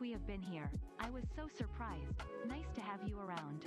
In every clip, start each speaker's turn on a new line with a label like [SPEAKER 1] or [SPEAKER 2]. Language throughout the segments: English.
[SPEAKER 1] we have been here. I was so surprised. Nice to have you around.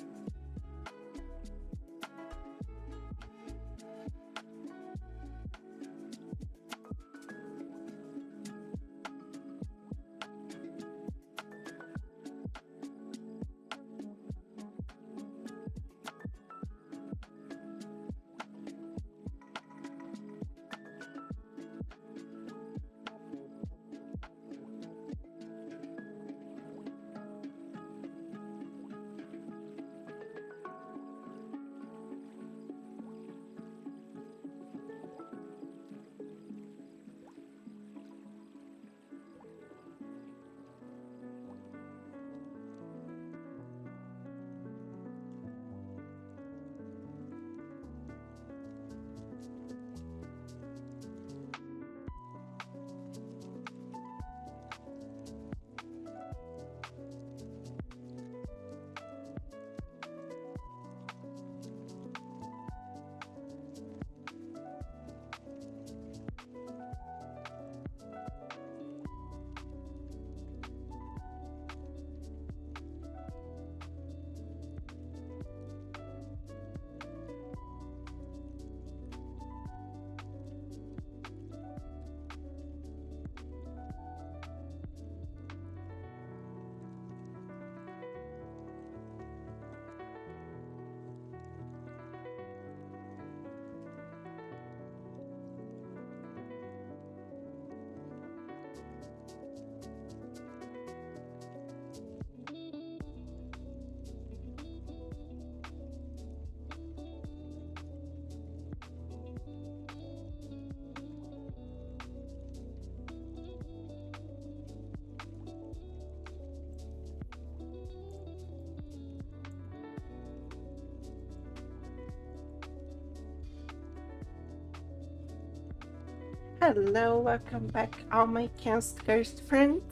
[SPEAKER 2] Hello, welcome back, all my casters friends.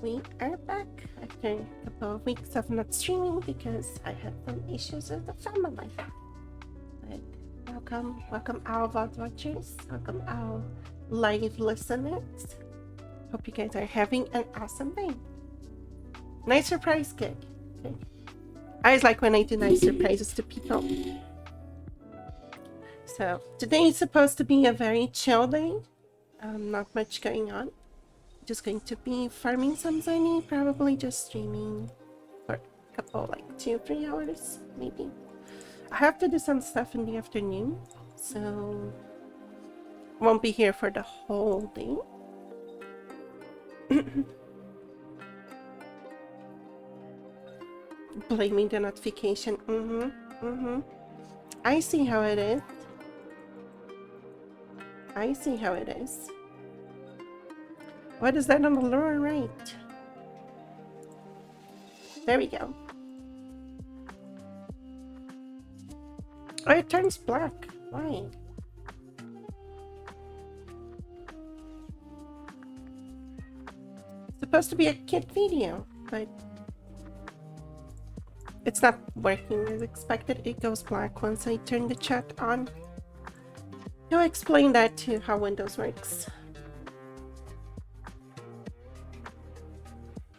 [SPEAKER 2] We are back after a couple of weeks of not streaming because I had some issues with the family. But welcome all VOD watchers, welcome all live listeners. Hope you guys are having an awesome day. Nice surprise gig. Okay. I always like when I do nice surprises to people. So today is supposed to be a very chill day. Not much going on. Just going to be farming some zeny, probably just streaming for a couple, like 2-3 hours, maybe. I have to do some stuff in the afternoon, so won't be here for the whole day. Blaming the notification. I see how it is. I see how it is. What is that on the lower right? There we go. Oh, it turns black. Why? It's supposed to be a kid video, but it's not working as expected. It goes black once I turn the chat on. I'll explain that to how Windows works.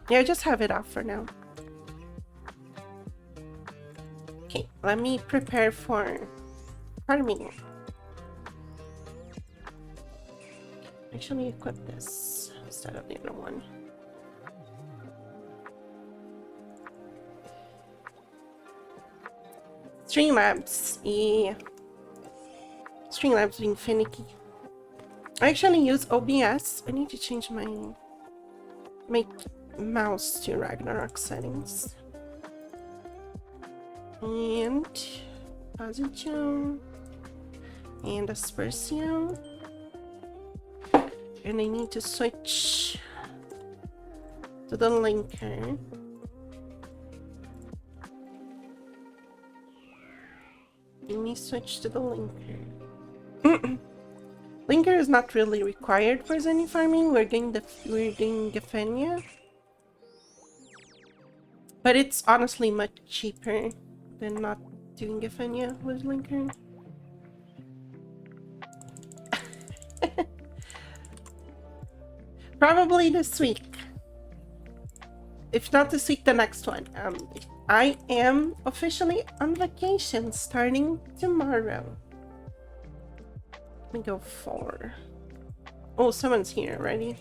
[SPEAKER 2] Yeah, just have it off for now. Okay, let me prepare for farming. Actually, equip this instead of the other one. Streamlabs, yeah. Streamlabs being finicky. I actually use OBS. I need to change my mouse to Ragnarok settings. And Positio and Aspersio. And I need to switch to the linker. Let me switch to the linker. Linker is not really required for zeny farming. We're doing Gefenia. But it's honestly much cheaper than not doing Gefenia with linker. Probably this week. if not this week, the next one. I am officially on vacation starting tomorrow. Let me go 4. Oh, someone's here already.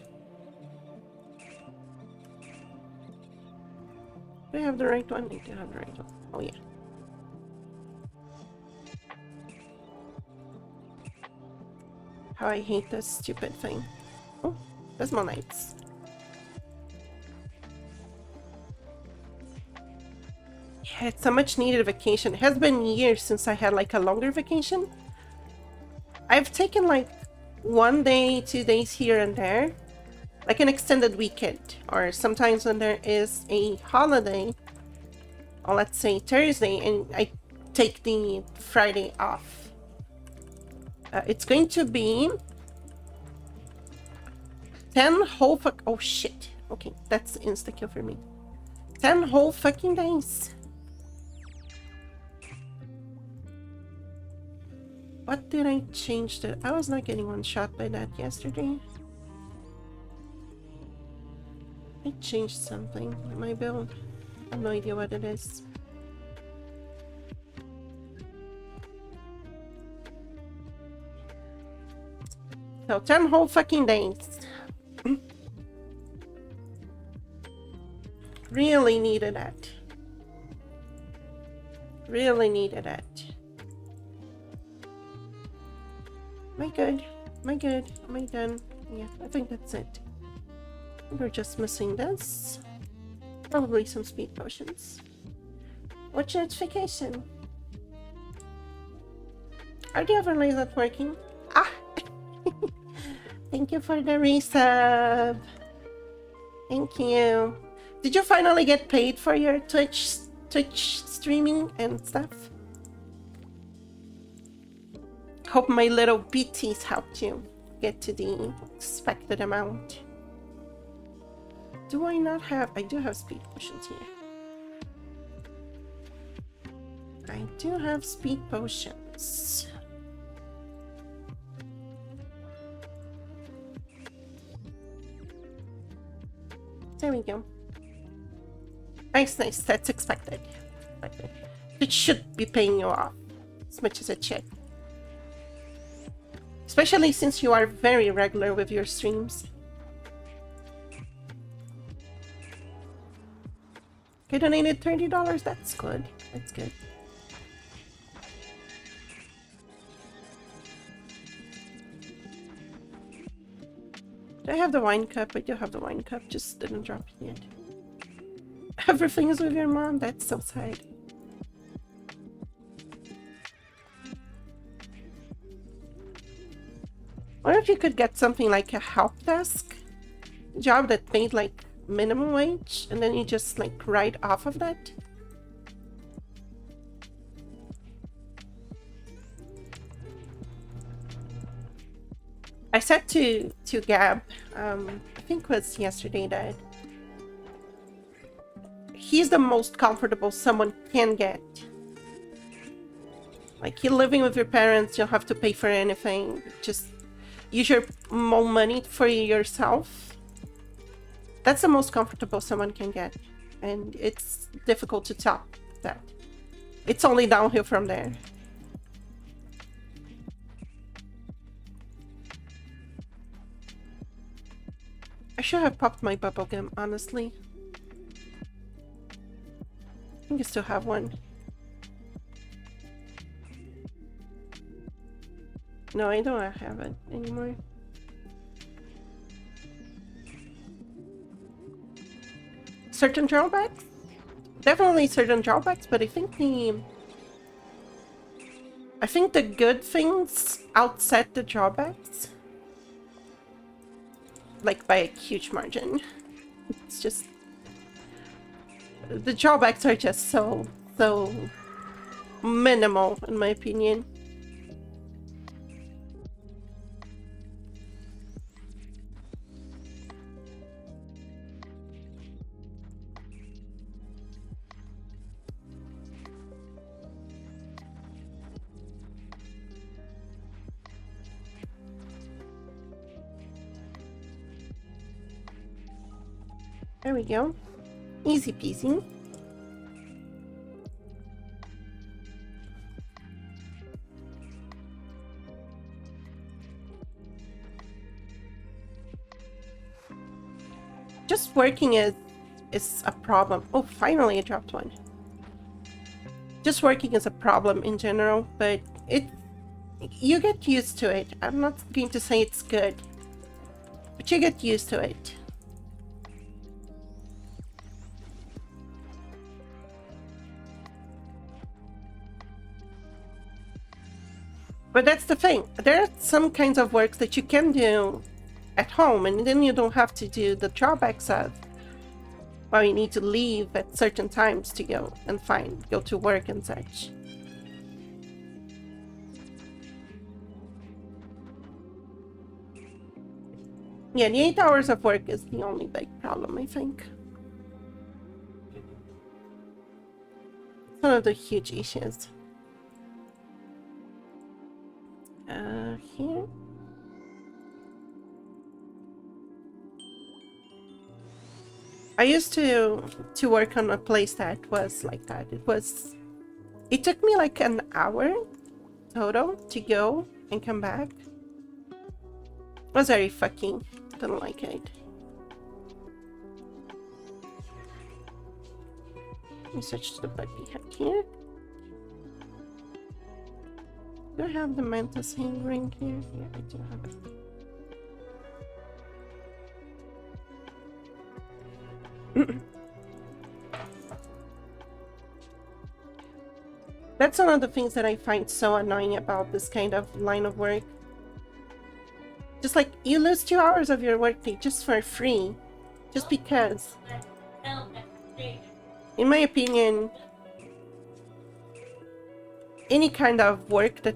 [SPEAKER 2] Do I have the right one? I do have the right one. Oh, yeah. How I hate this stupid thing. Oh, there's more nights. Yeah, it's a much needed vacation. It has been years since I had like a longer vacation. I've taken like 1 day, 2 days here and there, like an extended weekend, or sometimes when there is a holiday, or let's say Thursday, and I take the Friday off. It's going to be 10 whole oh shit. Okay, that's insta-kill for me. 10 whole fucking days. What did I change to? I was not getting one shot by that yesterday. I changed something in my build. I have no idea what it is. So 10 whole fucking days. Really needed that. Really needed that. Am I good? Am I good? Am I done? Yeah, I think that's it. We're just missing this. Probably some speed potions. What's your notification? Are the overlays not working? Ah! Thank you for the resub. Thank you. Did you finally get paid for your Twitch streaming and stuff? Hope my little BTs helped you get to the expected amount. Do I not have? I do have speed potions here. I do have speed potions. There we go. Nice, nice. That's expected. It should be paying you off as much as it should. Especially since you are very regular with your streams. Okay, donated $30. That's good. That's good. Do I have the wine cup? I do have the wine cup, just didn't drop it yet. Everything is with your mom? That's so sad. What if you could get something like a help desk job that paid like minimum wage, and then you just like write off of that? I said to Gab, I think it was yesterday, that he's the most comfortable someone can get. Like, you're living with your parents, you don't have to pay for anything, just use your own money for yourself. That's the most comfortable someone can get, and it's difficult to top that. It's only downhill from there. I should have popped my bubblegum, honestly. I think I still have one. No, I don't have it anymore. Certain drawbacks? Definitely certain drawbacks, but I think the good things outset the drawbacks. Like by a huge margin. It's just... the drawbacks are just so minimal, in my opinion. There we go. Easy peasy. Just working is a problem. Oh, finally I dropped one. Just working is a problem in general, but you get used to it. I'm not going to say it's good, but you get used to it. But that's the thing. There are some kinds of work that you can do at home, and then you don't have to do the drawbacks of, well, you need to leave at certain times to go to work and such. Yeah, the 8 hours of work is the only big problem, I think. It's one of the huge issues. Here. I used to work on a place that was like that. It took me like an hour total to go and come back. It was very fucking, didn't like it. Let me switch to the buggy head here. Do I have the mantis hand ring here? Yeah, I do have it. That's one of the things that I find so annoying about this kind of line of work. Just like, you lose 2 hours of your workday just for free, just because. In my opinion, any kind of work that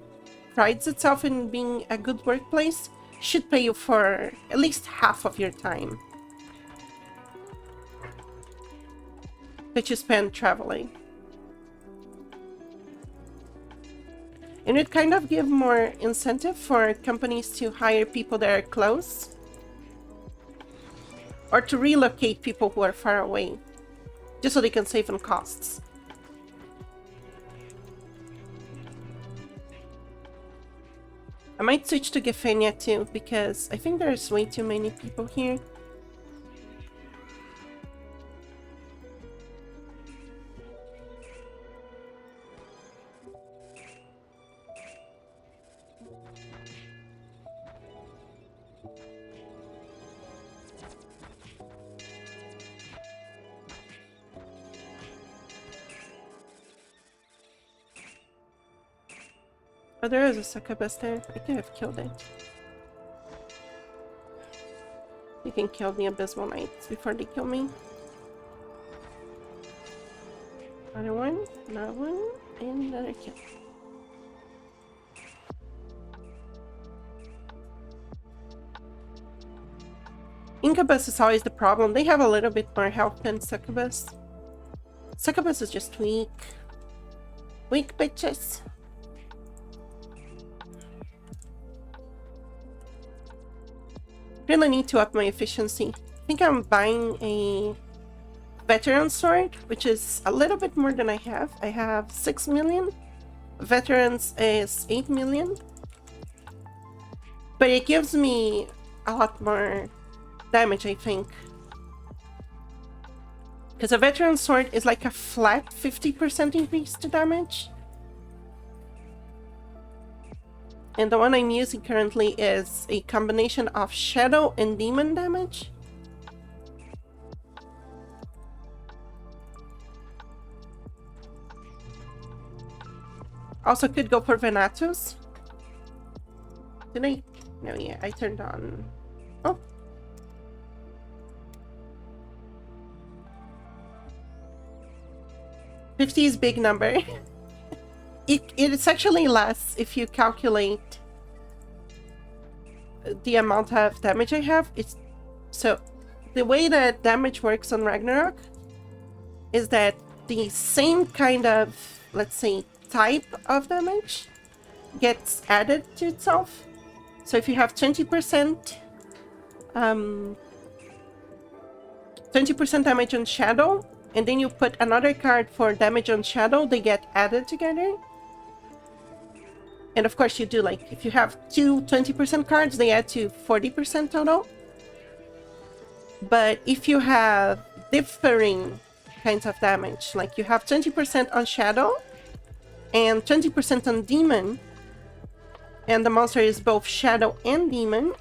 [SPEAKER 2] prides itself in being a good workplace should pay you for at least half of your time that you spend traveling. And it kind of give more incentive for companies to hire people that are close or to relocate people who are far away, just so they can save on costs. I might switch to Gefenia too, because I think there's way too many people here. Oh, there is a succubus there. I could have killed it. You can kill the abysmal knights before they kill me. Another one, and another kill. Incubus is always the problem. They have a little bit more health than succubus. Succubus is just weak. Weak bitches. Really need to up my efficiency. I think I'm buying a veteran sword, which is a little bit more than I have. I have 6 million. Veterans is 8 million. But it gives me a lot more damage, I think. Because a veteran sword is like a flat 50% increase to damage. And the one I'm using currently is a combination of shadow and demon damage. Also could go for Venatus. Did I? No, yeah, I turned on. Oh. $50 is big number. It's actually less if you calculate the amount of damage I have. So the way that damage works on Ragnarok is that the same kind of, let's say, type of damage gets added to itself. So if you have 20% 20% damage on Shadow, and then you put another card for damage on shadow, they get added together. And of course you do, like, if you have two 20% cards, they add to 40% total. But if you have differing kinds of damage, like you have 20% on shadow and 20% on demon, and the monster is both shadow and demon.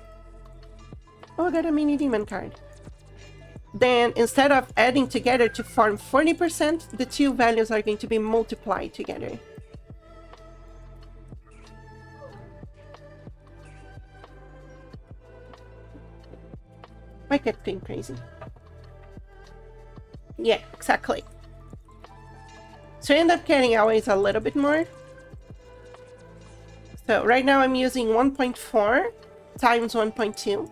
[SPEAKER 2] Oh, I got a mini demon card. Then instead of adding together to form 40%, the two values are going to be multiplied together. My cat going crazy. Yeah, exactly. So I end up getting always a little bit more. So right now I'm using 1.4 times 1.2,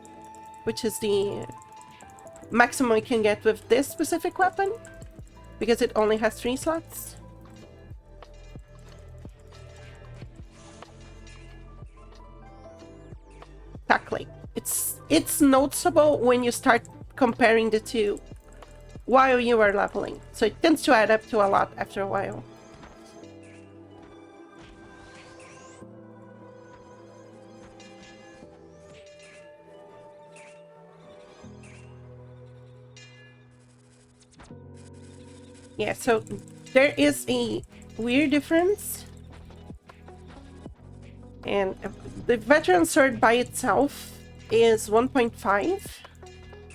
[SPEAKER 2] which is the maximum I can get with this specific weapon, because it only has 3 slots. Exactly. It's noticeable when you start comparing the two while you are leveling. So it tends to add up to a lot after a while. Yeah, so there is a weird difference. And the veteran sword by itself is 1.5,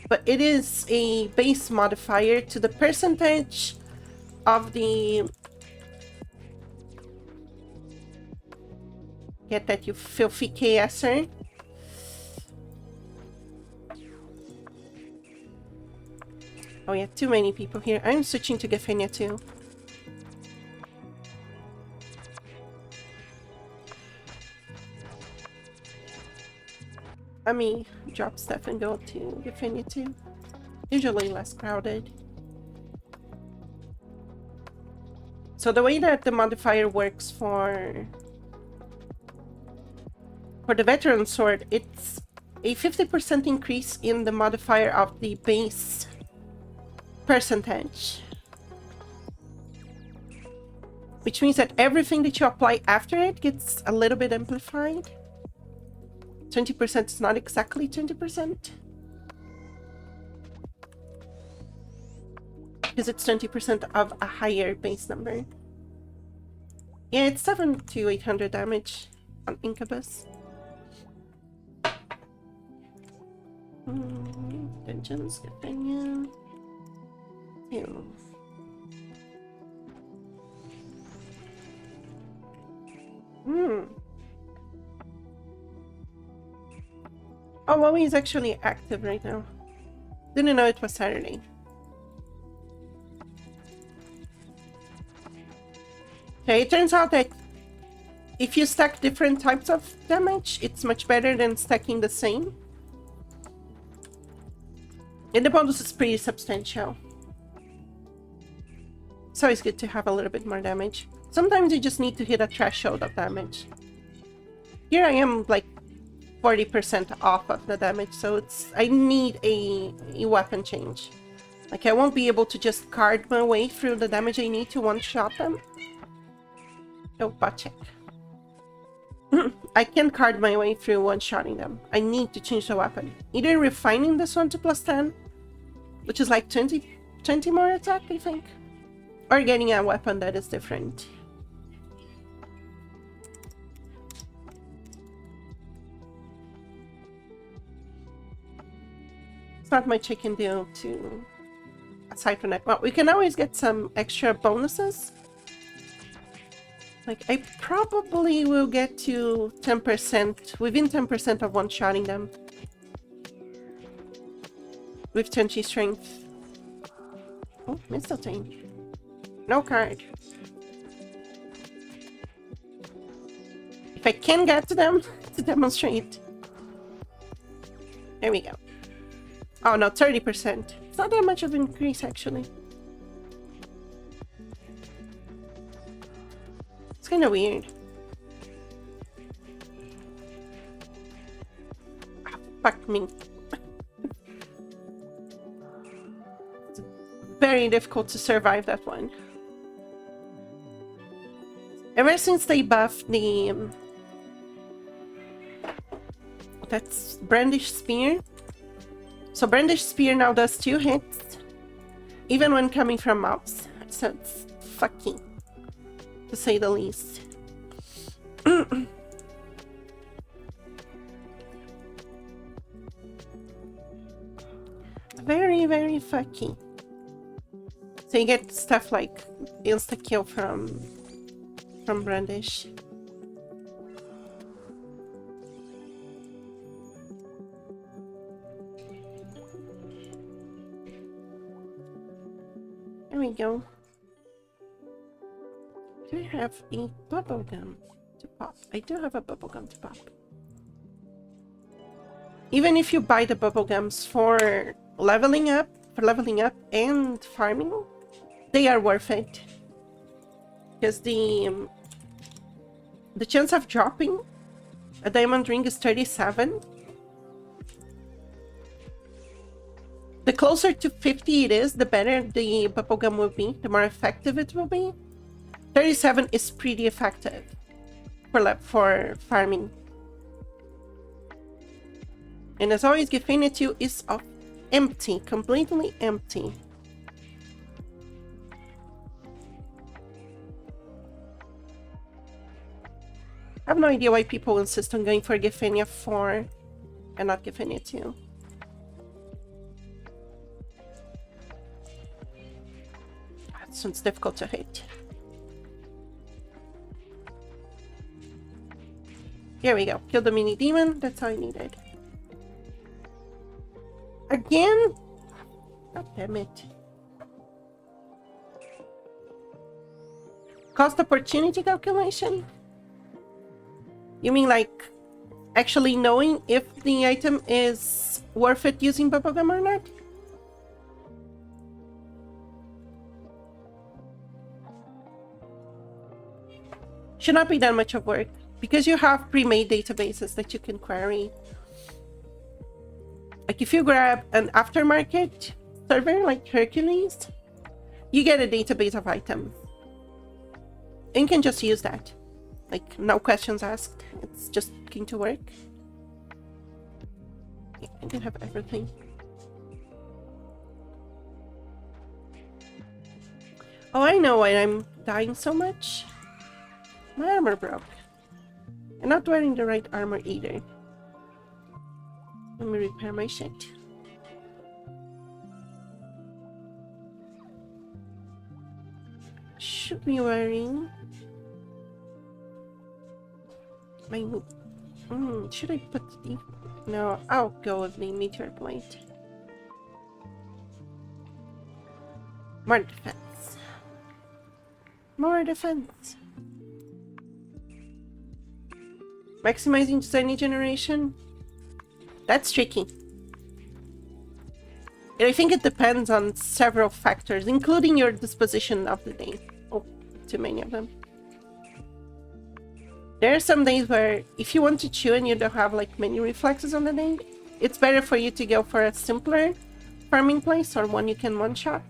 [SPEAKER 2] but it is a base modifier to the percentage of the... Get that, you filthy KSer. Oh yeah, too many people here. I'm switching to Gafenia too. Let me drop stuff and go to Gafenia too. Usually less crowded. So the way that the modifier works for the veteran sword, it's a 50% increase in the modifier of the base percentage. Which means that everything that you apply after it gets a little bit amplified. 20% is not exactly 20%. Because it's 20% of a higher base number. Yeah, it's 700 to 800 damage on Incubus. Dungeons, Gafenia. Ew. Oh, Wowie is actually active right now. Didn't know it was Saturday. Okay, it turns out that if you stack different types of damage, it's much better than stacking the same. And the bonus is pretty substantial. It's always good to have a little bit more damage. Sometimes you just need to hit a threshold of damage. Here I am like 40% off of the damage, so I need a weapon change. Like, I won't be able to just card my way through the damage I need to one-shot them. Oh, butt check. I can card my way through one-shotting them. I need to change the weapon. Either refining this one to +10, which is like 20 more attack, I think. Or getting a weapon that is different. It's not much I can do to... Aside from that, well, we can always get some extra bonuses. Like, I probably will get to 10%, within 10% of one-shotting them. With 20 strength. Oh, mistletoe. No card. If I can get to them, to demonstrate. There we go. Oh no, 30%. It's not that much of an increase, actually. It's kind of weird. Ah, fuck me. It's very difficult to survive that one. Ever since they buffed the... that's Brandish Spear. So Brandish Spear now does 2 hits, even when coming from mobs. So it's fucking, to say the least. Very, very fucky. So you get stuff like insta-kill from Brandish. There we go. Do I have a bubblegum to pop? I do have a bubblegum to pop. Even if you buy the bubblegums for leveling up and farming, they are worth it. Because the chance of dropping a diamond ring is 37. The closer to 50 it is, the better the bubblegum will be, the more effective it will be. 37 is pretty effective for farming. And as always, Giffinity is empty, completely empty. I have no idea why people insist on going for Giffinia 4 and not Giffinia 2. This one's difficult to hit. Here we go. Kill the mini demon. That's all I needed. Again? God damn it. Cost opportunity calculation? You mean like actually knowing if the item is worth it using bubblegum or not? Should not be that much of work because you have pre-made databases that you can query. Like if you grab an aftermarket server like Hercules, you get a database of items. And you can just use that. Like no questions asked. It's just going to work. Yeah, I do have everything. Oh, I know why I'm dying so much. My armor broke. I'm not wearing the right armor either. Let me repair my shit. Should be wearing my... should I put the... No, I'll go with the meteor plate. More defense. More defense. Maximizing zeny generation? That's tricky. And I think it depends on several factors, including your disposition of the day. Oh, too many of them. There are some days where if you want to chew and you don't have like many reflexes on the day, it's better for you to go for a simpler farming place or one you can one-shot.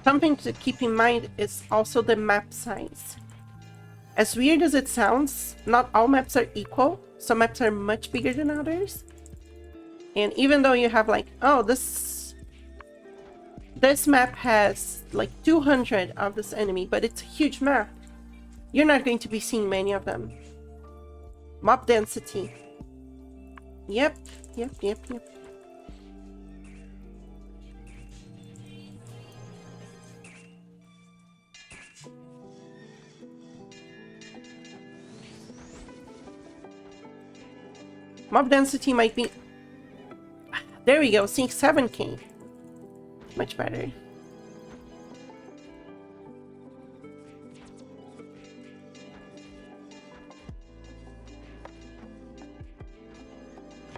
[SPEAKER 2] Something to keep in mind is also the map size. As weird as it sounds, not all maps are equal. Some maps are much bigger than others. And even though you have like, oh, this map has like 200 of this enemy, but it's a huge map, you're not going to be seeing many of them. Mob density. Yep. Mob density might be... There we go, seeing 7k. Much better.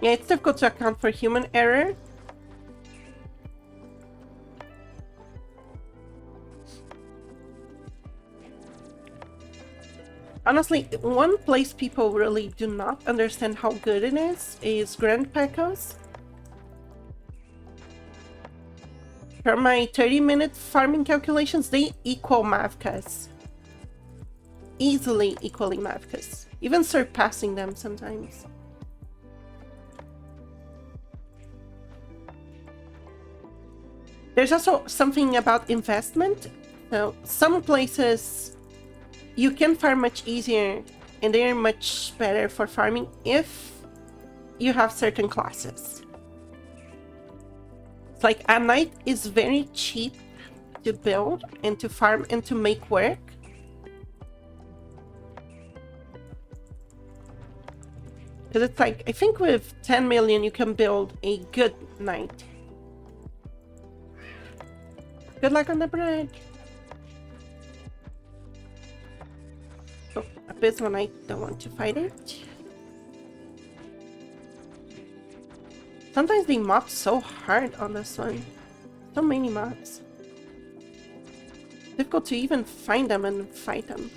[SPEAKER 2] Yeah, it's difficult to account for human error, Honestly, one place people really do not understand how good it is Grand Pecos. For my 30-minute farming calculations, they equal Mavkas. Easily equaling Mavkas. Even surpassing them sometimes. There's also something about investment. So some places you can farm much easier and they're much better for farming if you have certain classes. It's like a knight is very cheap to build and to farm and to make work. Because it's like, I think with 10 million you can build a good knight. Good luck on the bread. Oh, Abysmal Knight, don't want to fight it. Sometimes they mob so hard on this one. So many mobs. Difficult to even find them and fight them.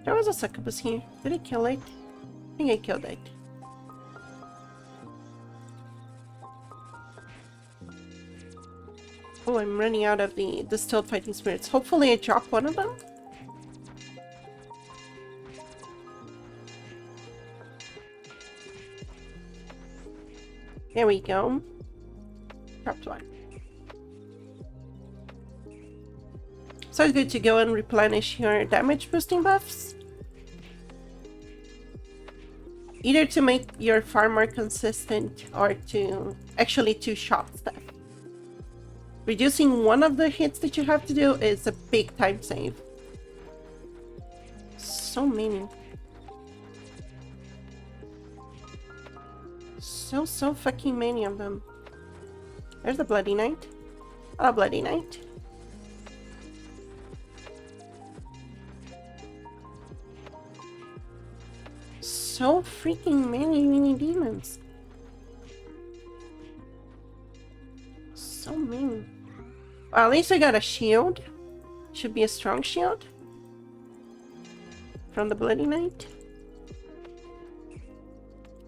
[SPEAKER 2] There was a succubus here. Did I kill it? I think I killed it. Oh, I'm running out of the distilled fighting spirits. Hopefully I drop one of them. There we go. Dropped one. So it's good to go and replenish your damage boosting buffs. Either to make your farm more consistent or to actually two-shot stuff. Reducing one of the hits that you have to do is a big time save. So many. So fucking many of them. There's the Bloody Knight. Hello, Bloody Knight. So freaking many demons. So many. Well, at least I got a shield. Should be a strong shield. From the Bloody Knight.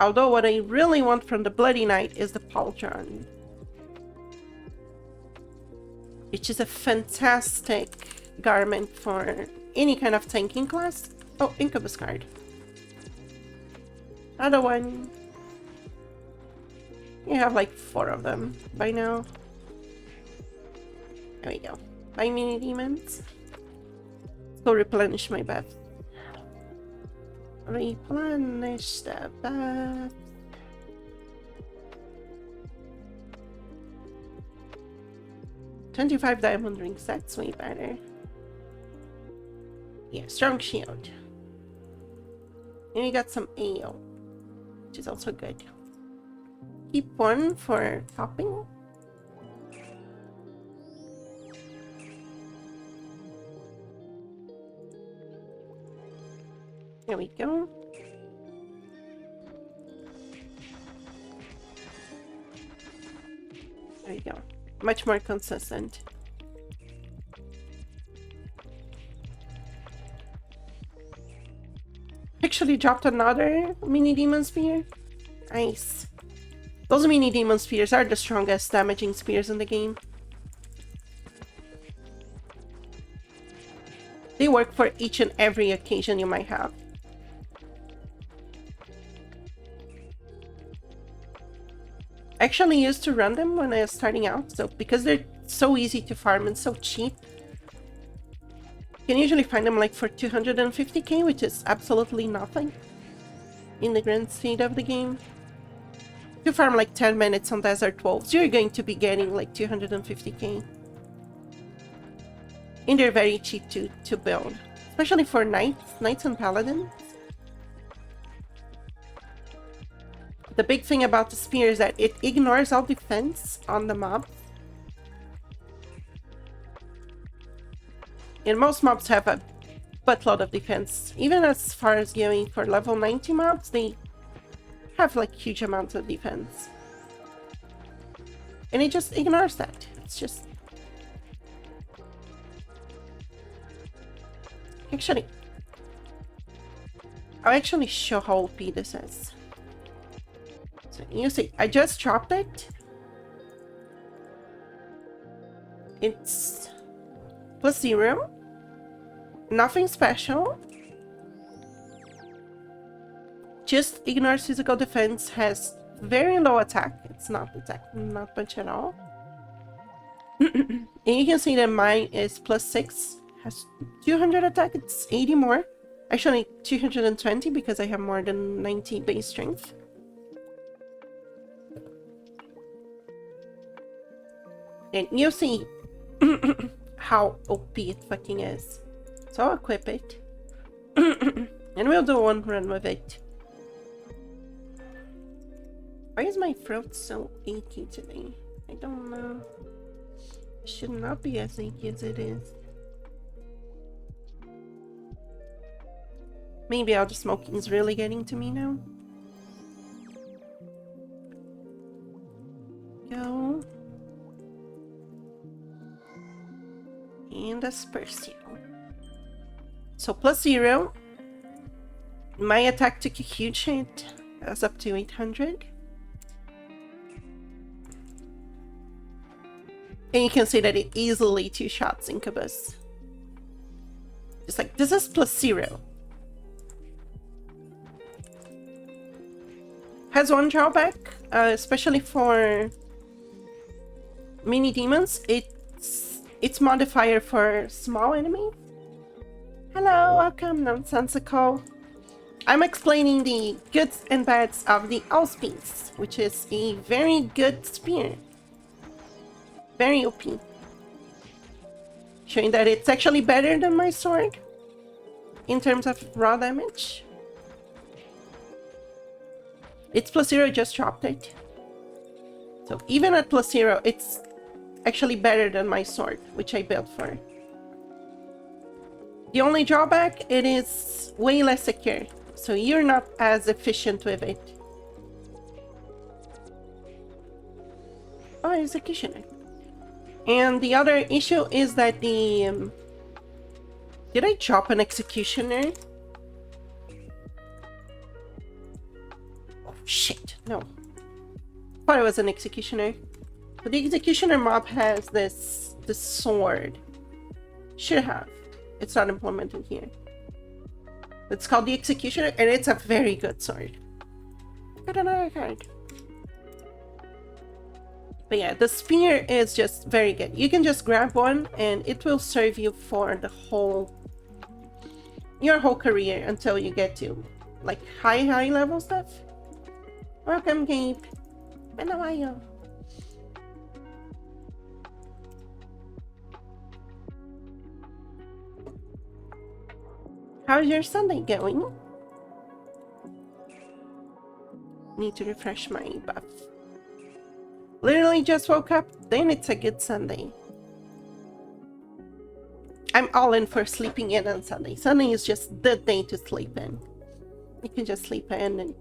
[SPEAKER 2] Although what I really want from the Bloody Knight is the Pauldron. Which is a fantastic garment for any kind of tanking class. Oh, Incubus card. Another one. You have like 4 of them by now. There we go. Bye, mini demons. Let's go replenish my buff. Replenish the buff. $25 diamond rings, that's way better. Yeah, strong shield. And you got some ale, which is also good. Keep one for topping. There we go. There you go. Much more consistent. Actually dropped another mini demon spear. Nice. Those mini demon spears are the strongest damaging spears in the game. They work for each and every occasion you might have. I actually used to run them when I was starting out, so because they're so easy to farm and so cheap, you can usually find them like for 250k, which is absolutely nothing in the grand state of the game. If you farm like 10 minutes on Desert Wolves, you're going to be getting like 250k. And they're very cheap to build, especially for knights and paladins. The big thing about the spear is that it ignores all defense on the mobs. And most mobs have a buttload of defense. Even as far as going for level 90 mobs, they have like huge amounts of defense. And it just ignores that. It's just... Actually, I'll actually show how OP this is. So you see, I just dropped it. It's +0. Nothing special. Just ignores physical defense, has very low attack. It's not much at all. And you can see that mine is +6. Has 200 attack, it's 80 more. Actually 220 because I have more than 90 base strength. And you see how OP it fucking is. So I'll equip it. And we'll do one run with it. Why is my throat so achy today? I don't know. It should not be as achy as it is. Maybe all the smoking is really getting to me now. Go. And disperse you. So +0. My attack took a huge hit. That was up to 800. And you can see that it easily 2-shots Incubus. Just like, this is +0. Has one drawback, especially for mini demons. Its modifier for small enemies. Hello, welcome, nonsensical. I'm explaining the goods and bads of the Auspice, which is a very good spear. Very OP. Showing that it's actually better than my sword in terms of raw damage. It's +0, just dropped it. So even at +0, it's actually better than my sword, which I built for. The only drawback, it is way less secure, so you're not as efficient with it. Oh, executioner. And the other issue is that the... did I drop an executioner? Oh, shit, no. Thought it was an executioner. But the executioner mob has this sword. Should have. It's not implemented here. It's called the executioner, and it's a very good sword. Got another card. But yeah, the spear is just very good. You can just grab one and it will serve you for the your whole career until you get to like high level stuff. Welcome, Gabe. How are you? How's your Sunday going? Need to refresh my buff. Literally just woke up, then it's a good Sunday. I'm all in for sleeping in on Sunday. Sunday is just the day to sleep in. You can just sleep in and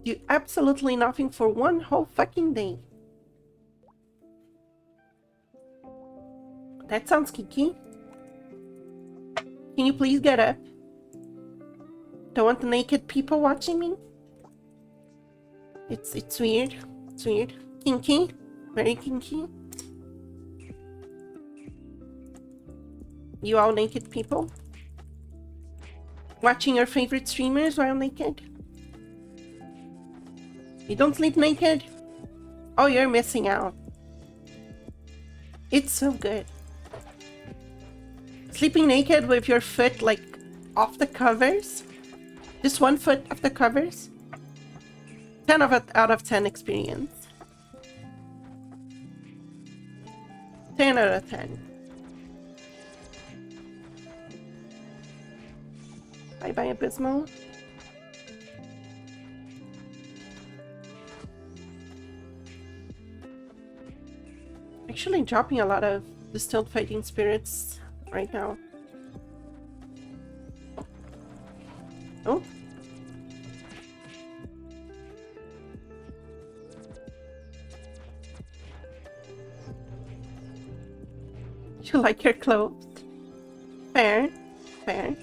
[SPEAKER 2] do absolutely nothing for one whole fucking day. That sounds kinky. Can you please get up? Don't want the naked people watching me? It's weird. It's weird. Kinky. Very kinky. You all naked people? Watching your favorite streamers while naked? You don't sleep naked? Oh, you're missing out. It's so good. Sleeping naked with your foot like off the covers? Just one foot off the covers? 10 out of 10 experience. 10 out of 10. Bye-bye, Abysmal. Actually dropping a lot of distilled fighting spirits right now. Oh. You like your clothes? Fair. Fair.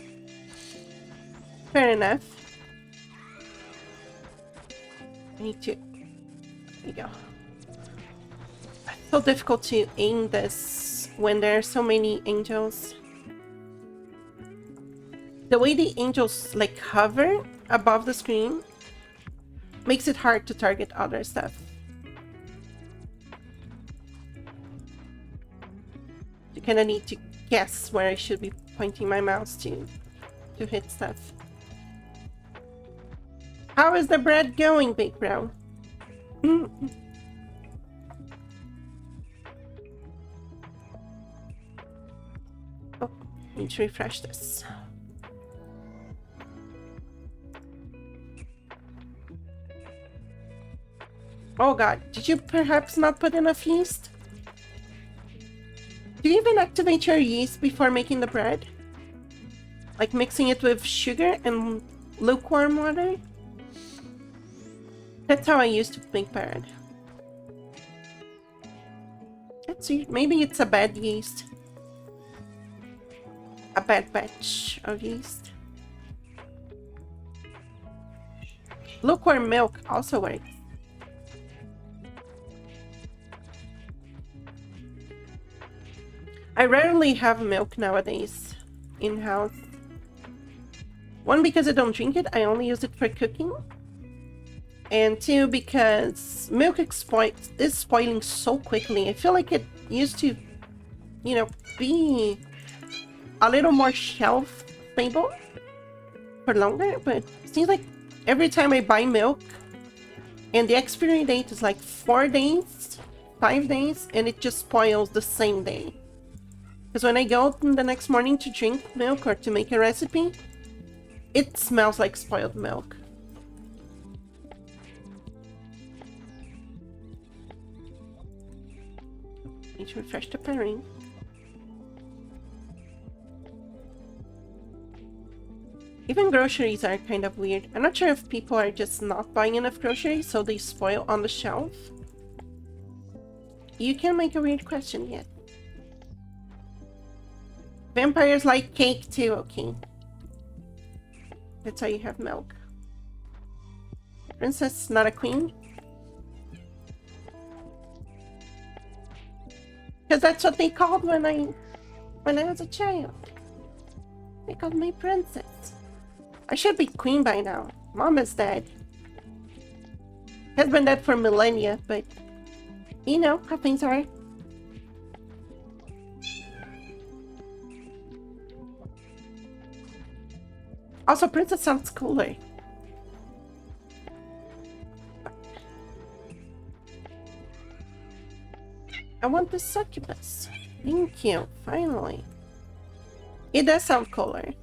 [SPEAKER 2] Fair enough. I need to... There you go. It's so difficult to aim this when there are so many angels. The way the angels like hover above the screen makes it hard to target other stuff. You kind of need to guess where I should be pointing my mouse to hit stuff. How is the bread going, Big Bro? Oh, need to refresh this. Oh god, did you perhaps not put enough yeast? Do you even activate your yeast before making the bread? Like mixing it with sugar and lukewarm water? That's how I used to make bread. Let's see, maybe it's a bad yeast. A bad batch of yeast. Lukewarm milk also works. I rarely have milk nowadays in-house. One, because I don't drink it, I only use it for cooking. And two, because milk is spoiling so quickly. I feel like it used to, you know, be a little more shelf stable for longer, but it seems like every time I buy milk and the expiry date is like 4 days, 5 days, and it just spoils the same day. Because when I go the next morning to drink milk or to make a recipe, it smells like spoiled milk. Need to refresh the pairing. Even groceries are kind of weird. I'm not sure if people are just not buying enough groceries, so they spoil on the shelf. You can make a weird question yet. Vampires like cake too, okay. That's how you have milk. Princess, not a queen? Because that's what they called when I was a child. They called me princess. I should be queen by now. Mom is dead. Has been dead for millennia, but you know how things are. Also, princess sounds cooler. I want the succubus. Thank you, finally. It does sound cooler.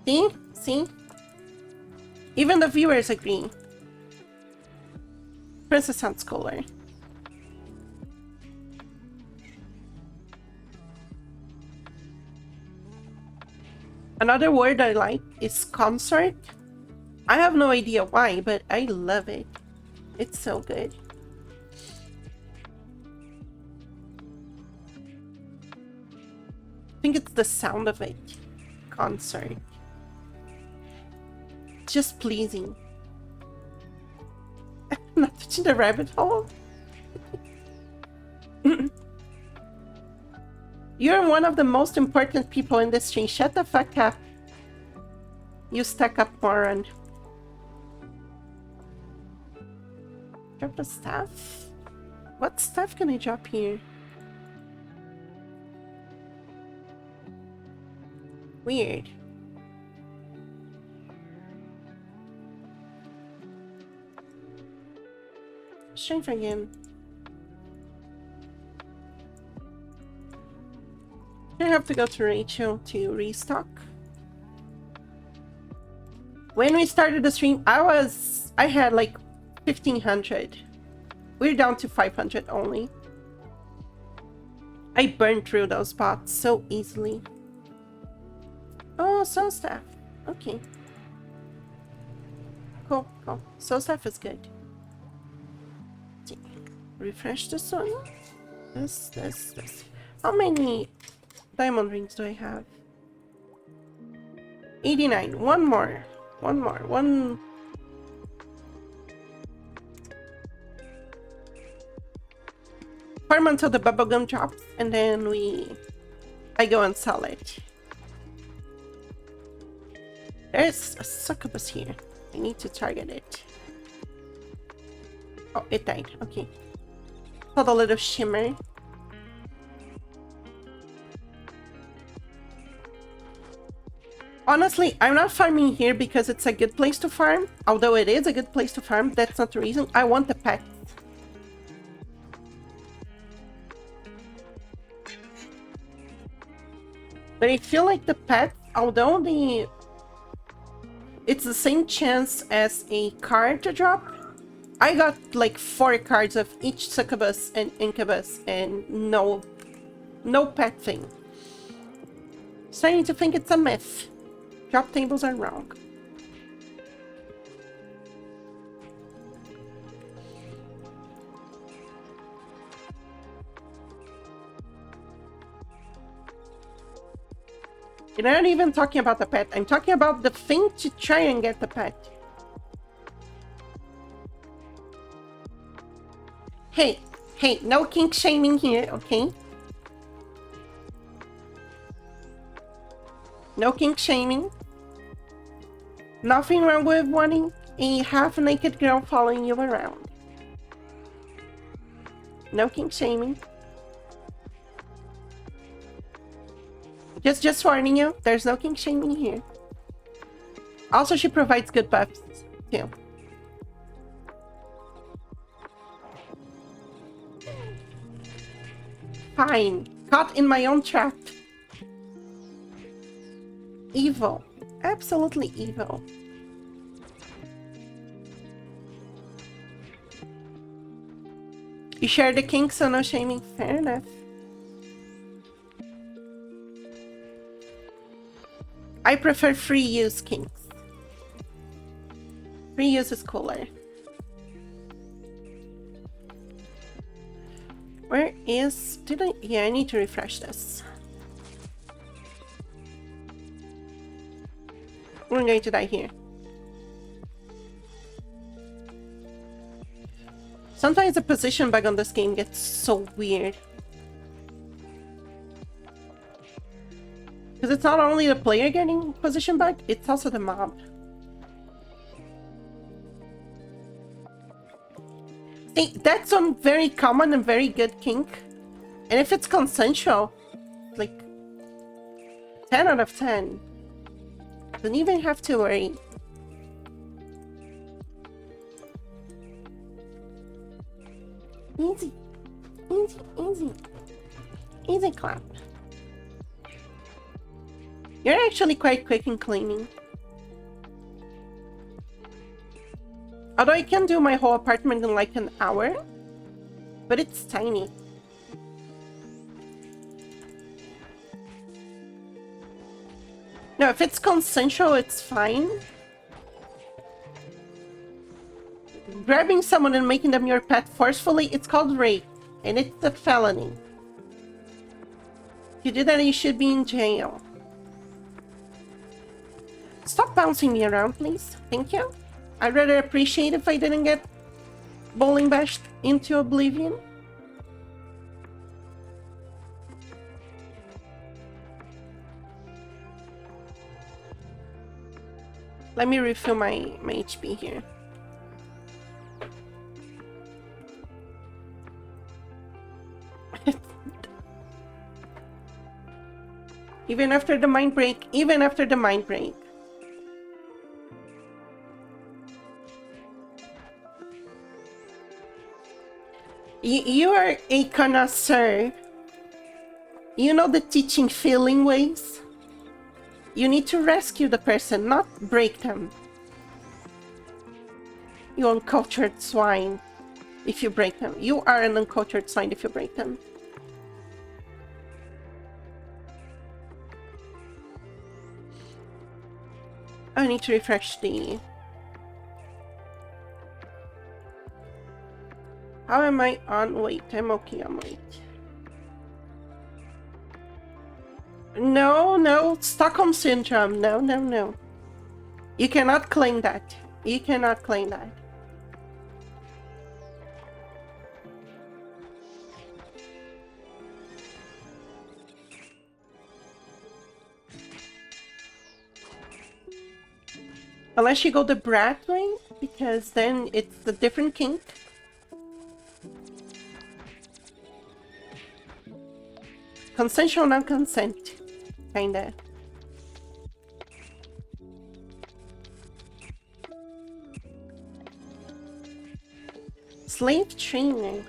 [SPEAKER 2] See? See? Even the viewers agree. Princess sounds cooler. Another word I like is consort. I have no idea why, but I love it. It's so good. I think it's the sound of it. Consort. It's just pleasing. Not touching the rabbit hole. You're one of the most important people in this stream. Shut the fuck up. You stuck up moron. Drop the stuff? What stuff can I drop here? Weird. Strength again. I have to go to Rachel to restock. When we started the stream, I had like 1500. We're down to 500 only. I burned through those bots so easily. Oh, soul staff. Okay. Cool, cool. Soul staff is good. Refresh this one. This. How many diamond rings do I have? 89. One more. One. Farm until the bubblegum drops, and then I go and sell it. There's a succubus here. I need to target it. Oh, it died. Okay. Got a little shimmer. Honestly, I'm not farming here because it's a good place to farm. Although it is a good place to farm, that's not the reason. I want the pets. But I feel like the pets, although it's the same chance as a card to drop, I got like 4 cards of each succubus and incubus and no pet thing. Starting to think it's a myth. Drop tables are wrong. And I'm not even talking about the pet. I'm talking about the thing to try and get the pet. Hey, no kink shaming here, okay? No kink shaming. Nothing wrong with wanting a half-naked girl following you around. No kink shaming. Just warning you, there's no kink shaming here. Also, she provides good buffs, too. Fine. Caught in my own trap. Evil. Absolutely evil. You share the kink, so no shaming. Fair enough. I prefer free use kinks. Free use is cooler. Where is... Yeah, I need to refresh this. We're going to die here. Sometimes the position bug on this game gets so weird. Because it's not only the player getting position bug, it's also the mob. See, that's one very common and very good kink. And if it's consensual, like 10 out of 10. Don't even have to worry. Easy. Easy, easy. Easy clap. You're actually quite quick in cleaning. Although I can do my whole apartment in like an hour, but it's tiny. No, if it's consensual, it's fine. Grabbing someone and making them your pet forcefully, it's called rape, and it's a felony. If you do that, you should be in jail. Stop bouncing me around, please. Thank you. I'd rather appreciate if I didn't get bowling bashed into oblivion. Let me refill my HP here. Even after the mind break, even after the mind break. You are a connoisseur. You know the teaching feeling ways. You need to rescue the person, not break them. You uncultured swine if you break them. You are an uncultured swine if you break them. I need to refresh the... How am I on weight? I'm okay on weight. No, no, Stockholm Syndrome. No, no, no. You cannot claim that. You cannot claim that. Unless you go the brat way, because then it's a different kink. Consensual non-consent, kinda. Slave trainer.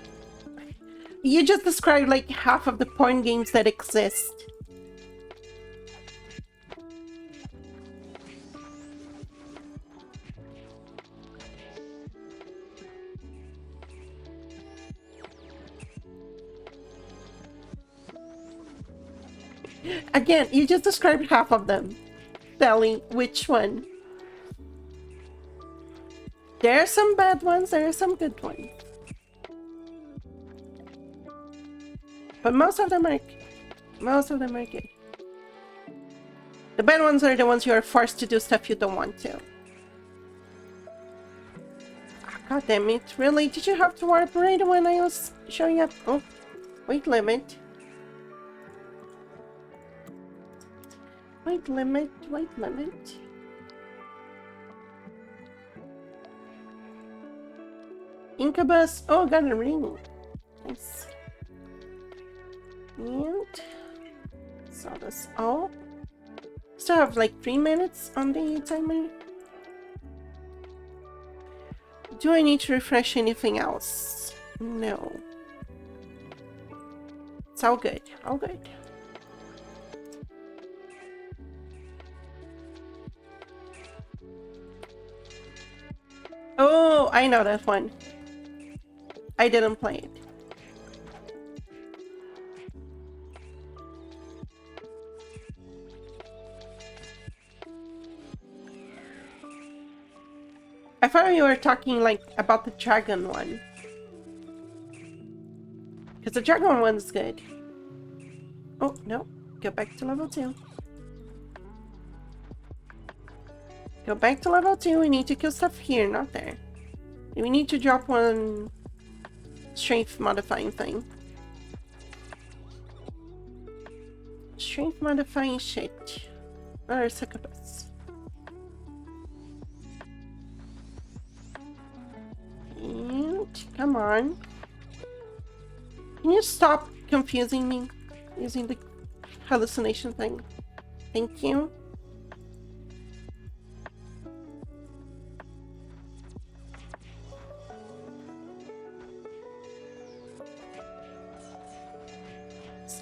[SPEAKER 2] You just described like half of the porn games that exist. Again, you just described half of them. Telling which one. There are some bad ones, there are some good ones. But most of them are good. The bad ones are the ones you are forced to do stuff you don't want to. Oh, God damn it, really? Did you have to warp right when I was showing up? Oh, weight limit. Weight limit, weight limit. Incubus. Oh, got a ring. Nice. And saw this all. Still have like 3 minutes on the timer. Do I need to refresh anything else? No. It's all good. All good. Oh, I know that one. I didn't play it. I thought you were talking like about the dragon one. Because the dragon one's good. Oh, no. Go back to level 2. Go back to level 2. We need to kill stuff here, not there. We need to drop one strength modifying thing. Strength modifying shit. Or succubus. And come on. Can you stop confusing me using the hallucination thing? Thank you.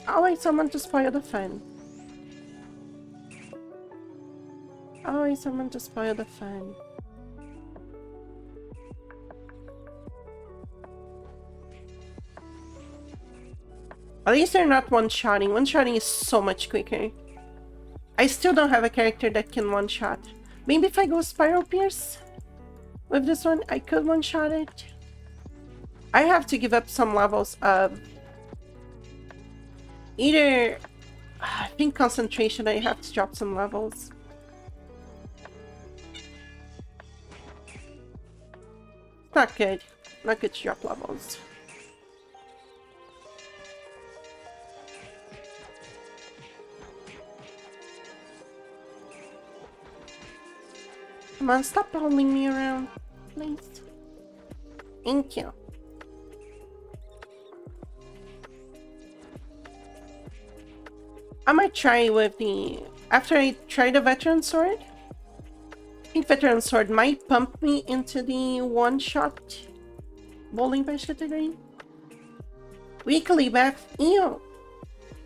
[SPEAKER 2] Always someone to spoil the fun. Always someone to spoil the fun. At least they're not one-shotting. One-shotting is so much quicker. I still don't have a character that can one-shot. Maybe if I go Spiral Pierce with this one, I could one-shot it. I have to give up some levels of either, I think concentration, I have to drop some levels. Not good. Not good to drop levels. Come on, stop following me around, please. Thank you. I might try with the... After I try the Veteran Sword, I think Veteran Sword might pump me into the one-shot bowling bash category. Weekly bath. Ew.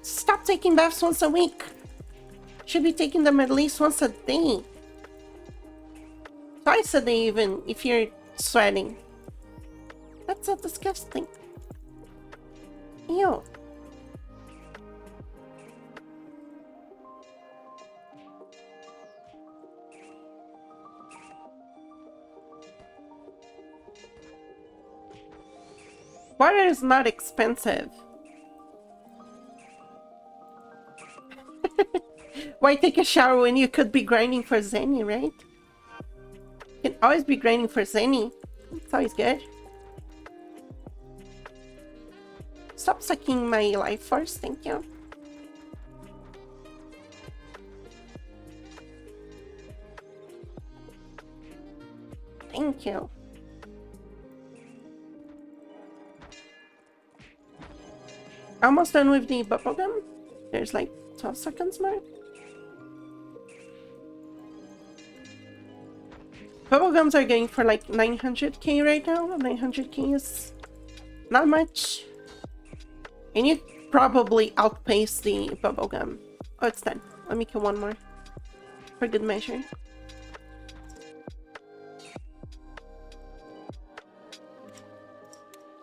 [SPEAKER 2] Stop taking baths once a week. Should be taking them at least once a day. Twice a day even, if you're sweating. That's so disgusting. Ew. Water is not expensive. Why take a shower when you could be grinding for zeny, right? You can always be grinding for zeny. It's always good. Stop sucking my life force, thank you. Thank you. Almost done with the bubblegum. There's like 12 seconds more. Bubblegums are going for like 900k right now. 900k is not much. And you probably outpace the bubblegum. Oh, it's done. Let me kill one more. For good measure.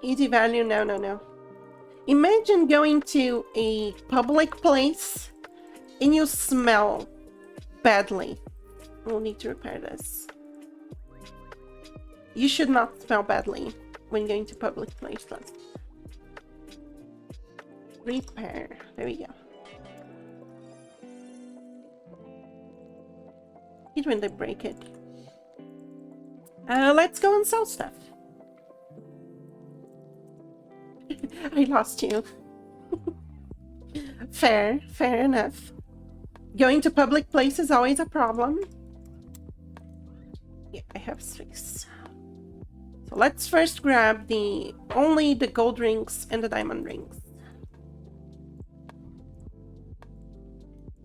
[SPEAKER 2] Easy value? No, no, no. Imagine going to a public place and you smell badly. We'll need to repair this. You should not smell badly when going to public places. Repair. There we go. Hate when they break it. Let's go and sell stuff. I lost you. Fair enough. Going to public place is always a problem. Yeah, I have 6. So let's first grab only the gold rings and the diamond rings.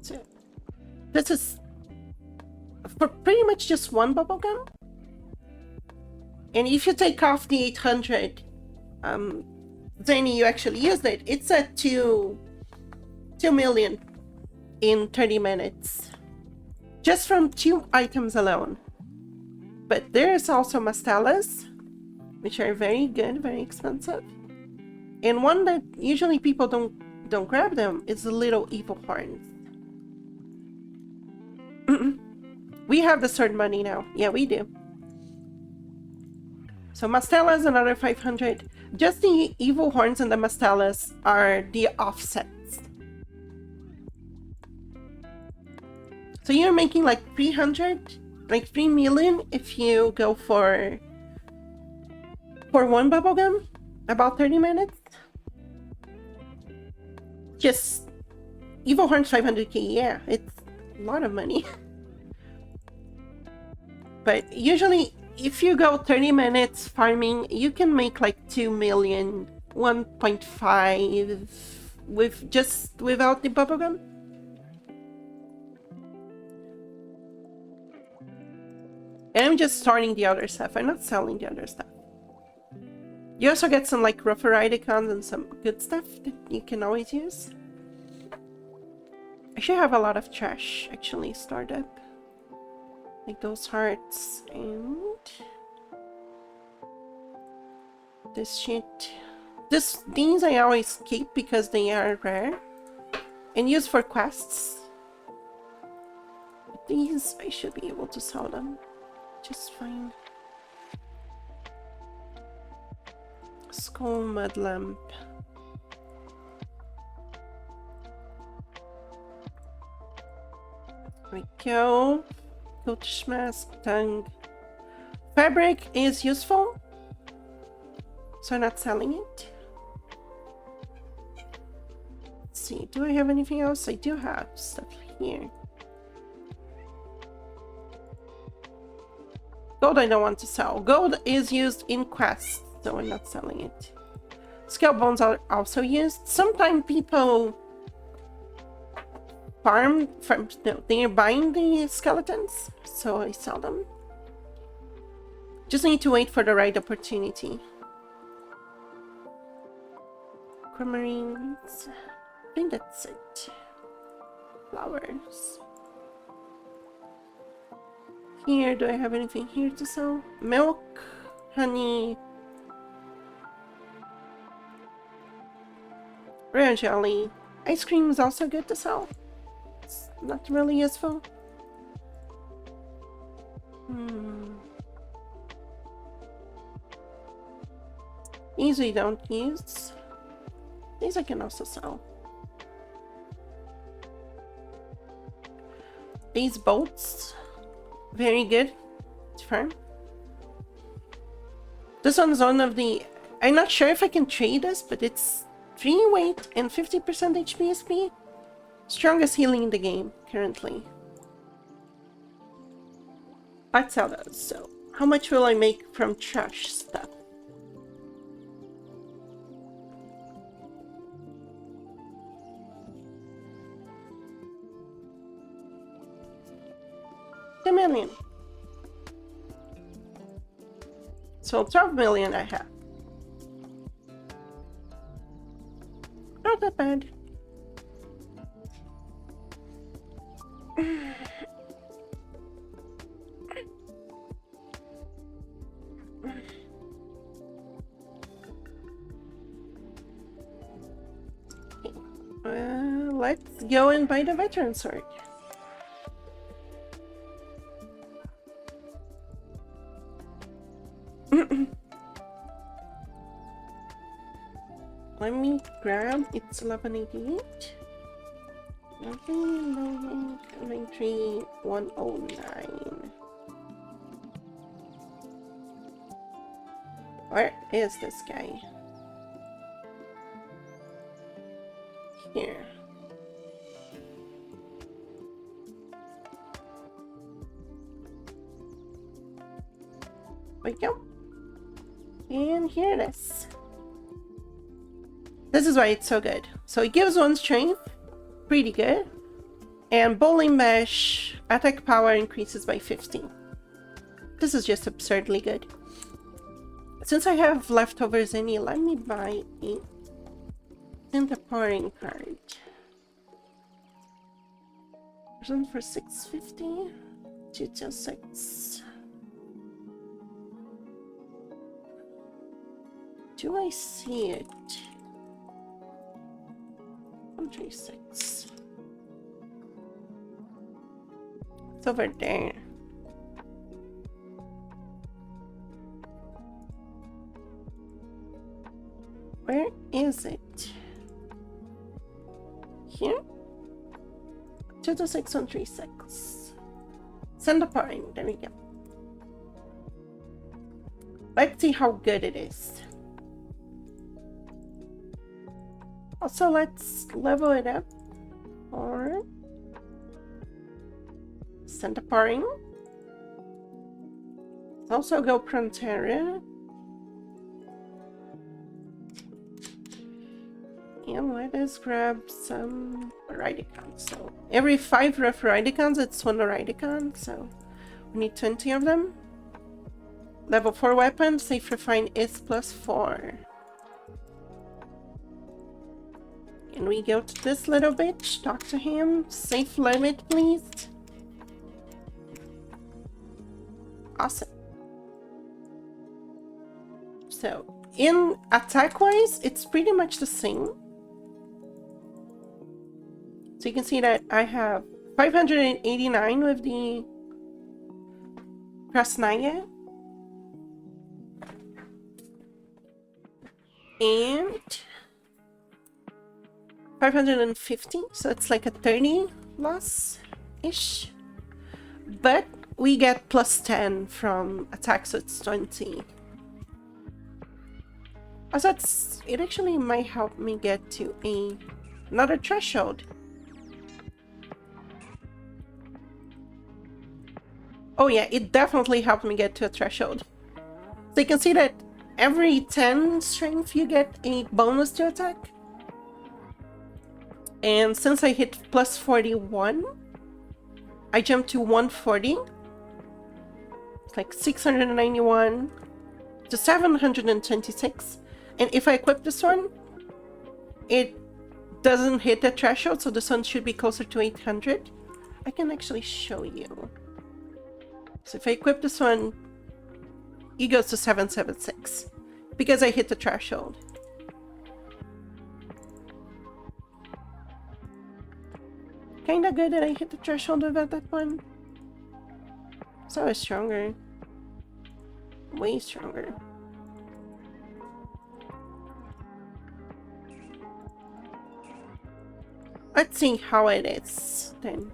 [SPEAKER 2] So this is for pretty much just one bubblegum. And if you take off the 800 zeny you actually used it, it's at 2 million in 30 minutes. Just from 2 items alone. But there's also mastellas, which are very good, very expensive. And one that usually people don't grab them is the little evil horns. We have the sword money now. Yeah, we do. So mastellas, another 500. Just the evil horns and the mastellas are the offsets. So you're making like 300, like 3 million if you go for one bubblegum, about 30 minutes. Just evil horns 500k, yeah, it's a lot of money. But usually if you go 30 minutes farming, you can make like 2 million, 1.5 without the bubblegum. And I'm just starting the other stuff. I'm not selling the other stuff. You also get some like rougher icons and some good stuff that you can always use. I should have a lot of trash actually stored up. Like those hearts and this shit. These I always keep because they are rare and used for quests. But these I should be able to sell them just fine. Skull mud lamp. There we go. Goatish mask, tongue. Fabric is useful, so I'm not selling it. Let's see, do I have anything else? I do have stuff here. Gold I don't want to sell. Gold is used in quests, so I'm not selling it. Scale bones are also used. Sometimes people farm from they're buying the skeletons, so I sell them. Just need to wait for the right opportunity. Aquamarines. I think that's it. Flowers. Here, do I have anything here to sell? Milk, honey, royal jelly. Ice cream is also good to sell. Not really useful. These we don't use. These I can also sell. These boats, very good. It's firm. This one's one of the... I'm not sure if I can trade this, but it's 3 weight and 50% HP SP. Strongest healing in the game, currently. Let's sell those. So, how much will I make from trash stuff? $2 million. So 12 million I have. Not that bad. Let's go and buy the veteran sword. Let me grab, it's 1188. Nothing, inventory 109. Where is this guy? Here. There we go. And here it is. This is why it's so good. So it gives one strength, pretty good. And bowling mesh, attack power increases by 15. This is just absurdly good. Since I have leftover zeny, let me buy a Interpowering card. There's one for 650. 226. Do I see it? 136. It's over there. Where is it? Here? 226136. Send a pouring. There we go. Let's see how good it is. Also, let's level it up. Or send a pouring. Let's also go Prontera. And let us grab some Raidicons. So every 5 rough Raidicons, it's 1 Raidicon. So we need 20 of them. Level 4 weapon, safe refine is +4. And we go to this little bitch, talk to him. Safe limit, please. Awesome. So in attack-wise, it's pretty much the same. So you can see that I have 589 with the Krasnaya. And 550, so it's like a 30 loss-ish. But we get +10 from attack, so it's 20. As that's, it actually might help me get to another threshold. Oh yeah, it definitely helped me get to a threshold. So you can see that every 10 strength you get a bonus to attack. And since I hit +41, I jumped to 140. It's like 691 to 726. And if I equip this one, it doesn't hit the threshold, so this one should be closer to 800. I can actually show you. So if I equip this one, it goes to 776 because I hit the threshold. Kinda good that I hit the threshold without that one. So it's stronger. Way stronger. Let's see how it is then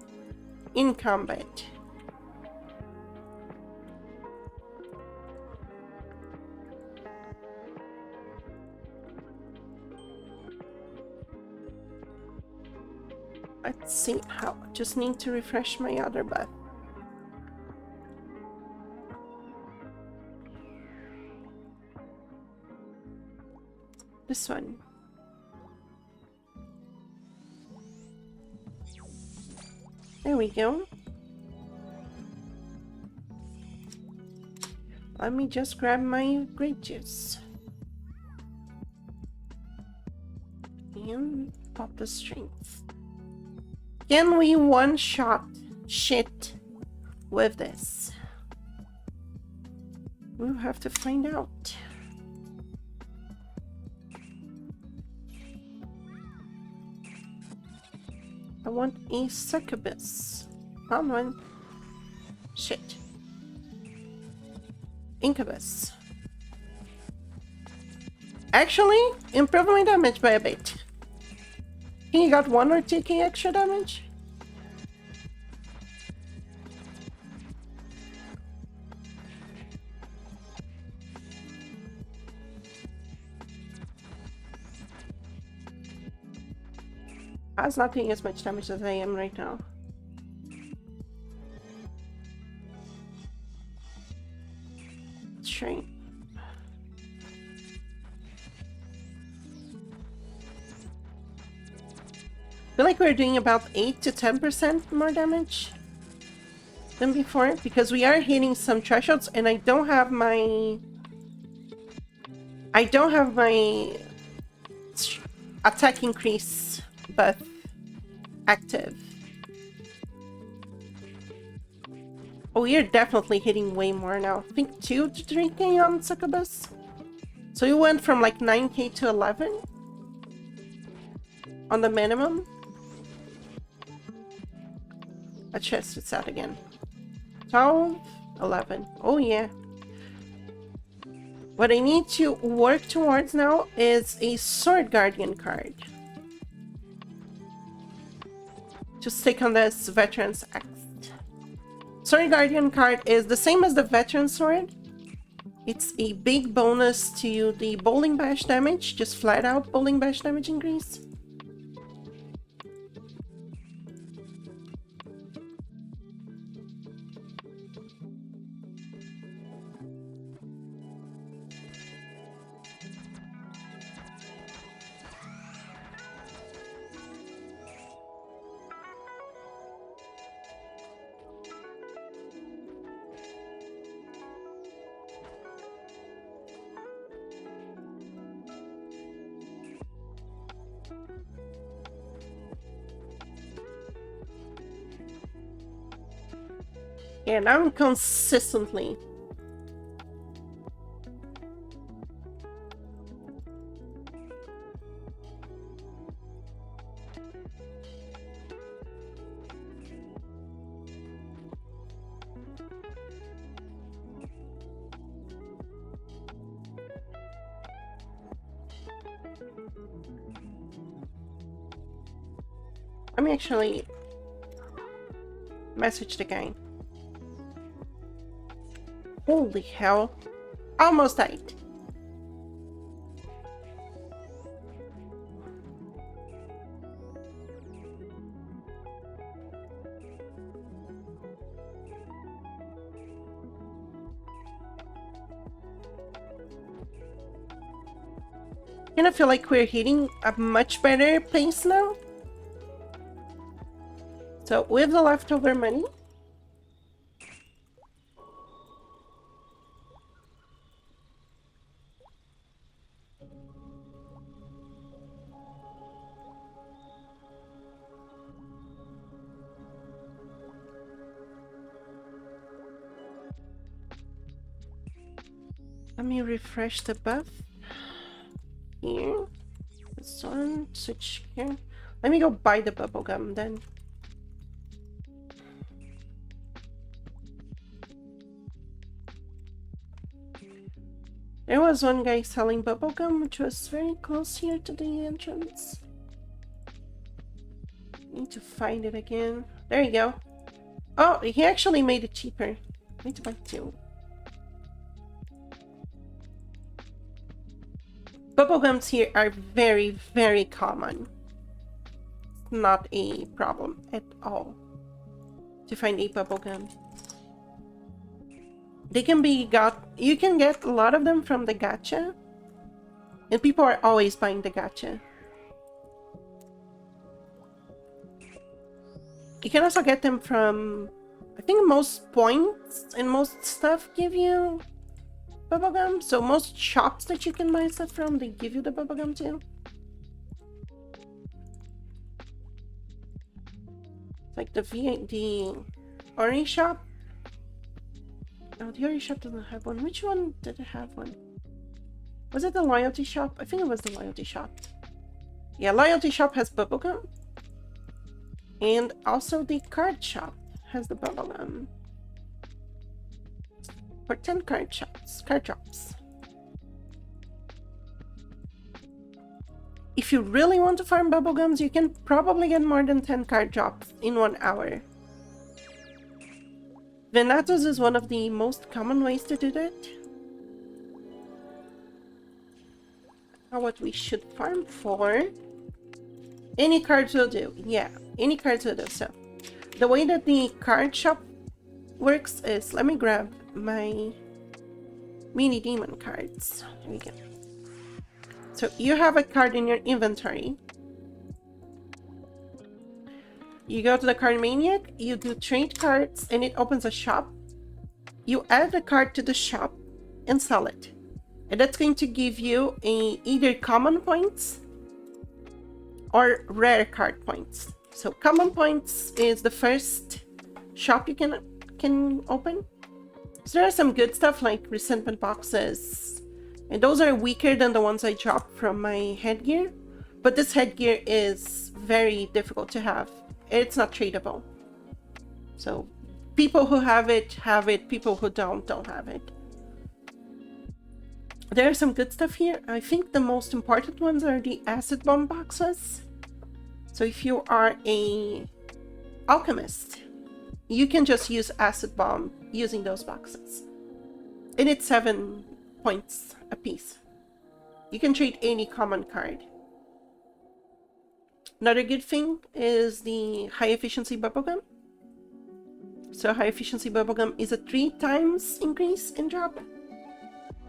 [SPEAKER 2] in combat. Let's see how. Just need to refresh my other buff. This one. There we go. Let me just grab my grape juice. And pop the strength. Can we one-shot shit with this? We'll have to find out. I want a succubus. Come on. Shit. Incubus. Actually, improve my damage by a bit. He got 1 or 2k extra damage. I was not doing as much damage as I am right now. Sure. I feel like we're doing about 8 to 10% more damage than before because we are hitting some thresholds and I don't have my attack increase buff active. Oh, we are definitely hitting way more now. I think 2 to 3k on succubus. So we went from like 9k to 11 on the minimum. Let's test this out again. 12, 11. Oh yeah. What I need to work towards now is a Sword Guardian card. To stick on this Veteran's Axe. Sword Guardian card is the same as the Veteran Sword. It's a big bonus to the Bowling Bash damage, just flat out Bowling Bash damage increase. Yeah, now I'm consistently. Let me actually message the guy. Holy hell. Almost died. I feel like we're hitting a much better pace now. So with the leftover money, let me refresh the buff here. This one, switch here. Let me go buy the bubblegum then. There was one guy selling bubblegum, which was very close here to the entrance. Need to find it again. There you go. Oh, he actually made it cheaper. I need to buy 2. Bubblegums here are very, very common. Not a problem at all to find a bubblegum. They can be got, you can get a lot of them from the gacha, and people are always buying the gacha. You can also get them from, I think most points and most stuff give you bubblegum. So most shops that you can buy stuff from, they give you the bubblegum too. Like the Ori shop. Oh, the Ori shop doesn't have one. Which one did it have one? Was it the loyalty shop? I think it was the loyalty shop. Yeah, loyalty shop has bubblegum. And also the card shop has the bubblegum. For 10 card drops. If you really want to farm bubblegums, you can probably get more than 10 card drops in 1 hour. Venatos is one of the most common ways to do that. Now what we should farm for. Any cards will do. Yeah, any cards will do. So the way that the card shop works is, let me grab my mini demon cards. Here we go. So you have a card in your inventory. You go to the Card Maniac, you do trade cards, and it opens a shop. You add the card to the shop and sell it. And that's going to give you either common points or rare card points. So common points is the first shop you can open. So there are some good stuff like resentment boxes, and those are weaker than the ones I dropped from my headgear. But this headgear is very difficult to have. It's not tradable. So people who have it, people who don't have it. There are some good stuff here. I think the most important ones are the acid bomb boxes. So if you are a alchemist, you can just use acid bomb using those boxes. And it's 7 points a piece. You can trade any common card. Another good thing is the high efficiency bubblegum. So high efficiency bubblegum is a 3 times increase in drop.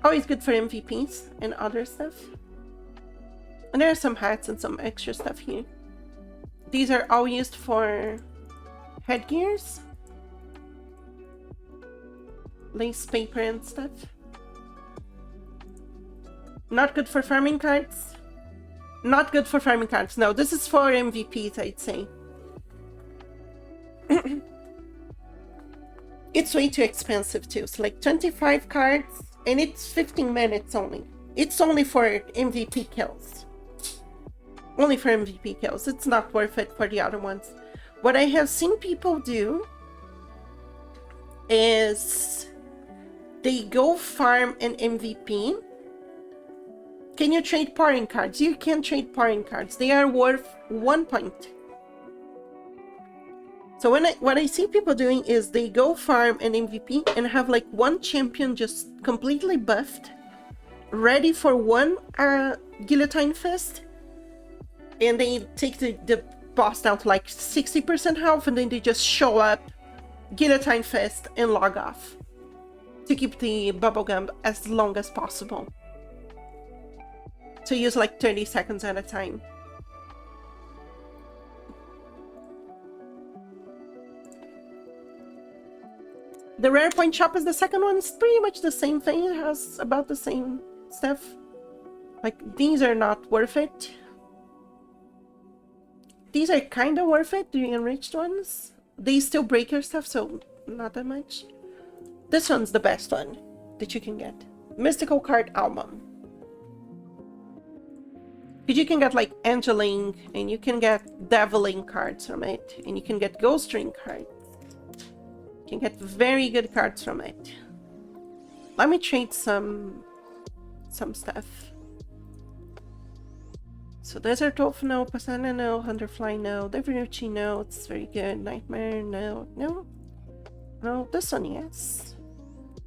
[SPEAKER 2] Always good for MVPs and other stuff. And there are some hats and some extra stuff here. These are all used for headgears, lace paper and stuff. Not good for farming cards. Not good for farming cards. No, this is for MVPs, I'd say. It's way too expensive too. It's like 25 cards and it's 15 minutes only. It's only for MVP kills. Only for MVP kills. It's not worth it for the other ones. What I have seen people do is they go farm an MVP. Can you trade pouring cards? You can trade pouring cards. They are worth 1 point. So what I see people doing is they go farm an MVP and have like 1 champion just completely buffed, ready for 1 guillotine fist, and they take the boss down to like 60% health, and then they just show up, guillotine fist, and log off to keep the bubblegum as long as possible. To use like 30 seconds at a time. The rare point shop is the second one. It's pretty much the same thing. It has about the same stuff. Like, these are not worth it. These are kind of worth it, the enriched ones. They still break your stuff, so not that much. This one's the best one that you can get. Mystical Card Album. Because you can get like Angeling, and you can get Deviling cards from it, and you can get Ghost Ring cards. You can get very good cards from it. Let me trade some stuff. So Desert Wolf, no. Pasana, no. Hunterfly, no. Devinucci, no. It's very good. Nightmare, no. No. No. This one, yes.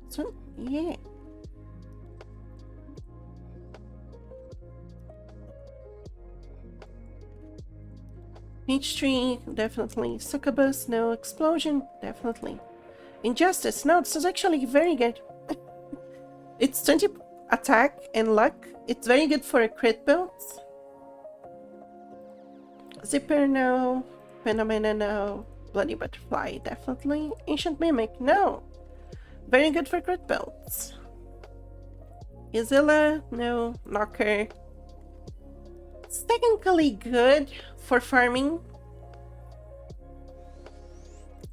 [SPEAKER 2] This one, yeah. H3, definitely. Succubus, no. Explosion, definitely. Injustice, no. This is actually very good. It's 20 attack and luck. It's very good for a crit build. Zipper, no. Phenomena, no. Bloody Butterfly, definitely. Ancient Mimic, no. Very good for crit builds. Izilla, no. Knocker. It's technically good for farming,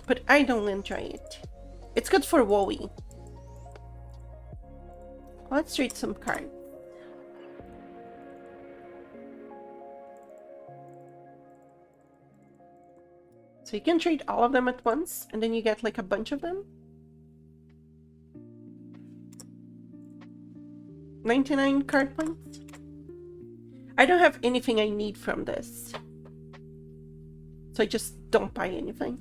[SPEAKER 2] but I don't enjoy it. It's good for Wowie. Let's read some cards. So you can trade all of them at once, and then you get like a bunch of them. 99 card points. I don't have anything I need from this, so I just don't buy anything.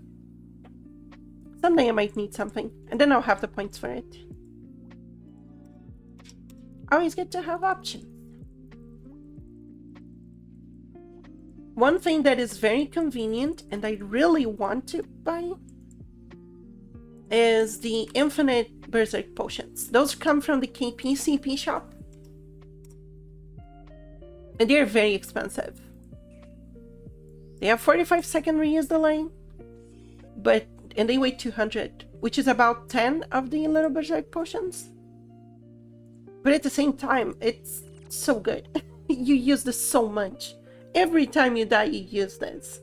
[SPEAKER 2] Someday I might need something, and then I'll have the points for it. Always good to have options. One thing that is very convenient and I really want to buy is the infinite berserk potions. Those come from the KPCP shop. And they're very expensive. They have 45-second reuse delay, and they weigh 200, which is about 10 of the little berserk potions. But at the same time, it's so good. You use this so much. Every time you die, you use this.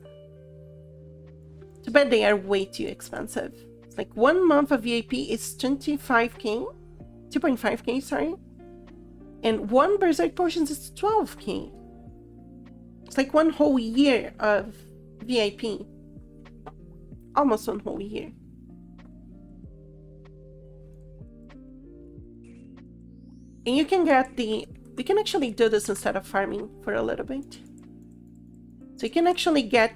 [SPEAKER 2] Too bad they are way too expensive. It's like 1 month of VIP is 25k, 2.5k, sorry. And 1 berserk potions is 12k. It's like 1 whole year of VIP. Almost 1 whole year. And you can get we can actually do this instead of farming for a little bit. So you can actually get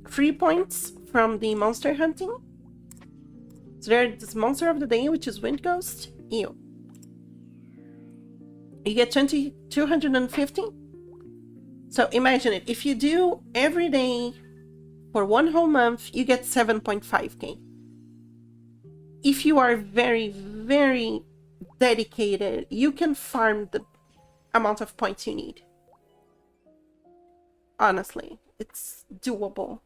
[SPEAKER 2] free points from the monster hunting. So there's this monster of the day, which is Wind Ghost. Ew. You get 250. So imagine it. If you do every day for 1 whole month, you get 7.5k. If you are very, very dedicated, you can farm the amount of points you need. Honestly, it's doable.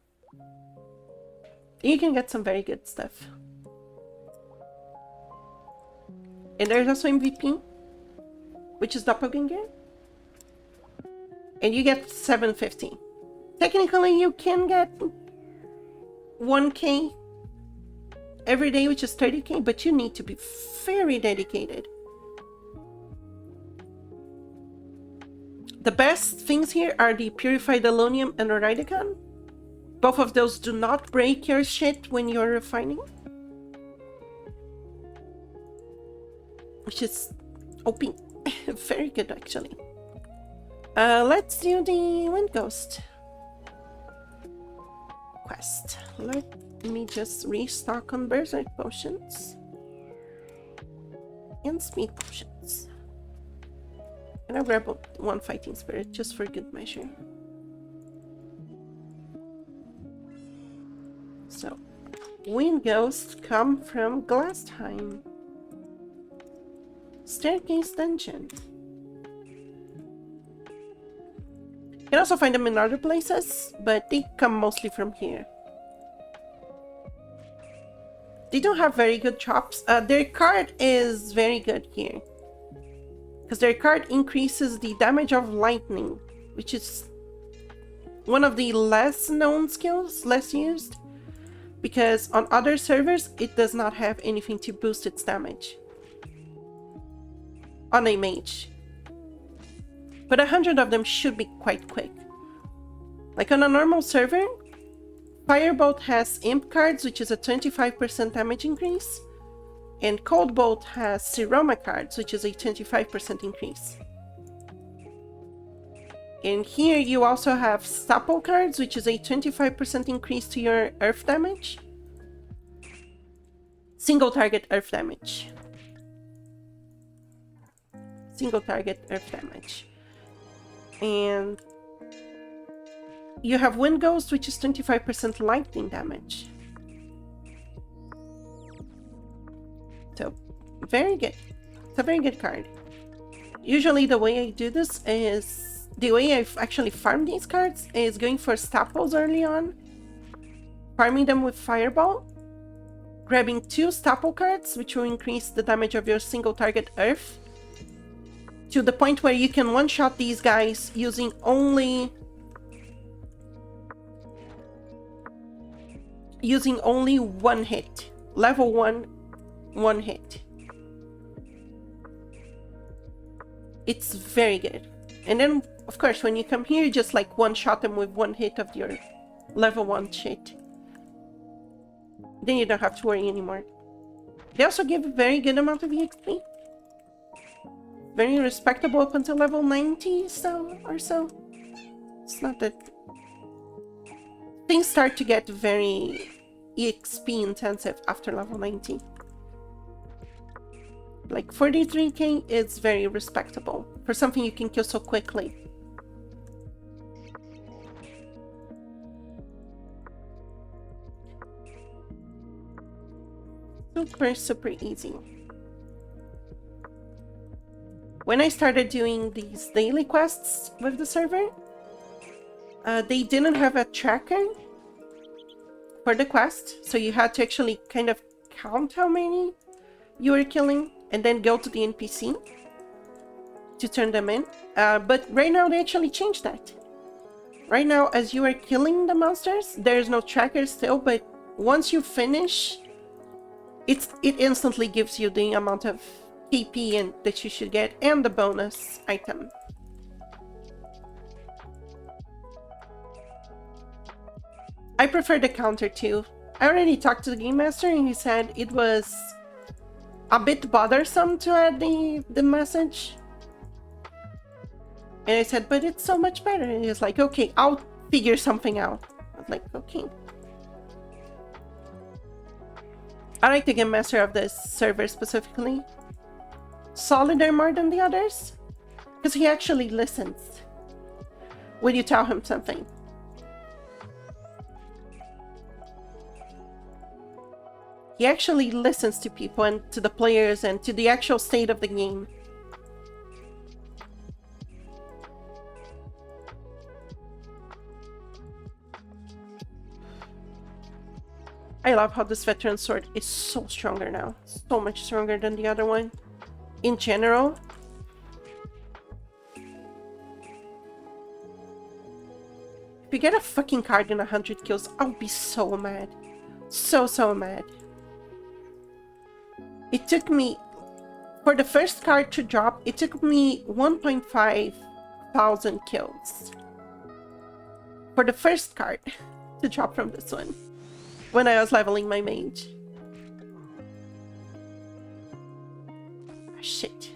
[SPEAKER 2] You can get some very good stuff. And there's also MVP, which is Doppelganger. And you get 750. Technically, you can get 1k every day, which is 30k, but you need to be very dedicated. The best things here are the Purified Alonium and Oridicon. Both of those do not break your shit when you're refining, which is OP. Very good, actually. Let's do the Wind Ghost quest. Let me just restock on Berserk potions and Speed potions. And I'll grab 1 Fighting Spirit just for good measure. So, Wind Ghost come from Glastheim. Staircase Dungeon. You can also find them in other places, but they come mostly from here. They don't have very good chops. Their card is very good here, because their card increases the damage of lightning, which is one of the less known skills, less used, because on other servers it does not have anything to boost its damage on a mage. But 100 of them should be quite quick. Like on a normal server, Firebolt has Imp cards, which is a 25% damage increase, and Cold Bolt has Seroma cards, which is a 25% increase. And here you also have staple cards, which is a 25% increase to your earth damage. Single target earth damage. Single target earth damage. And you have Wind Ghost, which is 25% lightning damage. So, very good. It's a very good card. Usually the way I do this is, the way I've actually farmed these cards is going for staples early on, farming them with Fireball, grabbing 2 staple cards, which will increase the damage of your single target earth, to the point where you can one-shot these guys using only one hit. Level 1 hit. It's very good. And then, of course, when you come here, you just like one-shot them with 1 hit of your level 1 shit. Then you don't have to worry anymore. They also give a very good amount of EXP. Very respectable up until level 90 or so. It's not that... Things start to get very EXP intensive after level 90. Like 43k is very respectable for something you can kill so quickly. Super easy. When I started doing these daily quests with the server, they didn't have a tracker for the quest, so you had to actually kind of count how many you were killing and then go to the NPC to turn them in. But right now they actually changed that. Right now, as you are killing the monsters, there's no tracker still, but once you finish, it instantly gives you the amount of KP that you should get and the bonus item. I prefer the counter too. I already talked to the game master and he said it was a bit bothersome to add the message. And I said, but it's so much better. And he was like, okay, I'll figure something out. I was like, okay. I like the game master of this server specifically. Solider more than the others. Because he actually listens when you tell him something. He actually listens to people and to the players and to the actual state of the game. I love how this veteran sword is so stronger now. So much stronger than the other one. In general. If you get a fucking card in 100 kills, I'll be so mad. So mad. It took me, for the first card to drop, it took me 1.5 thousand kills. For the first card to drop from this one. When I was leveling my mage. Ah, shit.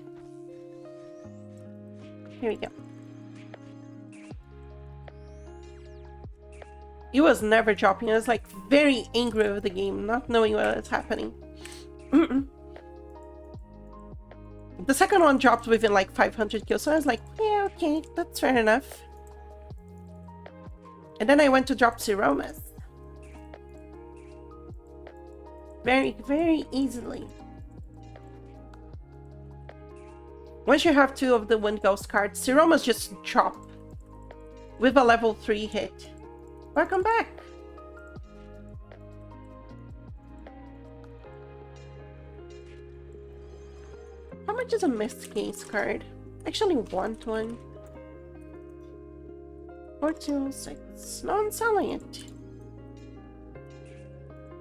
[SPEAKER 2] Here we go. It was never dropping. I was like very angry with the game, not knowing what was happening. The second one dropped within like 500 kills, so I was like, yeah, okay, that's fair enough. And then I went to drop Zeromas. Very easily. Once you have 2 of the Wind Ghost cards, Zeromas just drop with a level 3 hit. Welcome back! How much is a missed case card? I actually want one. 426. No, I'm selling it.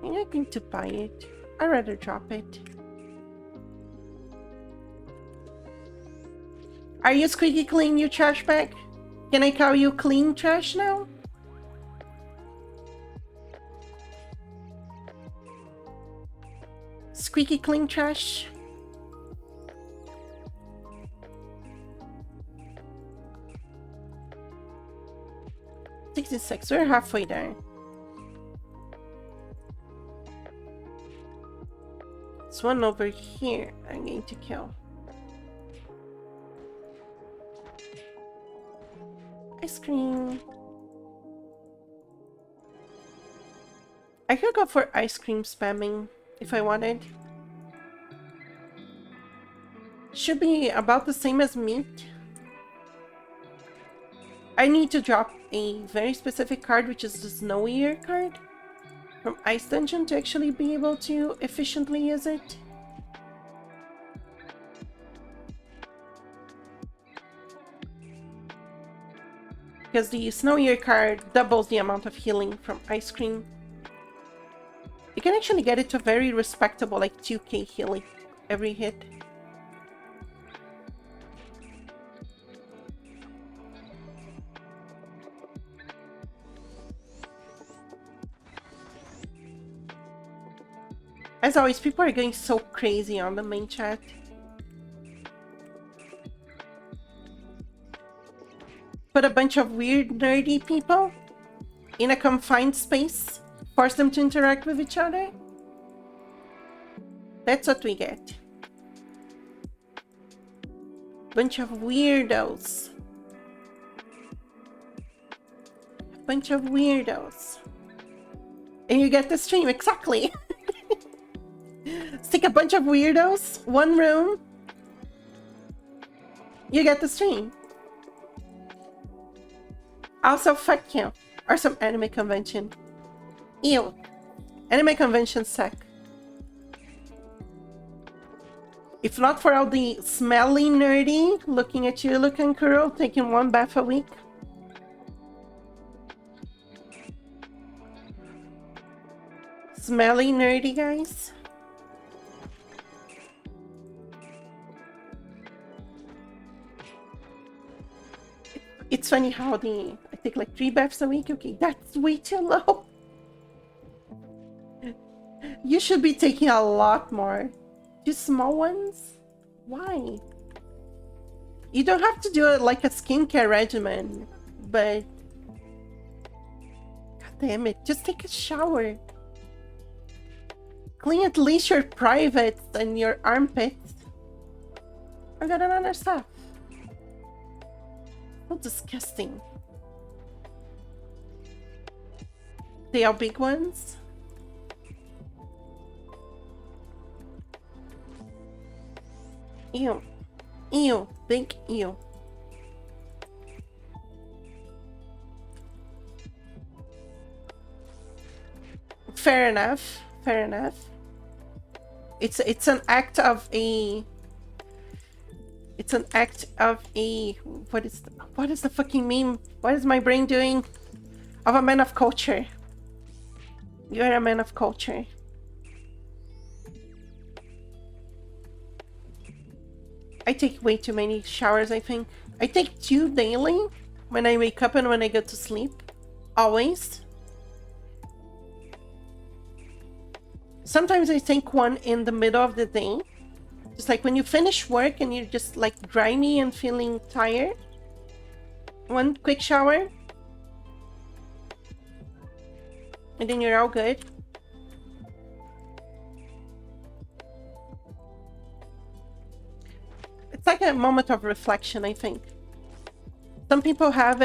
[SPEAKER 2] I'm not going to buy it. I'd rather drop it. Are you squeaky clean, you trash bag? Can I call you clean trash now? Squeaky clean trash? 66. We're halfway there. There's one over here I'm going to kill. Ice cream. I could go for ice cream spamming if I wanted. Should be about the same as meat. I need to drop a very specific card, which is the Snowier card from Ice Dungeon, to actually be able to efficiently use it. Because the Snowier card doubles the amount of healing from ice cream. You can actually get it to very respectable, like 2k healing every hit. As always, people are going so crazy on the main chat. Put a bunch of weird, nerdy people in a confined space. Force them to interact with each other. That's what we get. Bunch of weirdos. Bunch of weirdos. And you get the stream, exactly. Stick a bunch of weirdos, one room. You get the stream. Also, fuck you. Or some anime convention. Ew. Anime convention suck. If not for all the smelly nerdy looking at you, looking cool, taking one bath a week. Smelly nerdy guys. It's funny how I take like 3 baths a week. Okay, that's way too low. You should be taking a lot more. 2 small ones? Why? You don't have to do it like a skincare regimen, but god damn it, just take a shower. Clean at least your privates and your armpits. I got another stuff. So disgusting. They are big ones. Ew. Ew. Big ew. Fair enough. Fair enough. It's an act of a... It's an act of a... What is the fucking meme? What is my brain doing? Of a man of culture. You're a man of culture. I take way too many showers, I think. I take 2 daily. When I wake up and when I go to sleep. Always. Sometimes I take one in the middle of the day. Just like when you finish work and you're just like grimy and feeling tired. One quick shower. And then you're all good. It's like a moment of reflection, I think. Some people have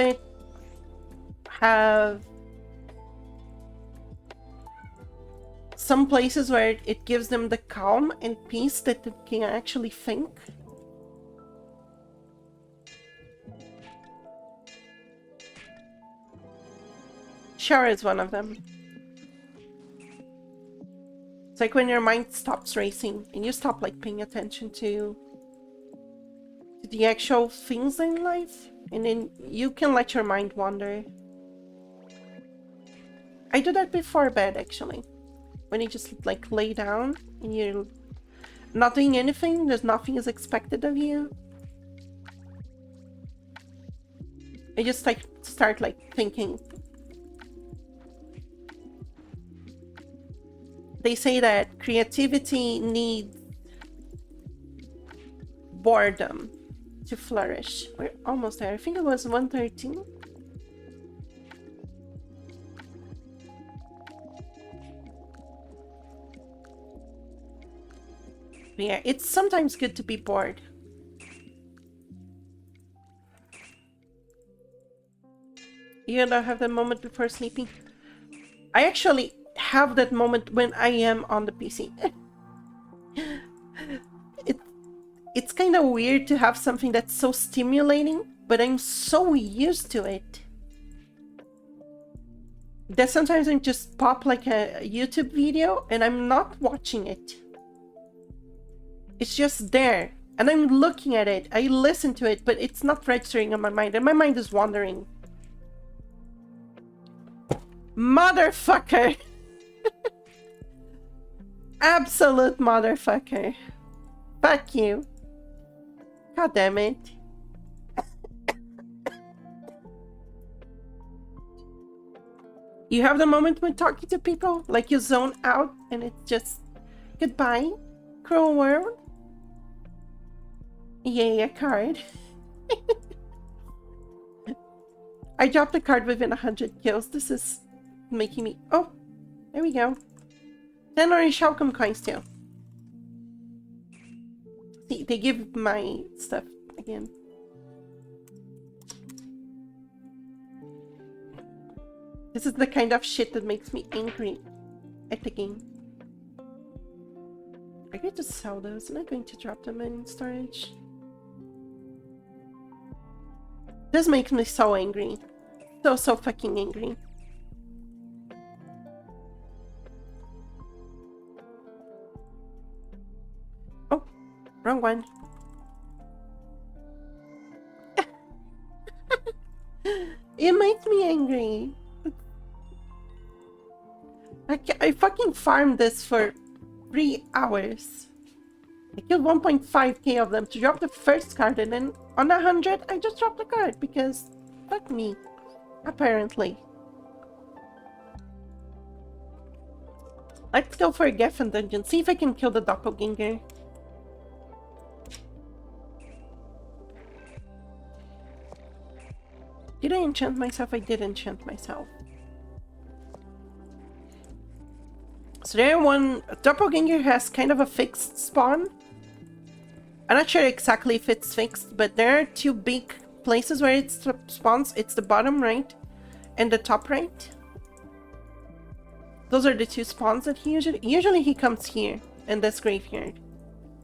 [SPEAKER 2] some places where it gives them the calm and peace that they can actually think. Shower is one of them. It's like when your mind stops racing and you stop like paying attention to the actual things in life, and then you can let your mind wander. I do that before bed, actually. When you just like lay down and you're not doing anything, there's nothing is expected of you. I just like start like thinking. They say that creativity needs boredom to flourish. We're almost there. I think it was 113. But yeah, it's sometimes good to be bored. You don't have that moment before sleeping. I actually have that moment when I am on the PC. It's kind of weird to have something that's so stimulating, but I'm so used to it that sometimes I just pop like a YouTube video and I'm not watching it. It's just there and I'm looking at it. I listen to it, but it's not registering on my mind and my mind is wandering. Motherfucker! Absolute motherfucker. Fuck you. God damn it. You have the moment when talking to people, like you zone out and it's just goodbye, cruel world. Yay, a card. I dropped a card within 100 kills. This is making me... Oh, there we go. 10 orange outcome coins too. See, they give my stuff again. This is the kind of shit that makes me angry at the game. I'm going to sell those. I'm not going to drop them in storage. This makes me so angry. So fucking angry. Oh, wrong one. It makes me angry. I fucking farmed this for 3 hours. I killed 1.5k of them to drop the first card, and then on 100 I just dropped the card because fuck me, apparently. Let's go for a Geffen dungeon, see if I can kill the doppelganger. Did I enchant myself? I did enchant myself. So there one doppelganger has kind of a fixed spawn. I'm not sure exactly if it's fixed, but there are 2 big places where it spawns. It's the bottom right and the top right. Those are the 2 spawns that he usually he comes here in this graveyard.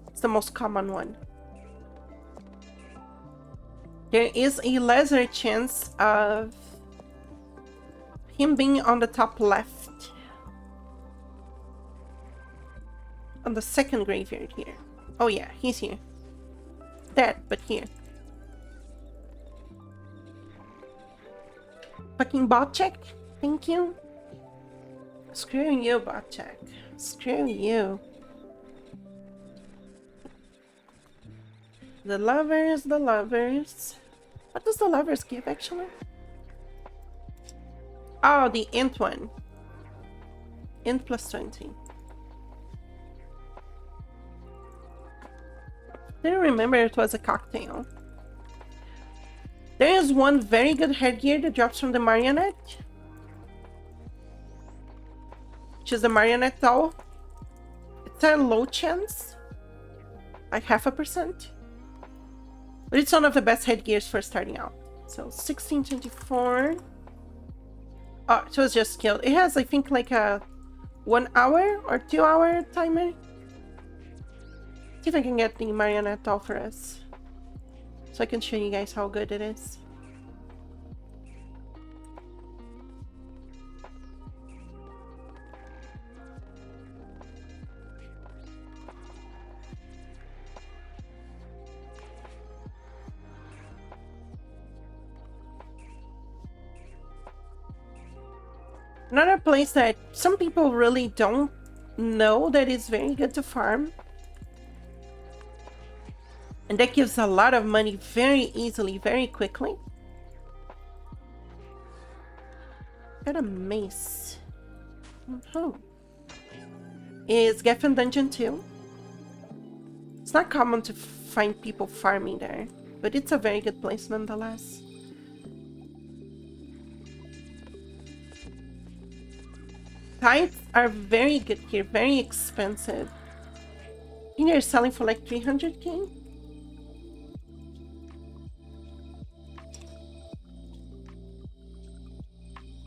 [SPEAKER 2] It's the most common one. There is a lesser chance of him being on the top left. On the second graveyard here. Oh yeah, he's here. Dead, but here. Fucking bot check? Thank you. Screw you, bot check. Screw you. The lovers, the lovers. What does the lovers give actually? Oh, the int one. Int plus 20. Didn't remember it was a cocktail. There is one very good headgear that drops from the marionette, which is the marionette doll. It's a low chance, like 0.5%, but it's one of the best headgears for starting out. So 1624. Oh, it was just killed. It has, I think, like a 1 hour or 2 hour timer. See if I can get the marionette doll for us, so I can show you guys how good it is. Another place that some people really don't know that is very good to farm, and that gives a lot of money very easily, very quickly. Got a mace. Is Geffen Dungeon 2. It's not common to find people farming there, but it's a very good place nonetheless. Tides are very good here, very expensive. think they're selling for like 300k.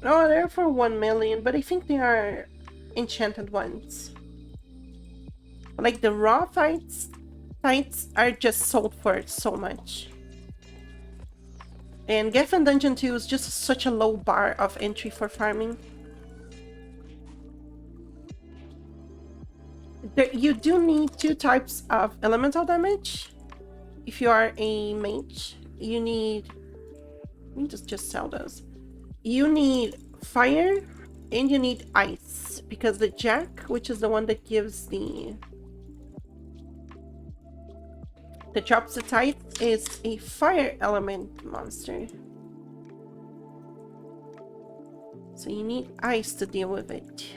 [SPEAKER 2] No, they're for 1 million, but I think they are enchanted ones. Like the raw fights are just sold for so much. And Geffen Dungeon 2 is just such a low bar of entry for farming. You do need 2 types of elemental damage. If you are a mage, you need... Let me just sell those. You need fire and you need ice, because the jack, which is the one that gives the drops the type, is a fire element monster. So you need ice to deal with it.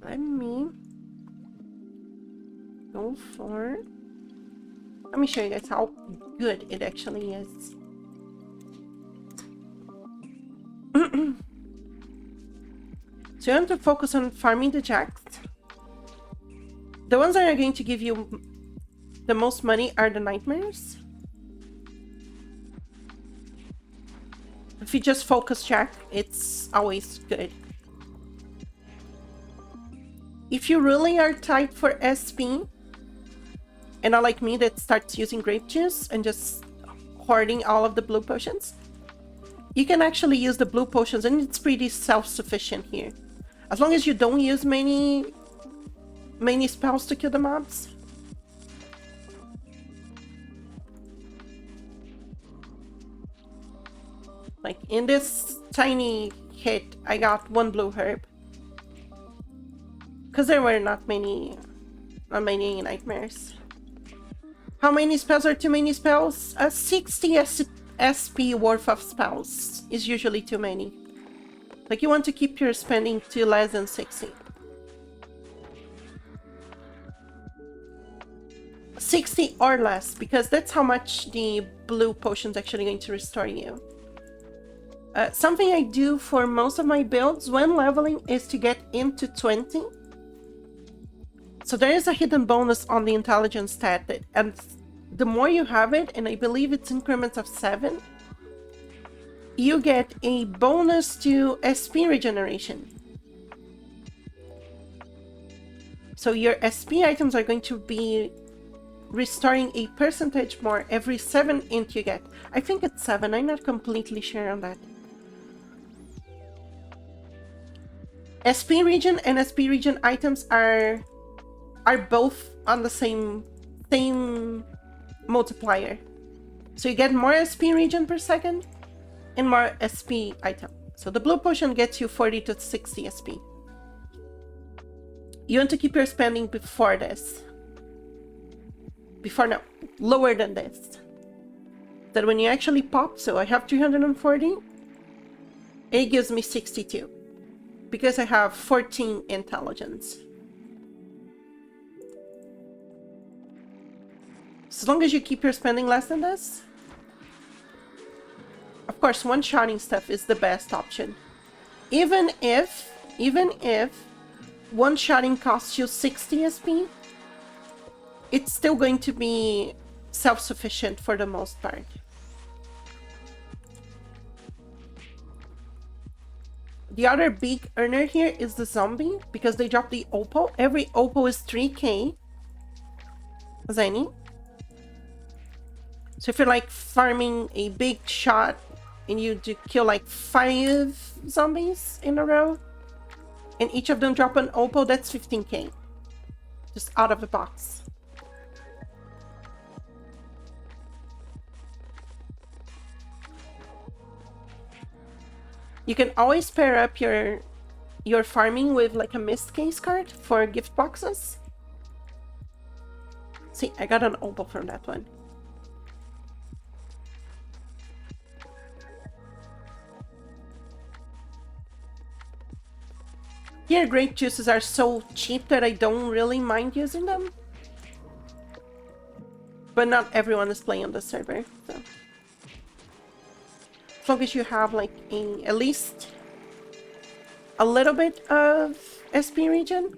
[SPEAKER 2] Let me go for... Let me show you guys how good it actually is. So you want to focus on farming the jacks. The ones that are going to give you the most money are the nightmares. If you just focus jack, it's always good. If you really are tight for SP, and not like me that starts using grape juice and just hoarding all of the blue potions, you can actually use the blue potions and it's pretty self-sufficient here. As long as you don't use many spells to kill the mobs. Like in this tiny hit, I got 1 blue herb. Because there were not many nightmares. How many spells are too many spells? 60 SP worth of spells is usually too many. Like you want to keep your spending to less than 60. 60 or less, because that's how much the blue potion's actually going to restore you. Something I do for most of my builds when leveling is to get into 20. So there is a hidden bonus on the intelligence stat, and the more you have it, and I believe it's increments of 7, you get a bonus to SP regeneration. So your SP items are going to be restoring a percentage more every 7 int you get. I think it's 7, I'm not completely sure on that. SP regen and SP regen items are both on the same multiplier. So you get more SP regen per second and more SP item. So the blue potion gets you 40 to 60 SP. You want to keep your spending before this. Lower than this. That when you actually pop, so I have 340, it gives me 62. Because I have 14 intelligence. As long as you keep your spending less than this. Of course, one-shotting stuff is the best option. Even if one-shotting costs you 60 SP, it's still going to be self-sufficient for the most part. The other big earner here is the zombie, because they drop the opal. Every opal is 3k zeny. So if you're like farming a big shot and you do kill like 5 zombies in a row, and each of them drop an opal, that's 15k. Just out of the box. You can always pair up your farming with like a mist case card for gift boxes. See, I got an opal from that one. Here, grape juices are so cheap that I don't really mind using them. But not everyone is playing on the server, so. As long as you have like at least a little bit of SP regen.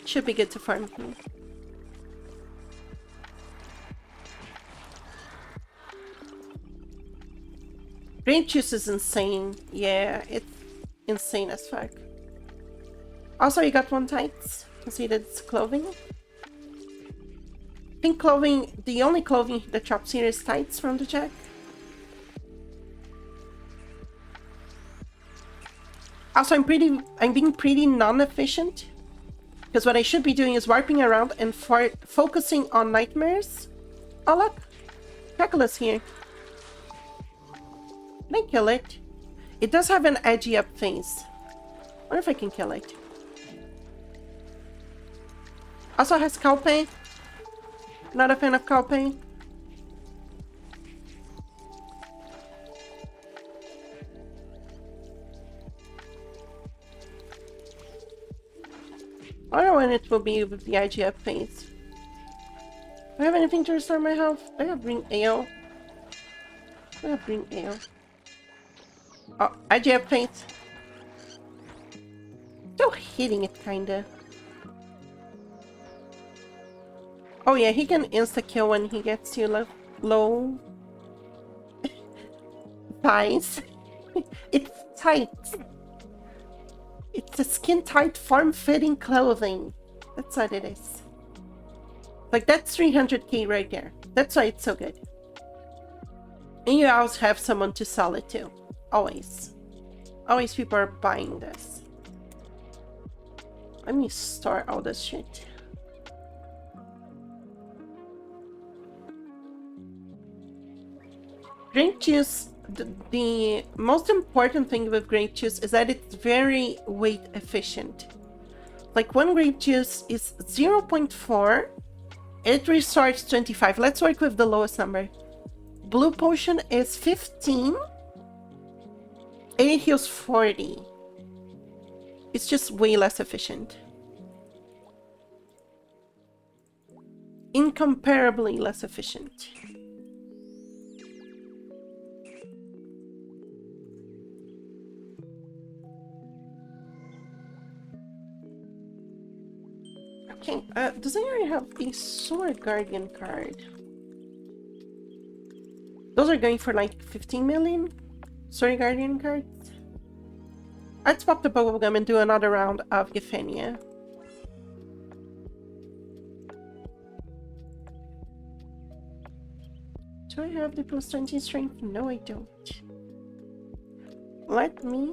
[SPEAKER 2] Should be good to farm. Grape juice is insane. Yeah, it's insane as fuck. Also, you got one tights. You can see that it's clothing. I think clothing, the only clothing that drops here is tights from the jack. Also, I'm being pretty non-efficient. Because what I should be doing is warping around and focusing on nightmares. Oh look, Dracula's here. Can I kill it? It does have an edgy up face. I wonder if I can kill it. Also has Calpe. Not a fan of Calpe. I don't know when it will be with the IGF phase. Do I have anything to restore my health? I have bring ale. I have bring ale. Oh, IGF phase. Still hitting it kinda. Oh yeah, he can insta-kill when he gets to low thighs. It's tight. It's a skin-tight, form-fitting clothing. That's what it is. Like, that's 300k right there. That's why it's so good. And you always have someone to sell it to. Always. Always people are buying this. Let me store all this shit. Grape juice, the most important thing with grape juice is that it's very weight efficient. Like one grape juice is 0.4, it restores 25. Let's work with the lowest number. Blue potion is 15, and it heals 40. It's just way less efficient. Incomparably less efficient. Okay, does anyone have a Sword Guardian card? Those are going for like 15 million Sword Guardian cards. Let's pop the bubblegum and do another round of Gifenia. Do I have the plus 20 strength? No, I don't. Let me...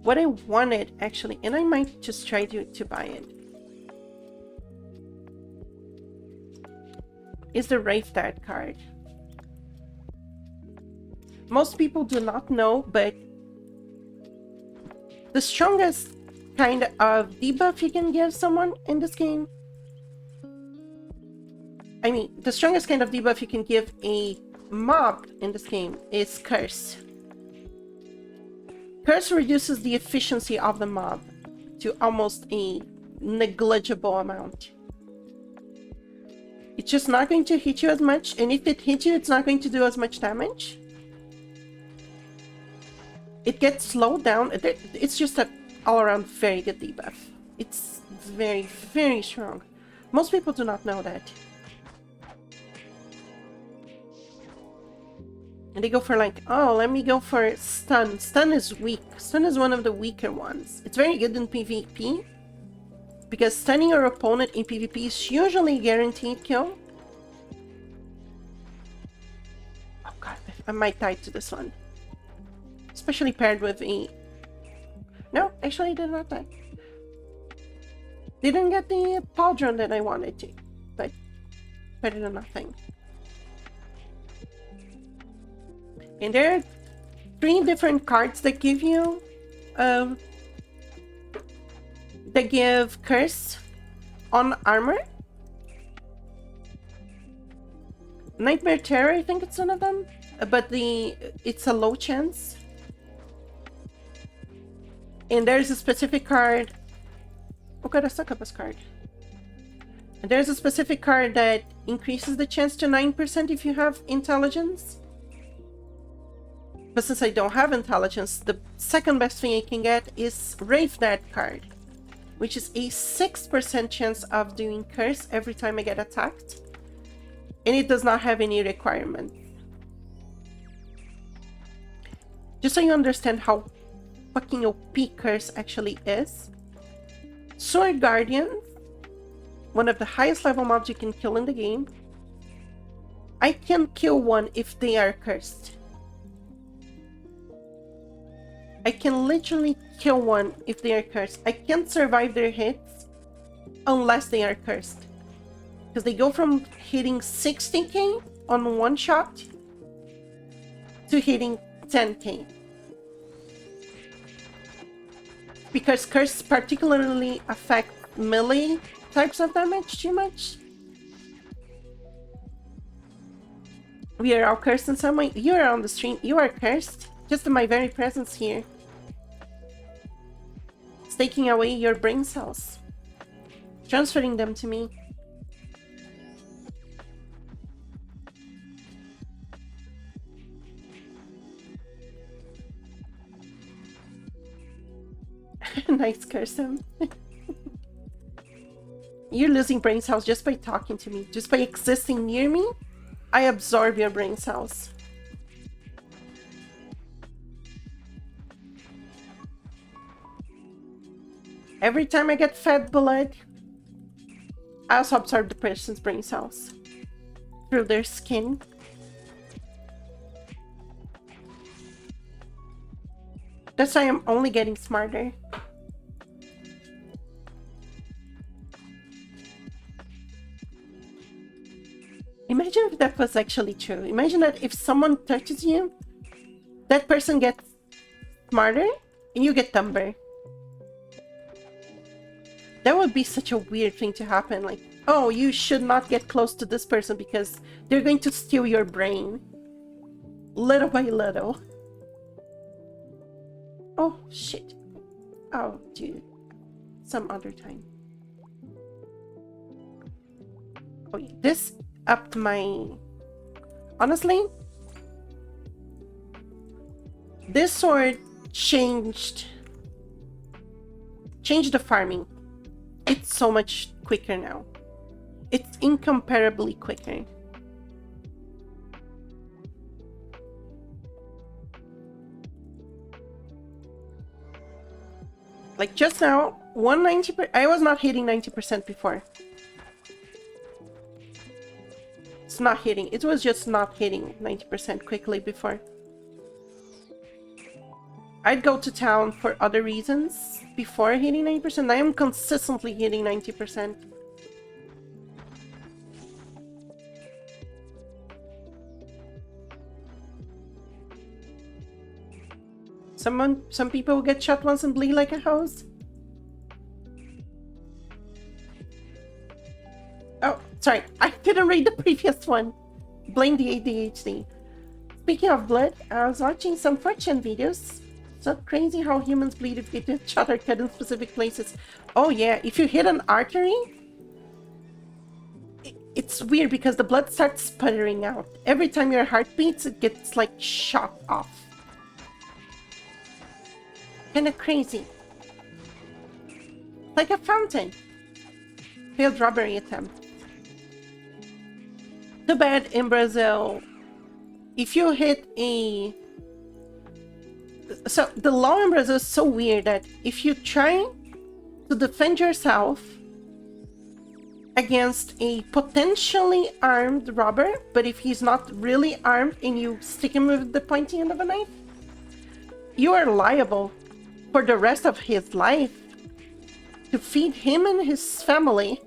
[SPEAKER 2] What I wanted, actually, and I might just try to buy it, is the Wraith Dart card. Most people do not know, but the strongest kind of debuff you can give someone in this game, I mean, the strongest kind of debuff you can give a mob in this game is Curse. Curse reduces the efficiency of the mob to almost a negligible amount. It's just not going to hit you as much, and if it hits you, it's not going to do as much damage. It gets slowed down. It's just an all-around very good debuff. It's very, very strong. Most people do not know that. And they go for like, oh, let me go for stun. Stun is weak. Stun is one of the weaker ones. It's very good in PvP, because stunning your opponent in PvP is usually guaranteed kill. Oh god, I might die to this one. Especially paired with a... No, actually I did not die. Didn't get the pauldron that I wanted to, but better than nothing. And there are 3 different cards that give you, that give Curse on armor. Nightmare Terror, I think it's one of them, but it's a low chance. And there's a specific card. Oh god, I stuck up this card. There's a specific card that increases the chance to 9% if you have intelligence. But since I don't have intelligence, the second best thing I can get is Rave that card, which is a 6% chance of doing curse every time I get attacked. And it does not have any requirement. Just so you understand how fucking OP curse actually is. Sword Guardian, one of the highest level mobs you can kill in the game. I can kill one if they are cursed. I can literally kill one if they are cursed. I can't survive their hits unless they are cursed. Because they go from hitting 60k on one shot to hitting 10k. Because curses particularly affect melee types of damage too much. We are all cursed in some way. You are on the stream. You are cursed. Just in my very presence here. It's taking away your brain cells. Transferring them to me. Nice curse him. You're losing brain cells just by talking to me. Just by existing near me, I absorb your brain cells. Every time I get fed blood, I also absorb the person's brain cells through their skin. That's why I'm only getting smarter. Imagine if that was actually true. Imagine that if someone touches you, that person gets smarter and you get dumber. That would be such a weird thing to happen. Like, oh, you should not get close to this person because they're going to steal your brain. Little by little. Oh, shit. Oh, dude. Some other time. Oh, yeah. This upped my... Honestly, this sword changed the farming. It's so much quicker now. It's incomparably quicker. Like just now, 190%. I was not hitting 90% before. It's not hitting. It was just not hitting 90% quickly before. I'd go to town for other reasons before hitting 90%. I am consistently hitting 90%. Some people get shot once and bleed like a hose. Oh, sorry, I didn't read the previous one. Blame the ADHD. Speaking of blood, I was watching some fortune videos. So crazy how humans bleed if they get shot or cut in specific places. Oh yeah, if you hit an artery, it's weird because the blood starts sputtering out. Every time your heart beats, it gets like shot off. Kinda crazy. Like a fountain. Failed robbery attempt. Too bad in Brazil, if you hit a... So the law in Brazil is so weird that if you try to defend yourself against a potentially armed robber, but if he's not really armed and you stick him with the pointy end of a knife, you are liable for the rest of his life to feed him and his family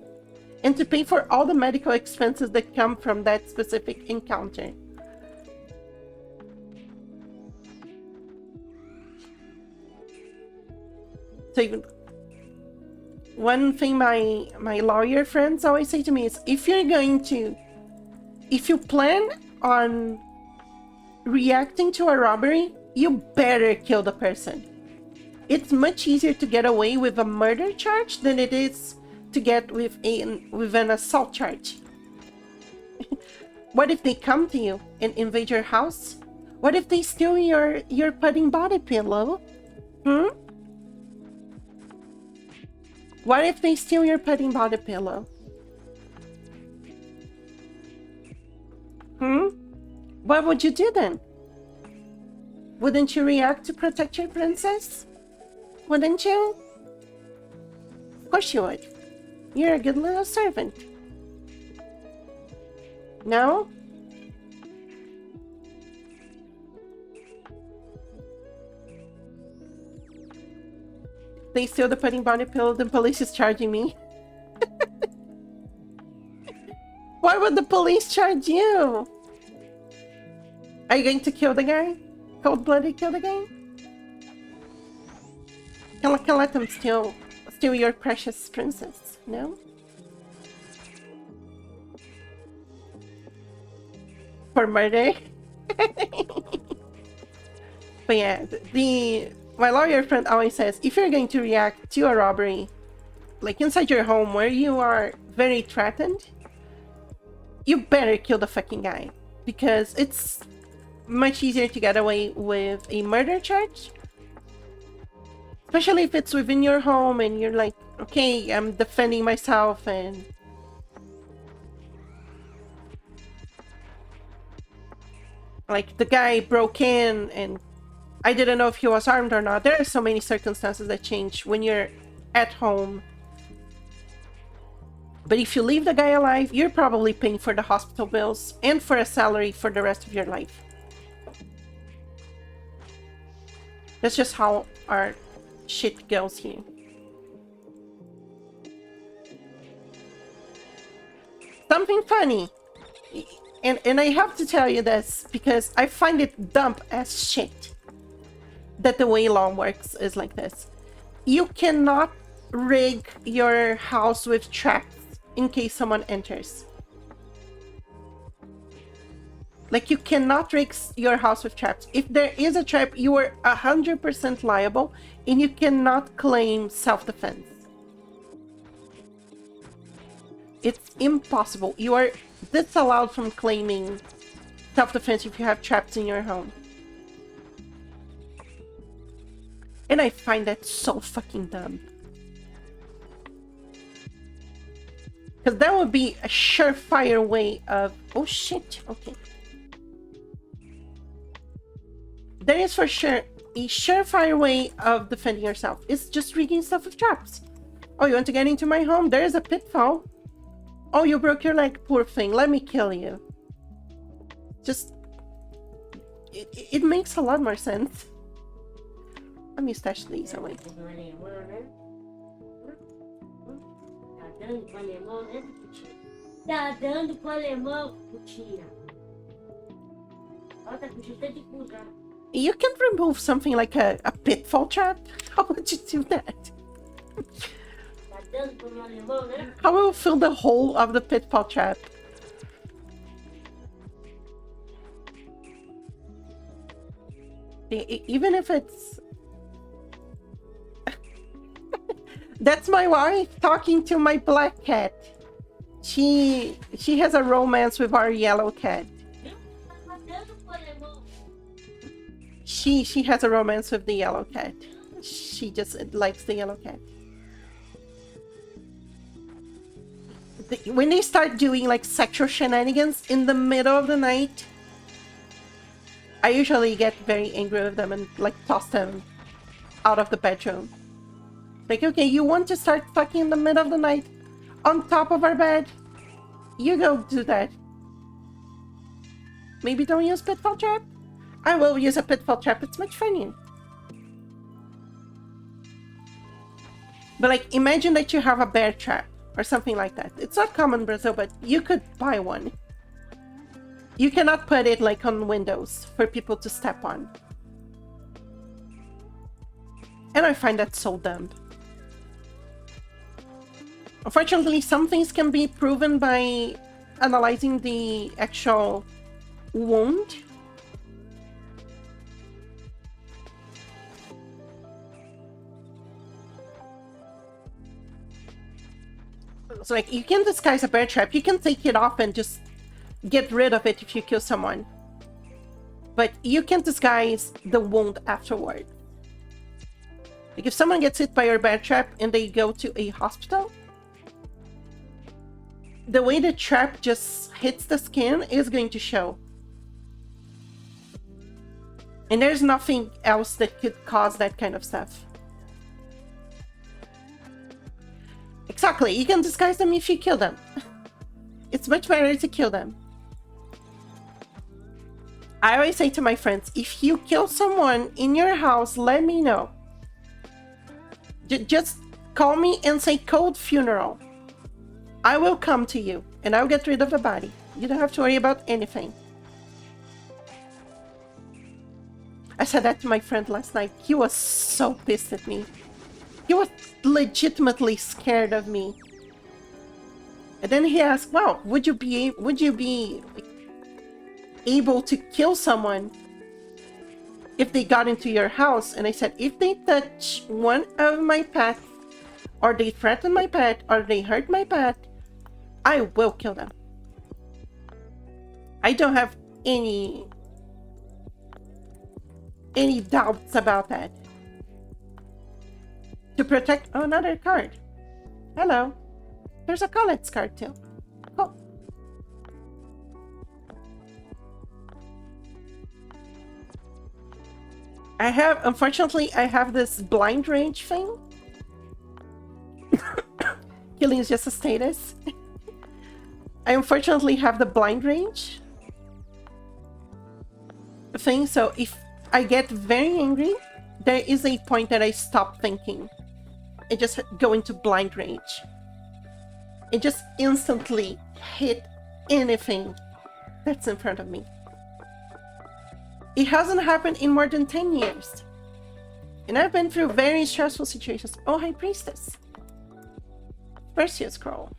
[SPEAKER 2] and to pay for all the medical expenses that come from that specific encounter. So even one thing my lawyer friends always say to me is, if you plan on reacting to a robbery, you better kill the person. It's much easier to get away with a murder charge than it is to get with an assault charge? What if they come to you and invade your house? What if they steal your pudding body pillow? What if they steal your pudding body pillow? What would you do then? Wouldn't you react to protect your princess? Wouldn't you? Of course you would. You're a good little servant. No? They steal the pudding body pillow, the police is charging me. Why would the police charge you? Are you going to kill the guy? Cold-blooded kill the guy? Can let them steal your precious princess, no? For murder? But yeah, my lawyer friend always says, if you're going to react to a robbery, like inside your home where you are very threatened, you better kill the fucking guy. Because it's much easier to get away with a murder charge. Especially if it's within your home and you're like, okay, I'm defending myself and... like, the guy broke in and I didn't know if he was armed or not. There are so many circumstances that change when you're at home. But if you leave the guy alive, you're probably paying for the hospital bills and for a salary for the rest of your life. That's just how our shit goes here. Something funny. And I have to tell you this because I find it dumb as shit that the way law works is like this. You cannot rig your house with traps in case someone enters. Like, you cannot rig your house with traps. If there is a trap, you are 100% liable and you cannot claim self-defense. It's impossible. You are disallowed from claiming self-defense if you have traps in your home. And I find that so fucking dumb. Because that would be a surefire way of... oh shit, okay. That is for sure a surefire way of defending yourself. It's just rigging stuff with traps. Oh, you want to get into my home? There is a pitfall. Oh, you broke your leg, poor thing. Let me kill you. Just... It makes a lot more sense. Let me stash these away.
[SPEAKER 3] Tá dando com alemão, putinha. Ó, tá com cheio de pulgar.
[SPEAKER 2] You can remove something like a pitfall trap? How would you do that?
[SPEAKER 3] Tá dando com o alemão, né?
[SPEAKER 2] How will you fill the hole of the pitfall trap? Even if it's... That's my wife talking to my black cat. She has a romance with our yellow cat. She has a romance with the yellow cat. She just likes the yellow cat. When they start doing like sexual shenanigans in the middle of the night, I usually get very angry with them and like toss them out of the bedroom. Like, okay, you want to start fucking in the middle of the night on top of our bed? You go do that. Maybe don't use pitfall trap? I will use a pitfall trap, it's much funnier. But like, imagine that you have a bear trap or something like that. It's not common in Brazil, but you could buy one. You cannot put it like on windows for people to step on. And I find that so dumb. Unfortunately, some things can be proven by analyzing the actual wound. So like you can disguise a bear trap. You can take it off and just get rid of it if you kill someone. But you can disguise the wound afterward. Like if someone gets hit by your bear trap and they go to a hospital, the way the trap just hits the skin is going to show. And there's nothing else that could cause that kind of stuff. Exactly, you can disguise them if you kill them. It's much better to kill them. I always say to my friends, if you kill someone in your house, let me know. Just call me and say code funeral. I will come to you and I'll get rid of the body. You don't have to worry about anything. I said that to my friend last night. He was so pissed at me. He was legitimately scared of me. And then he asked, "Wow, would you be able to kill someone if they got into your house?" And I said, "If they touch one of my pets, or they threaten my pet, or they hurt my pet, I will kill them. I don't have any doubts about that." To protect... Oh, another card. Hello. There's a Colette's card too. Cool. Unfortunately, I have this blind rage thing. Killing is just a status. I unfortunately have the blind rage thing, so if I get very angry, there is a point that I stop thinking. I just go into blind rage. It just instantly hit anything that's in front of me. It hasn't happened in more than 10 years. And I've been through very stressful situations. Oh, High Priestess. Perseus Scroll.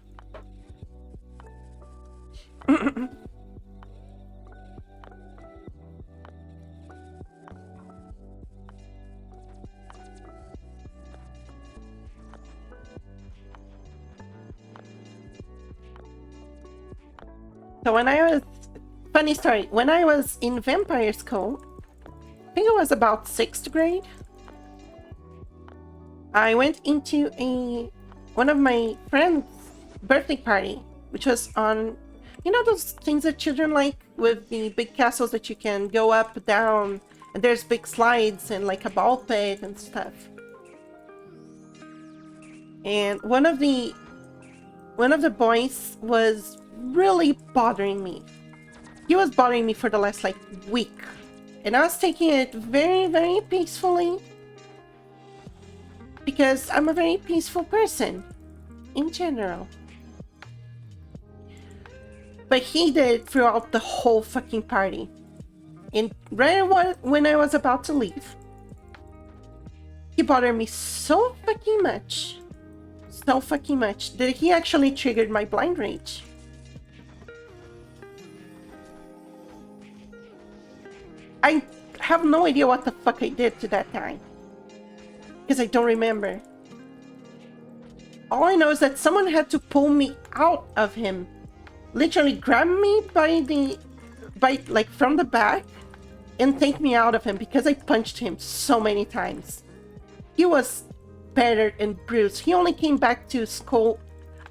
[SPEAKER 2] So when I was... Funny story. When I was in vampire school, I think it was about 6th grade, I went into one of my friend's birthday party, which was on, you know, those things that children like with the big castles that you can go up, down, and there's big slides and like a ball pit and stuff. And one of the boys was really bothering me. He was bothering me for the last like week, and I was taking it very, very peacefully because I'm a very peaceful person in general. But he did throughout the whole fucking party. And right when I was about to leave, he bothered me so fucking much that he actually triggered my blind rage. I have no idea what the fuck I did to that guy, because I don't remember. All I know is that someone had to pull me out of him, literally grab me by like from the back and take me out of him, because I punched him so many times. He was battered and bruised. He only came back to school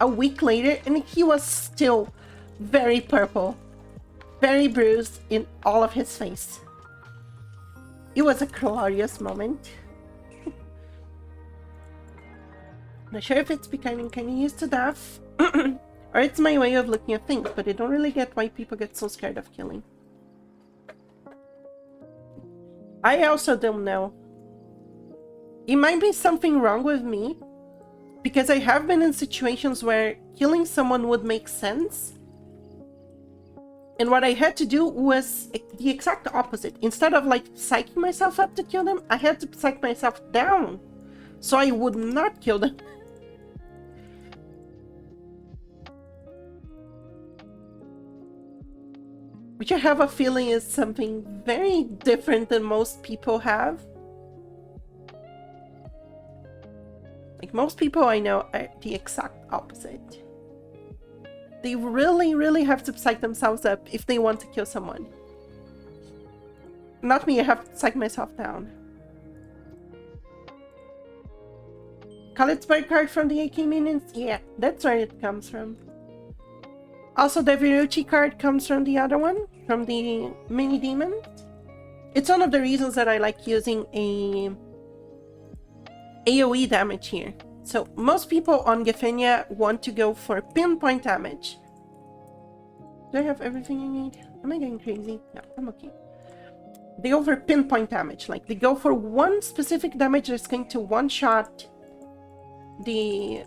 [SPEAKER 2] a week later and he was still very purple, very bruised in all of his face. It was a glorious moment. Not sure if it's becoming kind of used to death, or it's my way of looking at things, but I don't really get why people get so scared of killing. I also don't know. It might be something wrong with me, because I have been in situations where killing someone would make sense. And what I had to do was the exact opposite. Instead of like psyching myself up to kill them, I had to psych myself down so I would not kill them. Which I have a feeling is something very different than most people have. Like most people I know are the exact opposite. They really, really have to psych themselves up if they want to kill someone. Not me, I have to psych myself down. Khalid's card from the AK minions? Yeah, that's where it comes from. Also, the Viruchi card comes from the other one, from the mini demon. It's one of the reasons that I like using a AoE damage here. So most people on Gefenia want to go for pinpoint damage. Do I have everything I need? Am I going crazy? No, I'm okay. They go for pinpoint damage, like they go for one specific damage that's going to one-shot the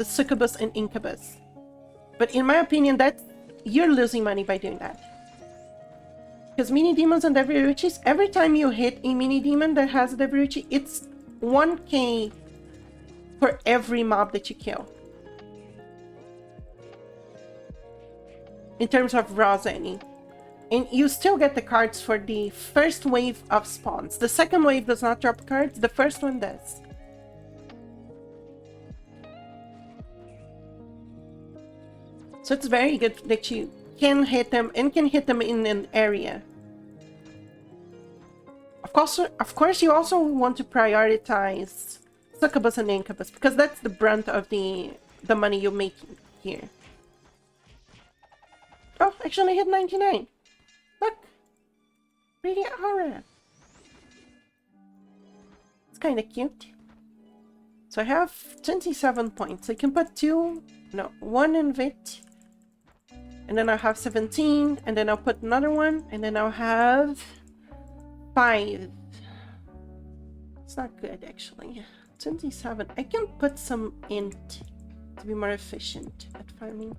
[SPEAKER 2] succubus and incubus. But in my opinion, you're losing money by doing that. Because mini demons and Deviruchis, every time you hit a mini demon that has a Deviruchi, it's 1k for every mob that you kill. In terms of raw zeny. And you still get the cards for the first wave of spawns. The second wave does not drop cards, the first one does. So it's very good that you can hit them and can hit them in an area. Of course, you also want to prioritize succubus and incubus because that's the brunt of the money you make here. Oh, actually I hit 99. Look, pretty aura. It's kind of cute. So I have 27 points. I can put one in Vit. And then I'll have 17, and then I'll put another one, and then I'll have 5. It's not good, actually. 27. I can put some int to be more efficient at farming.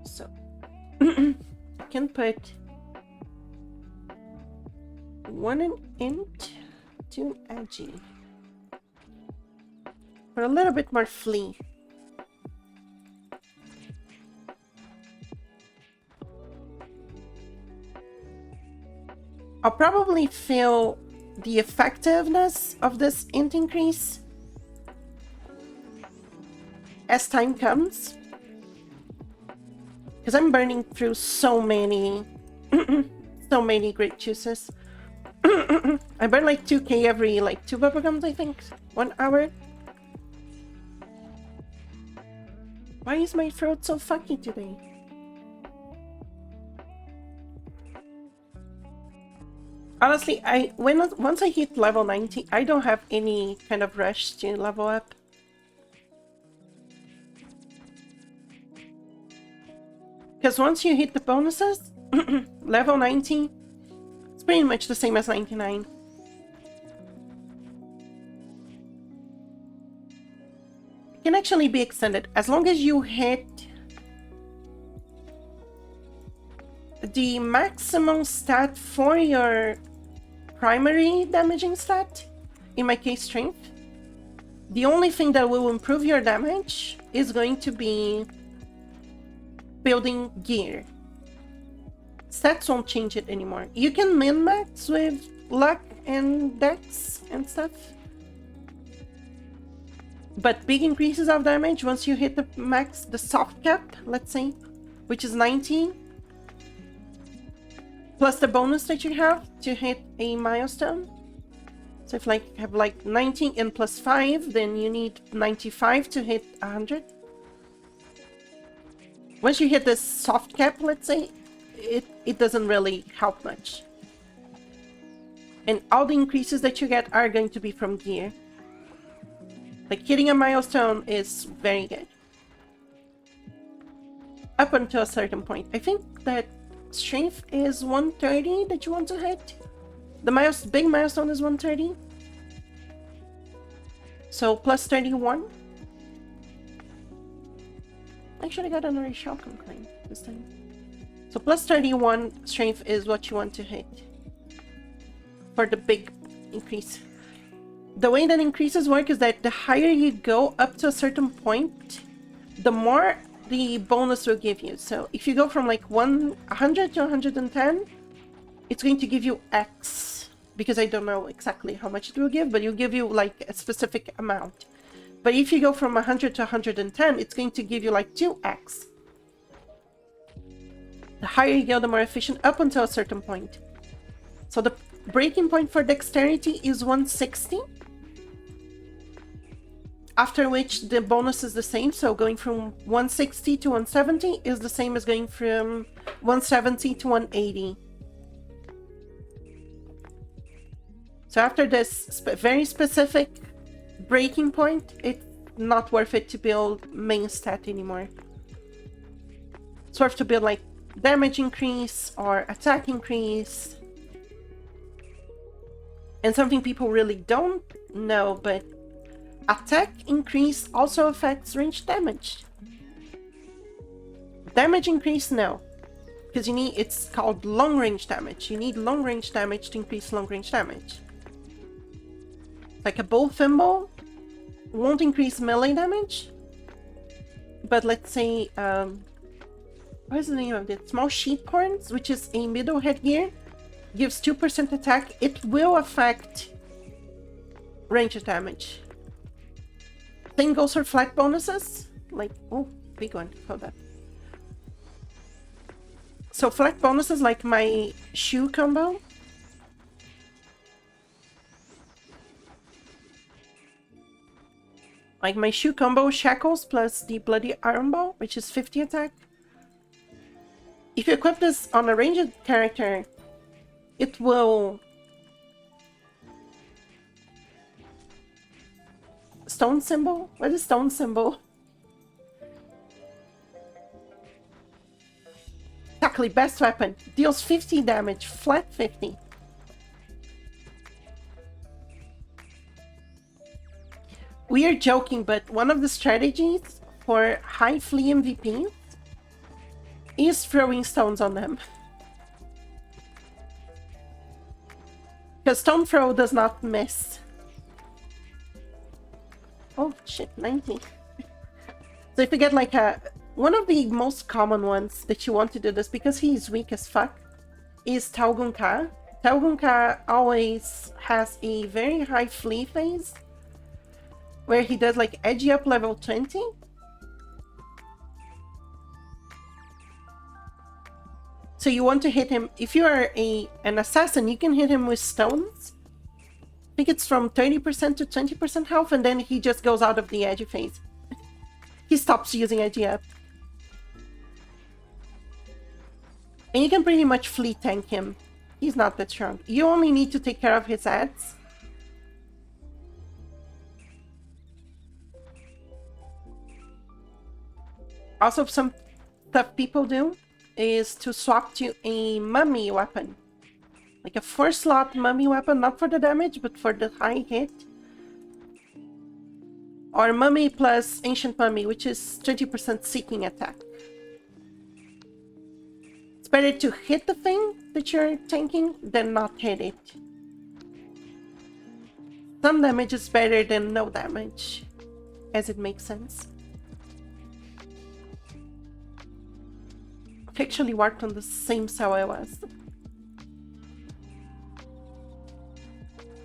[SPEAKER 2] So, I can put 1 in int, 2 in ag. For a little bit more flea. I'll probably feel the effectiveness of this int increase as time comes. Because I'm burning through so many great juices. I burn like 2k every 2 bubblegums, I think. 1 hour. Why is my throat so fucky today? Honestly, once I hit level 90, I don't have any kind of rush to level up. Because once you hit the bonuses, level 90, it's pretty much the same as 99. Can actually be extended as long as you hit the maximum stat for your primary damaging stat, in my case strength. The only thing that will improve your damage is going to be building gear. Stats won't change it anymore. You can min-max with luck and dex and stuff. But big increases of damage once you hit the max, the soft cap, let's say, which is 90. Plus the bonus that you have to hit a milestone. So if have 90 and plus 5, then you need 95 to hit 100. Once you hit this soft cap, let's say, it doesn't really help much. And all the increases that you get are going to be from gear. Like hitting a milestone is very good. Up until a certain point. I think that strength is 130 that you want to hit. The big milestone is 130. So plus 31. Actually, I got another shotgun claim this time. So plus 31 strength is what you want to hit for the big increase. The way that increases work is that the higher you go up to a certain point, the more the bonus will give you. So if you go from 100 to 110, it's going to give you X because I don't know exactly how much it will give, but it'll give you like a specific amount. But if you go from 100 to 110, it's going to give you like 2x. The higher you go, the more efficient, up until a certain point. So the breaking point for dexterity is 160. After which the bonus is the same, so going from 160 to 170 is the same as going from 170 to 180. So after this very specific breaking point, it's not worth it to build main stat anymore. It's worth to build like damage increase or attack increase. And something people really don't know, but attack increase also affects range damage. Damage increase, no. Because you need, it's called long range damage. You need long range damage to increase long range damage. Like a bow thimble won't increase melee damage. But let's say, what is the name of it? Small sheep horns, which is a middle headgear, gives 2% attack. It will affect range damage. Same goes for flat bonuses. Like, oh, big one. Hold up. So flat bonuses like my shoe combo. Like my shoe combo, shackles plus the bloody iron ball, which is 50 attack. If you equip this on a ranged character, it will stone symbol? What is stone symbol? Exactly, best weapon. Deals 50 damage, flat 50. We are joking, but one of the strategies for high flea MVPs is throwing stones on them. Because stone throw does not miss. Oh shit, 90. So if you get like one of the most common ones that you want to do this, because he's weak as fuck, is Talgunka. Talgunka always has a very high flea phase, where he does like edgy up level 20. So you want to hit him, if you are an assassin, you can hit him with stones. I think it's from 30% to 20% health, and then he just goes out of the edgy phase. He stops using edgy up. And you can pretty much flea tank him. He's not that strong. You only need to take care of his ads. Also, some stuff people do is to swap to a mummy weapon. Like a 4-slot mummy weapon, not for the damage, but for the high hit. Or mummy plus ancient mummy, which is 20% seeking attack. It's better to hit the thing that you're tanking than not hit it. Some damage is better than no damage, as it makes sense. I actually worked on the same cell I was.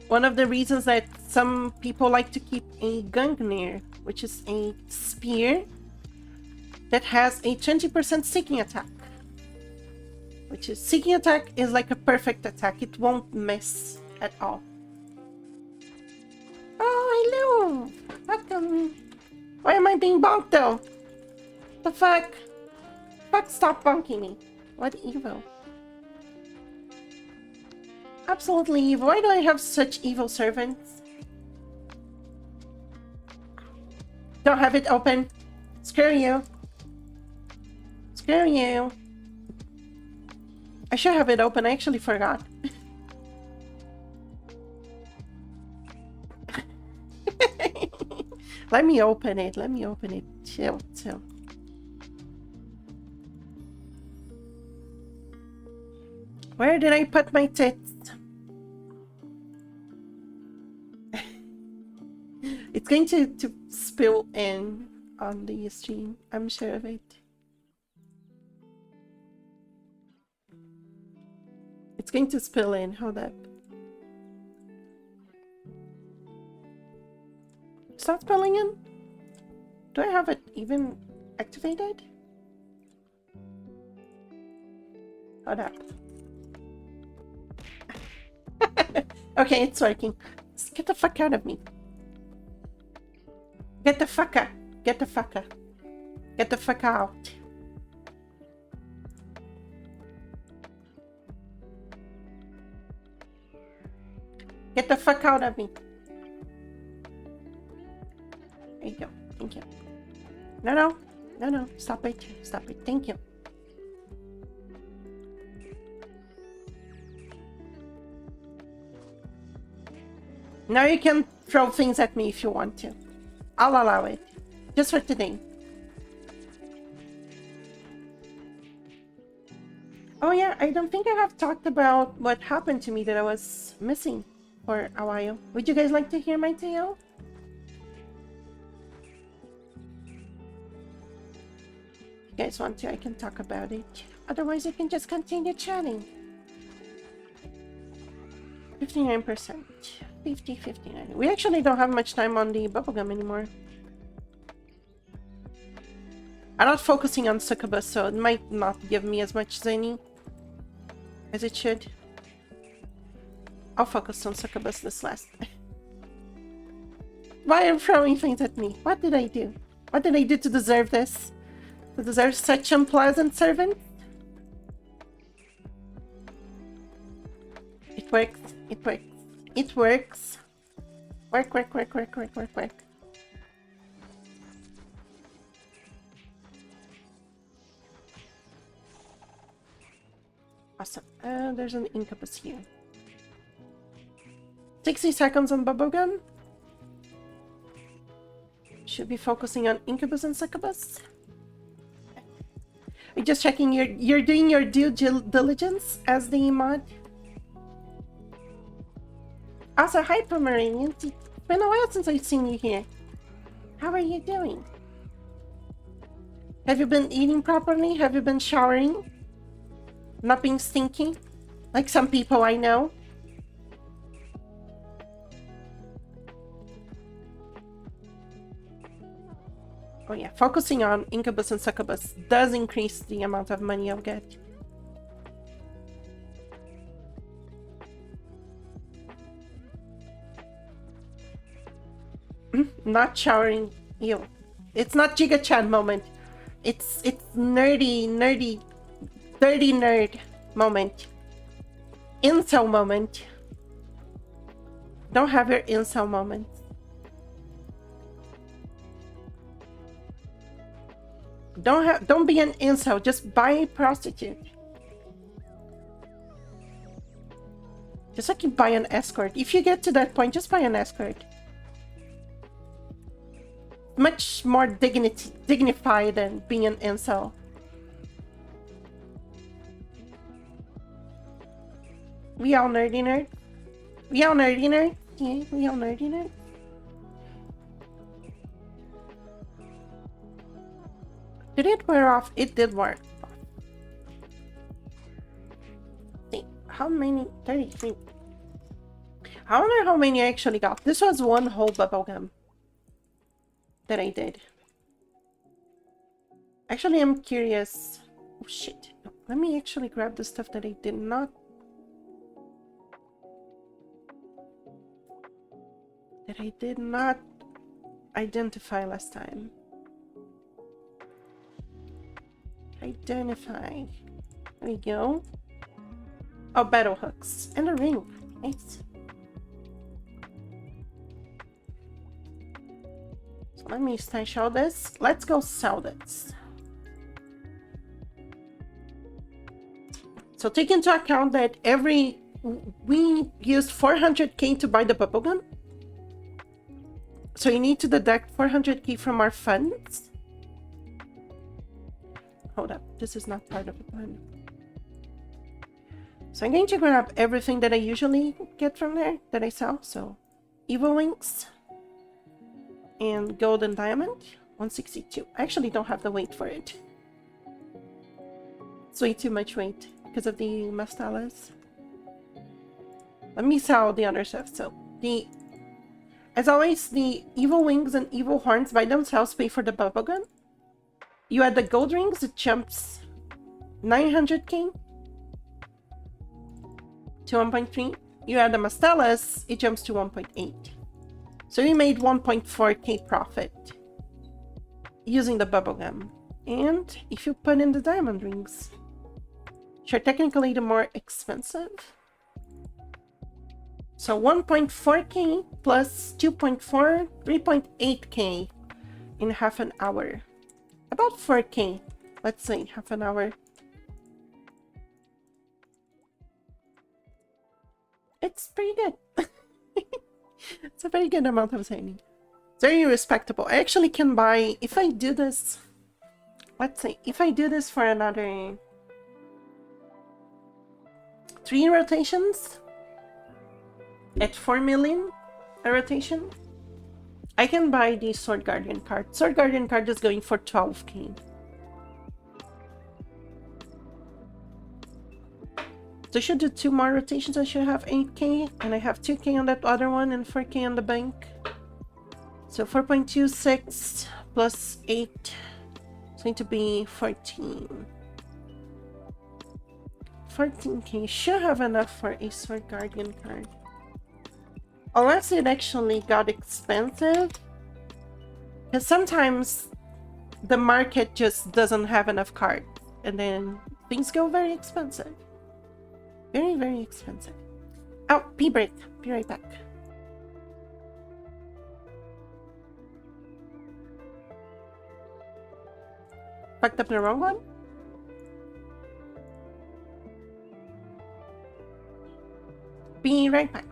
[SPEAKER 2] One of the reasons that some people like to keep a Gungnir, which is a spear that has a 20% seeking attack. Which is, seeking attack is like a perfect attack. It won't miss at all. Oh, hello! Welcome! Why am I being bonked though? The fuck? Fuck, stop bonking me. What evil? Absolutely evil. Why do I have such evil servants? Don't have it open. Screw you. Screw you. I should have it open. I actually forgot. Let me open it. Let me open it. Chill, chill. Where did I put my tits? It's going to spill in on the stream. I'm sure of it. It's going to spill in. Hold up. It's not spelling in? Do I have it even activated? Hold up. Okay, it's working. Just get the fuck out of me. Get the fuck out. Get the fuck out. Get the fuck out. Get the fuck out of me. There you go. Thank you. No, no. No, no. Stop it. Stop it. Thank you. Now you can throw things at me if you want to. I'll allow it. Just for today. Oh yeah, I don't think I have talked about what happened to me that I was missing for a while. Would you guys like to hear my tale? If you guys want to, I can talk about it. Otherwise, I can just continue chatting. 59%. 59. We actually don't have much time on the bubblegum anymore. I'm not focusing on succubus, so it might not give me as much zeny as it should. I'll focus on succubus this last. Why are you throwing things at me? What did I do? What did I do to deserve this? To deserve such unpleasant servant? It works. It works. It works. Work, work, work, work, work, work, work. Awesome. There's an incubus here. 60 seconds on bubblegum. Should be focusing on incubus and succubus. You're just checking you're doing your due diligence as the mod. Also, hi Pomeranian. It's been a while since I've seen you here. How are you doing? Have you been eating properly? Have you been showering? Not being stinky? Like some people I know? Oh yeah, focusing on incubus and succubus does increase the amount of money I'll get. Not showering. Ew. It's not Giga Chan moment. It's nerdy, dirty nerd moment. Incel moment. Don't have your incel moment. Don't be an incel, just buy a prostitute. Just like you buy an escort. If you get to that point, just buy an escort. Much more dignified than being an incel. We all nerdy nerd. We all nerdy nerd. Yeah, we all nerdy nerd. Did it wear off? It did wear off. See, how many? 33. I wonder how many I actually got. This was one whole bubblegum that I did. Actually, I'm curious. Oh shit. No, let me actually grab the stuff that I did not. That I did not identify last time. Identify. There we go. Oh, battle hooks. And a ring. Nice. So let me stash all this. Let's go sell this. So take into account that we used 400k to buy the bubblegum. So you need to deduct 400k from our funds. Hold up, this is not part of the plan. So I'm going to grab everything that I usually get from there that I sell. So Evil Wings and Gold and Diamond, 162. I actually don't have the weight for it. It's way too much weight because of the Mastalas. Let me sell the other stuff. So the As always, the evil wings and evil horns by themselves pay for the bubblegum. You add the gold rings, it jumps 900k to 1.3. You add the Mastellas, it jumps to 1.8. So we made 1.4k profit using the bubblegum. And if you put in the diamond rings, which are technically the more expensive. So 1.4k plus 2.4, 3.8k in half an hour. About 4k, let's say half an hour. It's pretty good. It's a very good amount of zany. Very respectable. I actually can buy, if I do this, let's say, if I do this for another 3 rotations at 4 million a rotation, I can buy the Sword Guardian card. Sword Guardian card is going for 12k. So I should do 2 more rotations. I should have 8k, and I have 2k on that other one and 4k on the bank. So 4.26 plus 8 is going to be 14. 14k should have enough for a Sword Guardian card. Unless it actually got expensive. Because sometimes the market just doesn't have enough cards. And then things go very expensive. Very, very expensive. Oh, pee break. Be right back. Fucked up the wrong one? Be right back.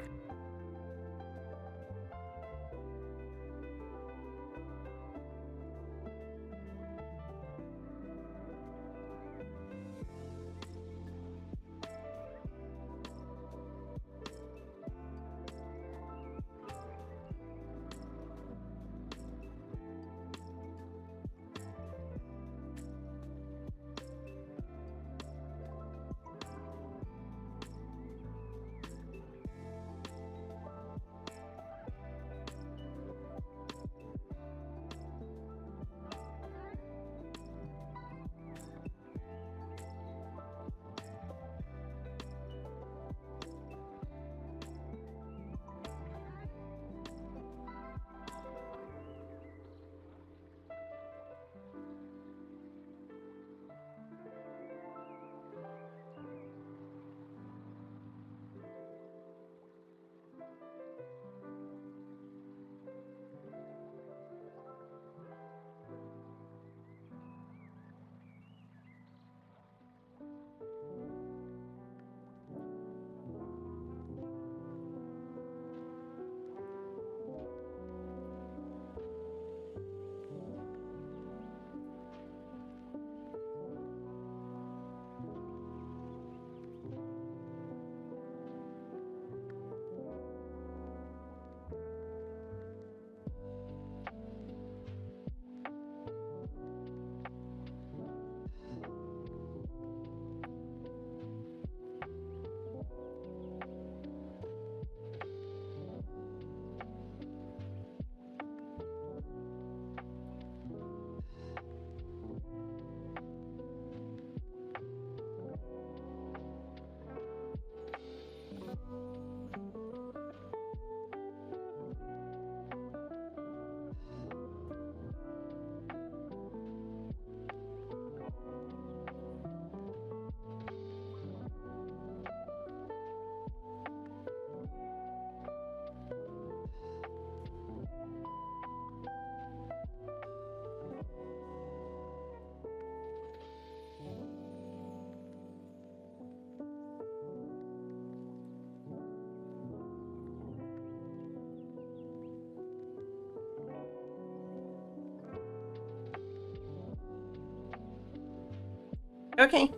[SPEAKER 2] Okay,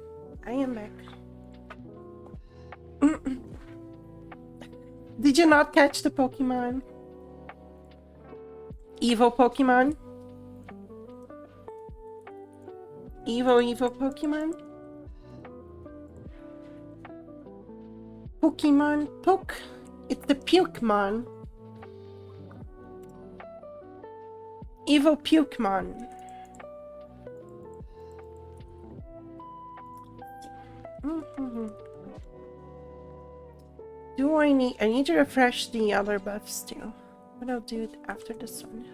[SPEAKER 2] I am back. Did you not catch the Pokemon? Evil Pokemon? Evil Pokemon? Pokemon? Poke? It's the Pukemon. evil Pokemon. Do I need to refresh the other buffs too, but I'll do it after this one.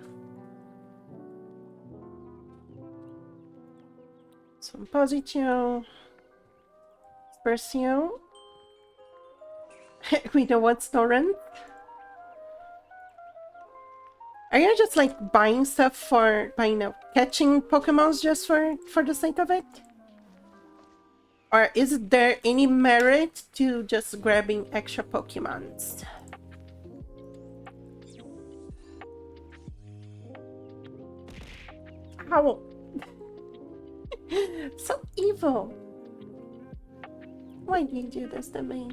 [SPEAKER 2] Some Positio, Spercio. We know what's Torrent. Are you just like buying stuff for, catching Pokemons just for the sake of it? Or is there any merit to just grabbing extra Pokemons? Ow! So evil! Why do you do this to me?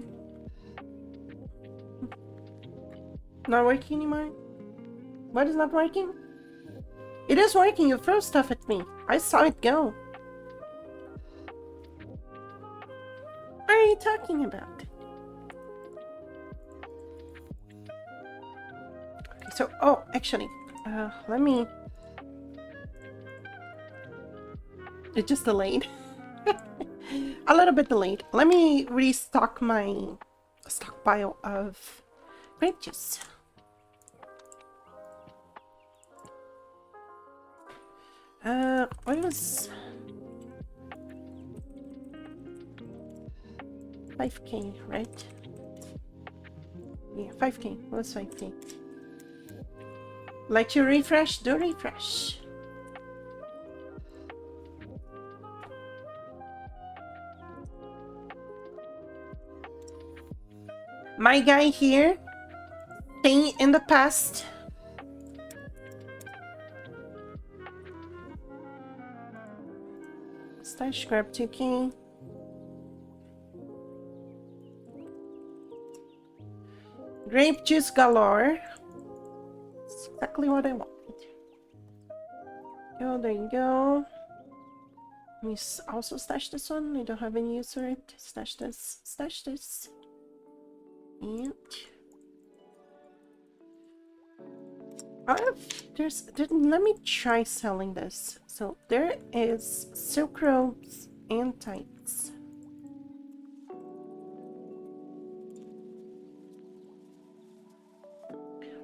[SPEAKER 2] Not working anymore? What is not working? It is working, you throw stuff at me. I saw it go. What are you talking about? Okay, so, oh, actually, let me... It's just delayed. A little bit delayed. Let me restock my stockpile of grape juice. What was 5K, right? Yeah, 5K. What was 5K? Like to refresh? Do refresh. My guy here, staying in the past. Stash grab 2K. Grape juice galore. That's exactly what I wanted. Oh, there you go. Let me also stash this one. I don't have any use for it. Stash this. Stash this. And let me try selling this. So there is silk robes and tights.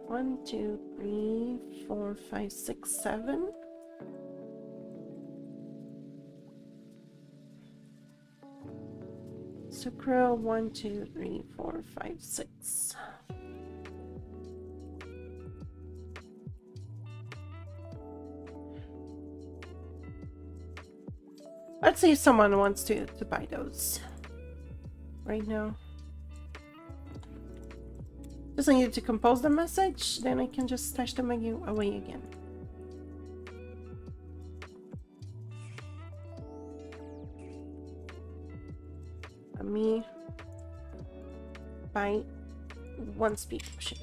[SPEAKER 2] One, two, three, four, five, six, seven. Sucro, 1, 2, 3, 4, 5, 6. Let's see if someone wants to buy those right now. Just need to compose the message, then I can just stash them away again. Let me buy 1 speed potion.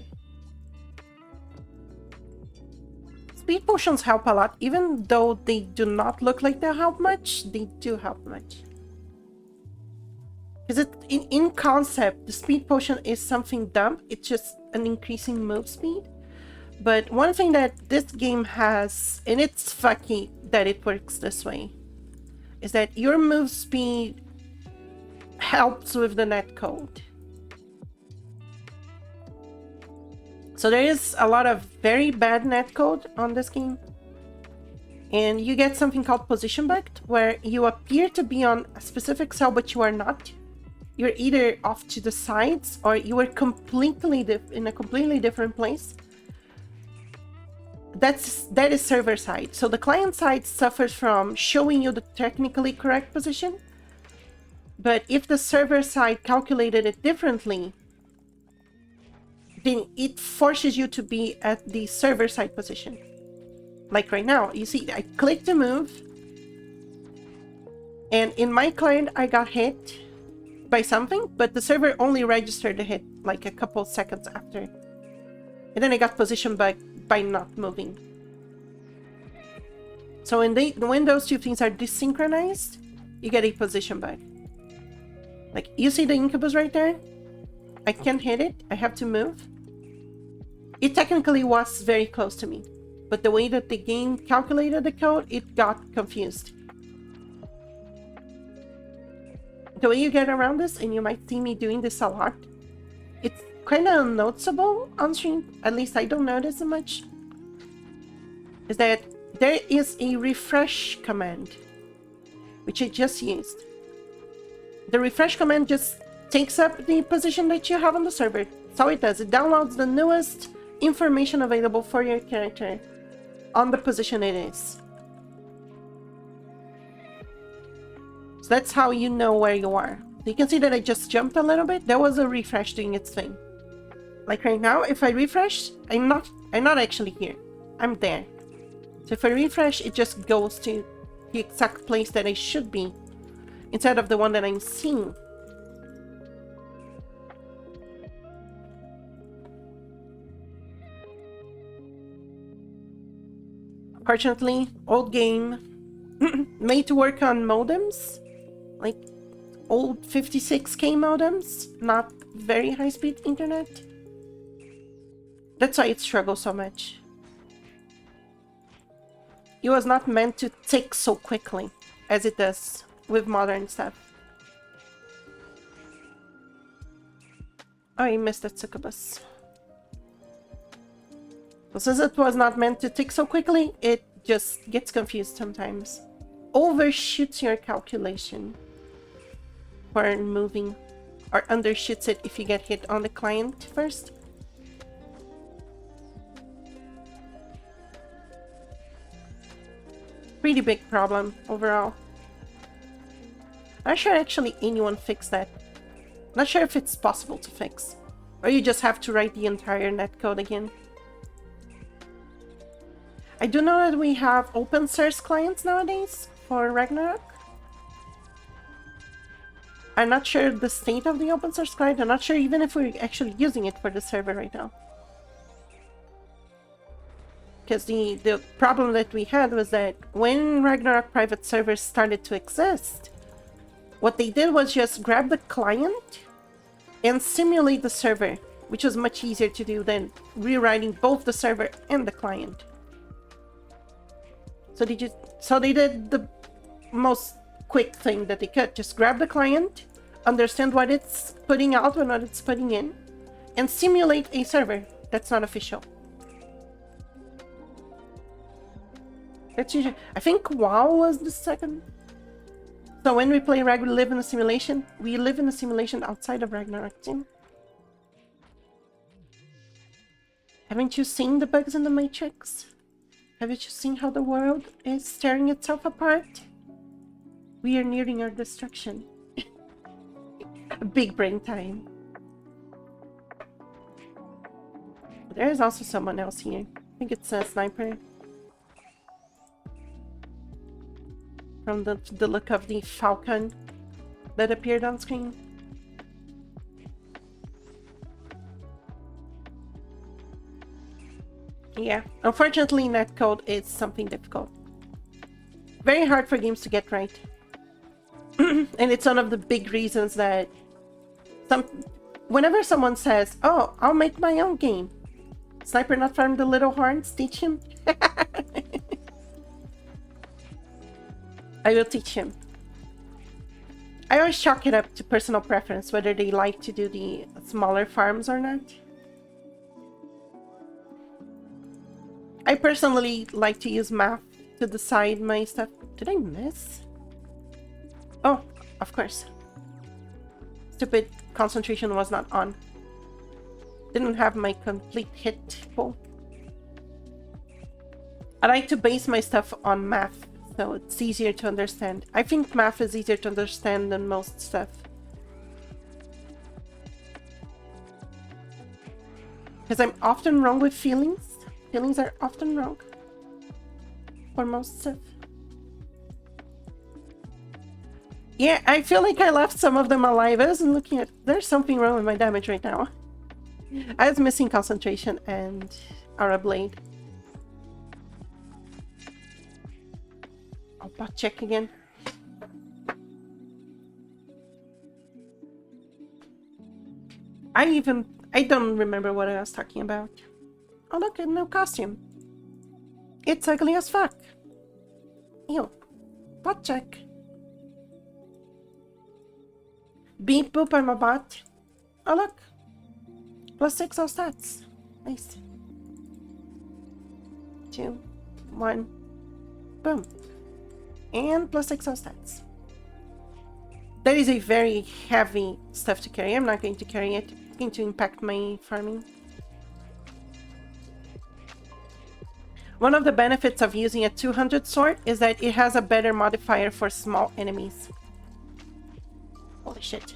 [SPEAKER 2] Speed potions help a lot, even though they do not look like they help much, they do help much. Because in concept, the speed potion is something dumb, it's just an increasing move speed. But one thing that this game has, and it's fucky that it works this way, is that your move speed helps with the netcode. So there is a lot of very bad netcode on this game. And you get something called position bugged, where you appear to be on a specific cell, but you are not. You're either off to the sides, or you are completely in a completely different place. That is server side. So the client side suffers from showing you the technically correct position. But if the server side calculated it differently, then it forces you to be at the server side position. Like right now, you see, I click to move, and in my client, I got hit by something, but the server only registered the hit like a couple seconds after. And then I got position bugged by not moving. So when those two things are desynchronized, you get a position bug. Like, you see the incubus right there? I can't hit it. I have to move. It technically was very close to me. but the way that the game calculated the code, it got confused. The way you get around this, and you might see me doing this a lot, it's kind of noticeable on stream, at least I don't notice it much, is that there is a refresh command, which I just used. The refresh command just takes up the position that you have on the server. That's all it does. It downloads the newest information available for your character on the position it is. So that's how you know where you are. So you can see that I just jumped a little bit. There was a refresh doing its thing. Like right now, if I refresh, I'm not actually here. I'm there. So if I refresh, it just goes to the exact place that I should be, instead of the one that I'm seeing. Fortunately, old game, made to work on modems, like old 56K modems, not very high-speed internet. That's why it struggles so much. It was not meant to tick so quickly as it does with modern stuff. Oh, I missed that succubus. So since it was not meant to tick so quickly, it just gets confused sometimes. Overshoots your calculation for moving, or undershoots it if you get hit on the client first. Pretty big problem overall. Not sure actually anyone fixed that. Not sure if it's possible to fix, or you just have to write the entire netcode again. I do know that we have open source clients nowadays for Ragnarok. I'm not sure the state of the open source client. I'm not sure even if we're actually using it for the server right now. Because the problem that we had was that when Ragnarok private servers started to exist, what they did was just grab the client and simulate the server, which was much easier to do than rewriting both the server and the client. So they did the most quick thing that they could. Just grab the client, understand what it's putting out and what it's putting in, and simulate a server that's not official. That's usually, I think WoW was the second. So when we play Rag, we live in a simulation. We live in a simulation outside of Ragnarok too. Haven't you seen the bugs in the Matrix? Haven't you seen how the world is tearing itself apart? We are nearing our destruction. Big brain time. There is also someone else here. I think it's a sniper. From the look of the falcon that appeared on screen. Yeah, unfortunately netcode is something difficult. Very hard for games to get right. And it's one of the big reasons that whenever someone says, oh, I'll make my own game. Sniper not from the little horns, teach him. I will teach him. I always chalk it up to personal preference, whether they like to do the smaller farms or not. I personally like to use math to decide my stuff. Did I miss? Oh, of course. Stupid concentration was not on. Didn't have my complete hit pool. I like to base my stuff on math, so it's easier to understand. I think math is easier to understand than most stuff. Because I'm often wrong with feelings. Feelings are often wrong for most stuff. Yeah, I feel like I left some of them alive. I wasn't looking at... There's something wrong with my damage right now. I was missing concentration and Aura Blade. I'll bot check again. I don't remember what I was talking about. Oh look, a new costume. It's ugly as fuck. Ew. Bot check. Beep boop, I'm a bot. Oh look. +6 all stats. Nice. 2, 1. Boom. And +6 all stats. That is a very heavy stuff to carry. I'm not going to carry it. It's going to impact my farming. One of the benefits of using a 200 sword is that it has a better modifier for small enemies. Holy shit.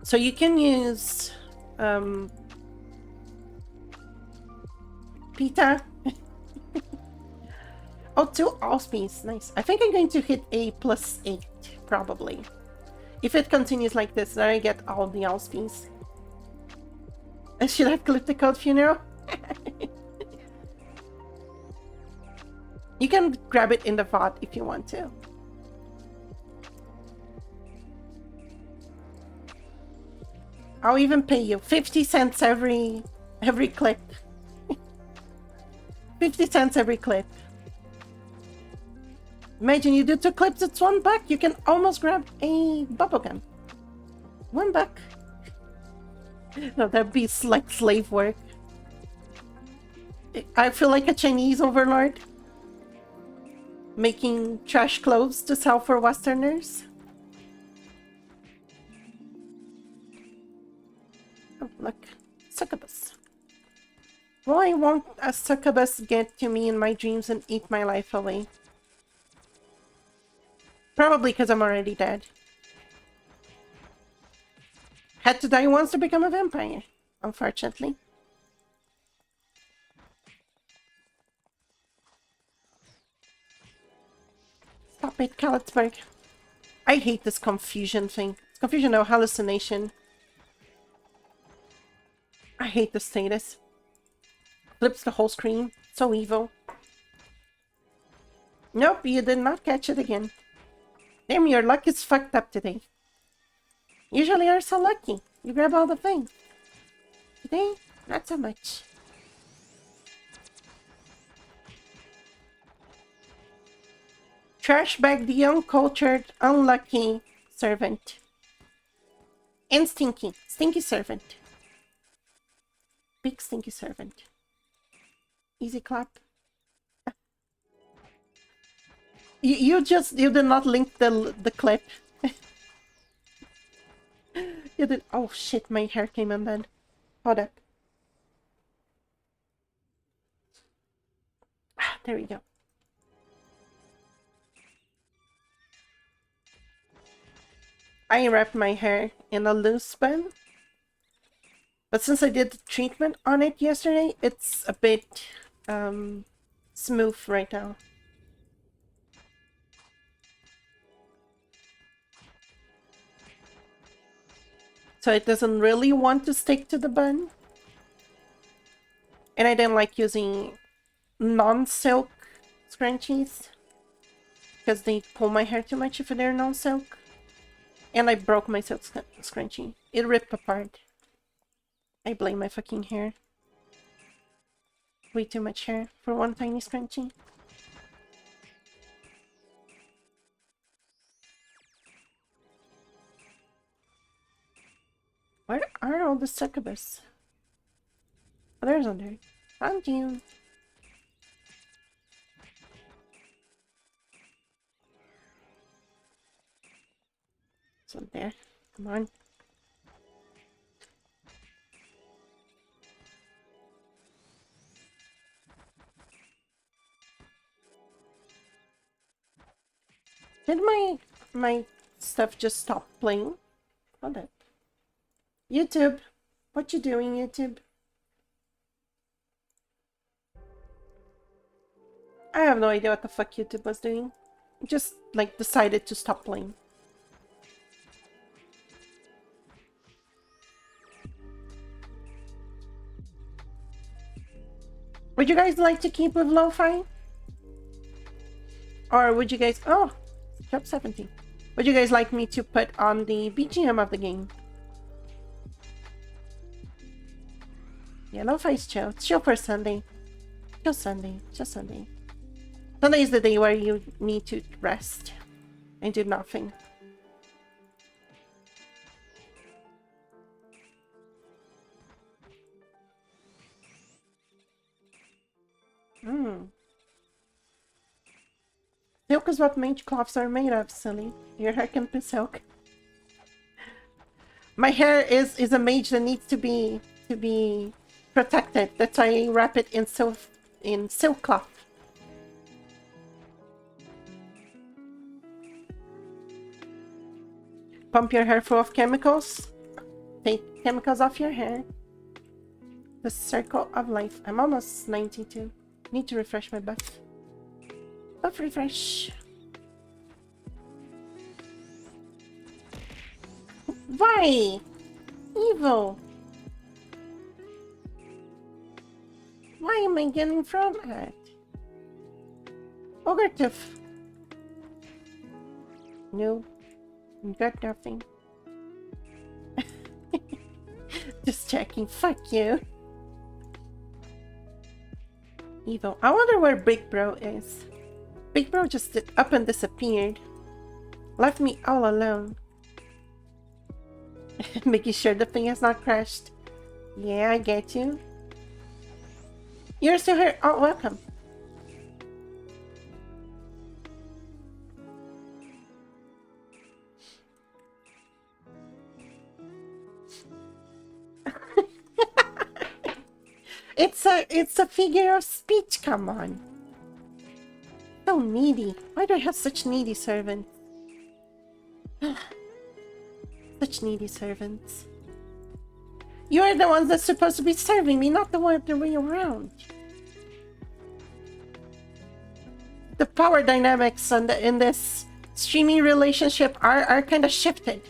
[SPEAKER 2] So you can use Pita. Oh, 2 allspice. Nice. I think I'm going to hit a +8 probably. If it continues like this, then I get all the allspice. I should have clipped the code funeral. You can grab it in the VOD if you want to. I'll even pay you 50 cents every clip. 50 cents every clip. Imagine you do 2 clips, it's $1. You can almost grab a bubblegum. $1. No, that'd be like slave work. I feel like a Chinese overlord. Making trash clothes to sell for Westerners. Oh, look. Succubus. Why won't a succubus get to me in my dreams and eat my life away? Probably because I'm already dead. Had to die once to become a vampire, unfortunately. Stop it, Kalitzberg. I hate this confusion thing. It's confusion, no, hallucination. I hate the status. Flips the whole screen. So evil. Nope, you did not catch it again. Damn, your luck is fucked up today. Usually you're so lucky. You grab all the things. Today, not so much. Trash bag the uncultured, unlucky servant. And stinky. Stinky servant. Big stinky servant. Easy clap. You did not link the clip. You did. Oh shit, my hair came undone. Hold up. There we go. I wrapped my hair in a loose bun. But since I did the treatment on it yesterday, it's a bit smooth right now. So it doesn't really want to stick to the bun. And I didn't like using non-silk scrunchies because they pull my hair too much if they're non-silk. And I broke my silk scrunchie. It ripped apart. I blame my fucking hair. Way too much hair for one tiny scrunchie. Where are all the succubus? Oh, there's one there. Found you. It's one there. Come on. Did my stuff just stop playing? Hold up. YouTube, what you doing, YouTube? I have no idea what the fuck YouTube was doing. It just like decided to stop playing. Would you guys like to keep with lo-fi? Or would you guys... Oh, drop 70. Would you guys like me to put on the BGM of the game? Yeah, no face chill. Chill for Sunday. Just Sunday. Just Sunday. Sunday is the day where you need to rest and do nothing. Silk is what mage cloths are made of, silly. Your hair can be silk. My hair is a mage that needs to be protected. That's why I wrap it in silk cloth. Pump your hair full of chemicals. Take chemicals off your hair. The circle of life. I'm almost 92. Need to refresh my buff. Buff refresh. Why? Evil. Why am I getting from it? Ogre tooth. No. Got nothing. Just checking. Fuck you. Evil. I wonder where Big Bro is. Big Bro just up and disappeared. Left me all alone. Making sure the thing has not crashed. Yeah, I get you. You're still here. Oh, welcome. It's a figure of speech, come on. So needy. Why do I have such needy servants? Such needy servants. You're the ones that's supposed to be serving me, not the other way around. The power dynamics in this streaming relationship are kind of shifted.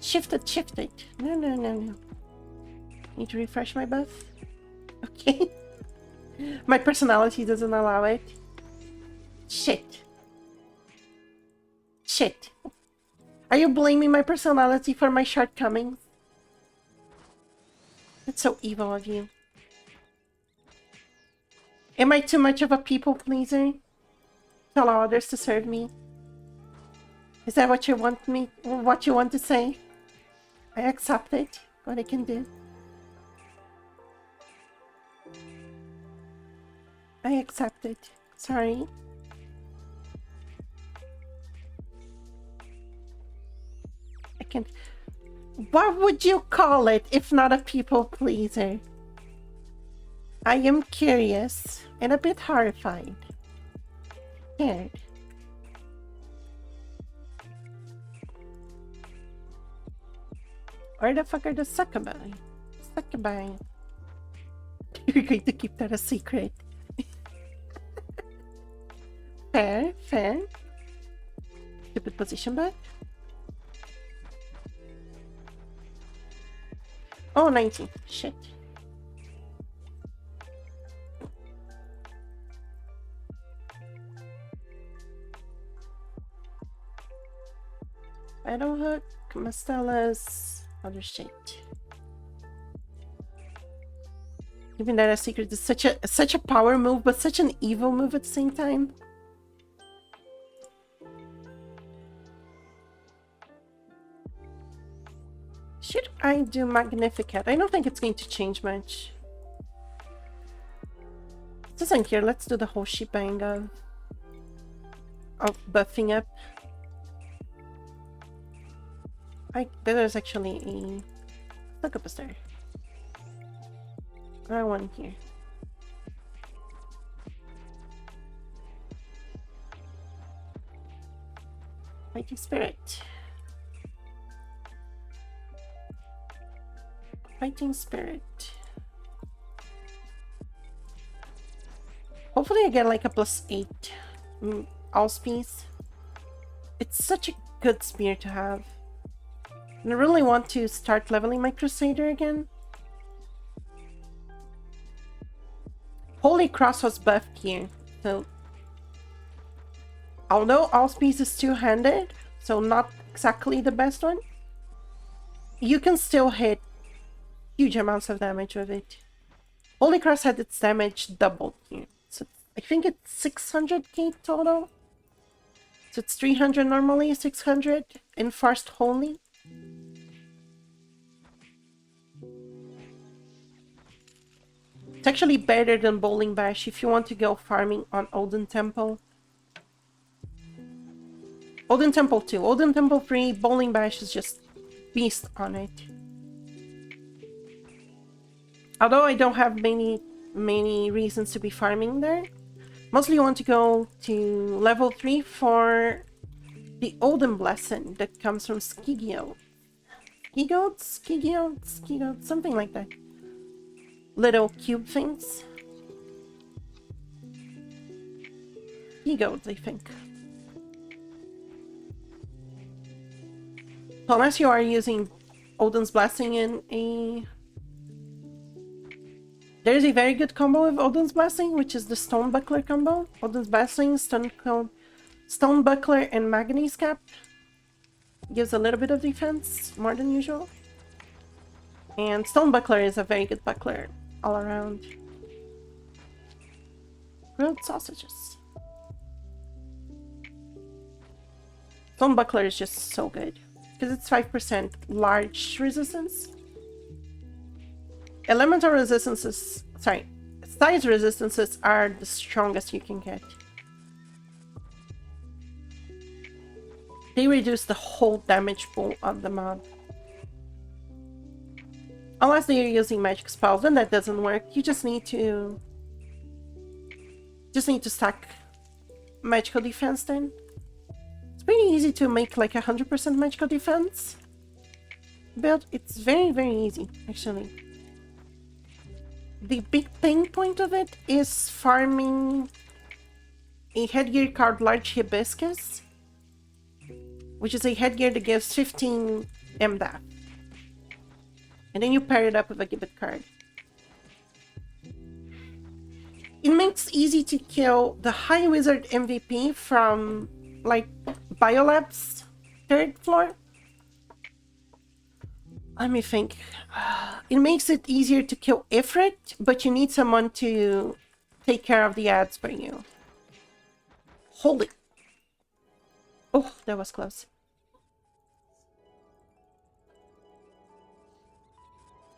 [SPEAKER 2] Shifted. No. Need to refresh my buff. Okay. My personality doesn't allow it. Shit. Are you blaming my personality for my shortcomings? That's so evil of you. Am I too much of a people pleaser? To allow others to serve me? Is that what you want to say? I accept it. What I can do. I accept it. Sorry. I can't. What would you call it if not a people pleaser? I am curious and a bit horrified. Scared. Where the fuck are the succubi? Succubi. You're going to keep that a secret. Fair. Stupid position back. Oh, 19. Shit. Battle Hook, Mastella's other shit. Even that a secret is such a power move, but such an evil move at the same time. Should I do Magnificat? I don't think it's going to change much. It doesn't care. Let's do the whole shebang of buffing up. There's actually a... Look up a star. I want one here. Fighting Spirit. Fighting Spirit. Hopefully I get like a +8 all speeds. It's such a good spear to have. And I really want to start leveling my Crusader again. Holy Cross was buffed here, so although all speeds is two-handed, so not exactly the best one, you can still hit huge amounts of damage with it. Holy Cross had its damage doubled here. So I think it's 600k total. So it's 300 normally, 600 in First Holy. It's actually better than Bowling Bash if you want to go farming on Odin Temple. Odin Temple 2, Odin Temple 3, Bowling Bash is just beast on it. Although I don't have many reasons to be farming there. Mostly you want to go to level 3 for the Odin Blessing that comes from Skigio. Skigio, something like that. Little cube things. Skigoads, I think. So unless you are using Odin's Blessing in a... There is a very good combo with Odin's Blessing, which is the Stone Buckler combo. Odin's Blessing, Stone Buckler, and Manganese Cap. Gives a little bit of defense, more than usual. And Stone Buckler is a very good buckler all around. Grilled sausages. Stone Buckler is just so good. Because it's 5% large resistance. Elemental resistances, sorry, size resistances are the strongest you can get. They reduce the whole damage pool of the mob. Unless they're using magic spells, then that doesn't work. You just need to stack magical defense then. It's pretty easy to make like 100% magical defense build. It's very, very easy, actually. The big pain point of it is farming a headgear called Large Hibiscus, which is a headgear that gives 15 MDAF. And then you pair it up with a gibbet card. It makes it easy to kill the High Wizard MVP from, like, Biolab's 3rd floor. Let me think. It makes it easier to kill Ifrit, but you need someone to take care of the ads for you. Holy. Oh, that was close.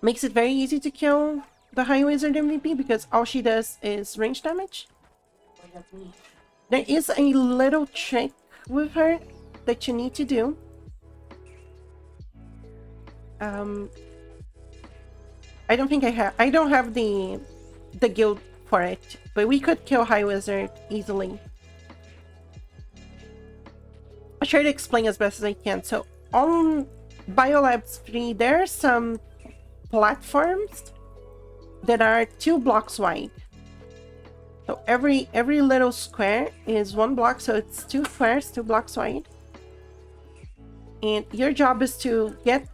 [SPEAKER 2] Makes it very easy to kill the High Wizard MVP because all she does is range damage. There is a little trick with her that you need to do. I don't think I don't have the guild for it, but we could kill High Wizard easily. I'll try to explain as best as I can. So on Biolabs 3, there are some platforms that are 2 blocks wide. So every little square is 1 block, so it's 2 squares, 2 blocks wide. And your job is to get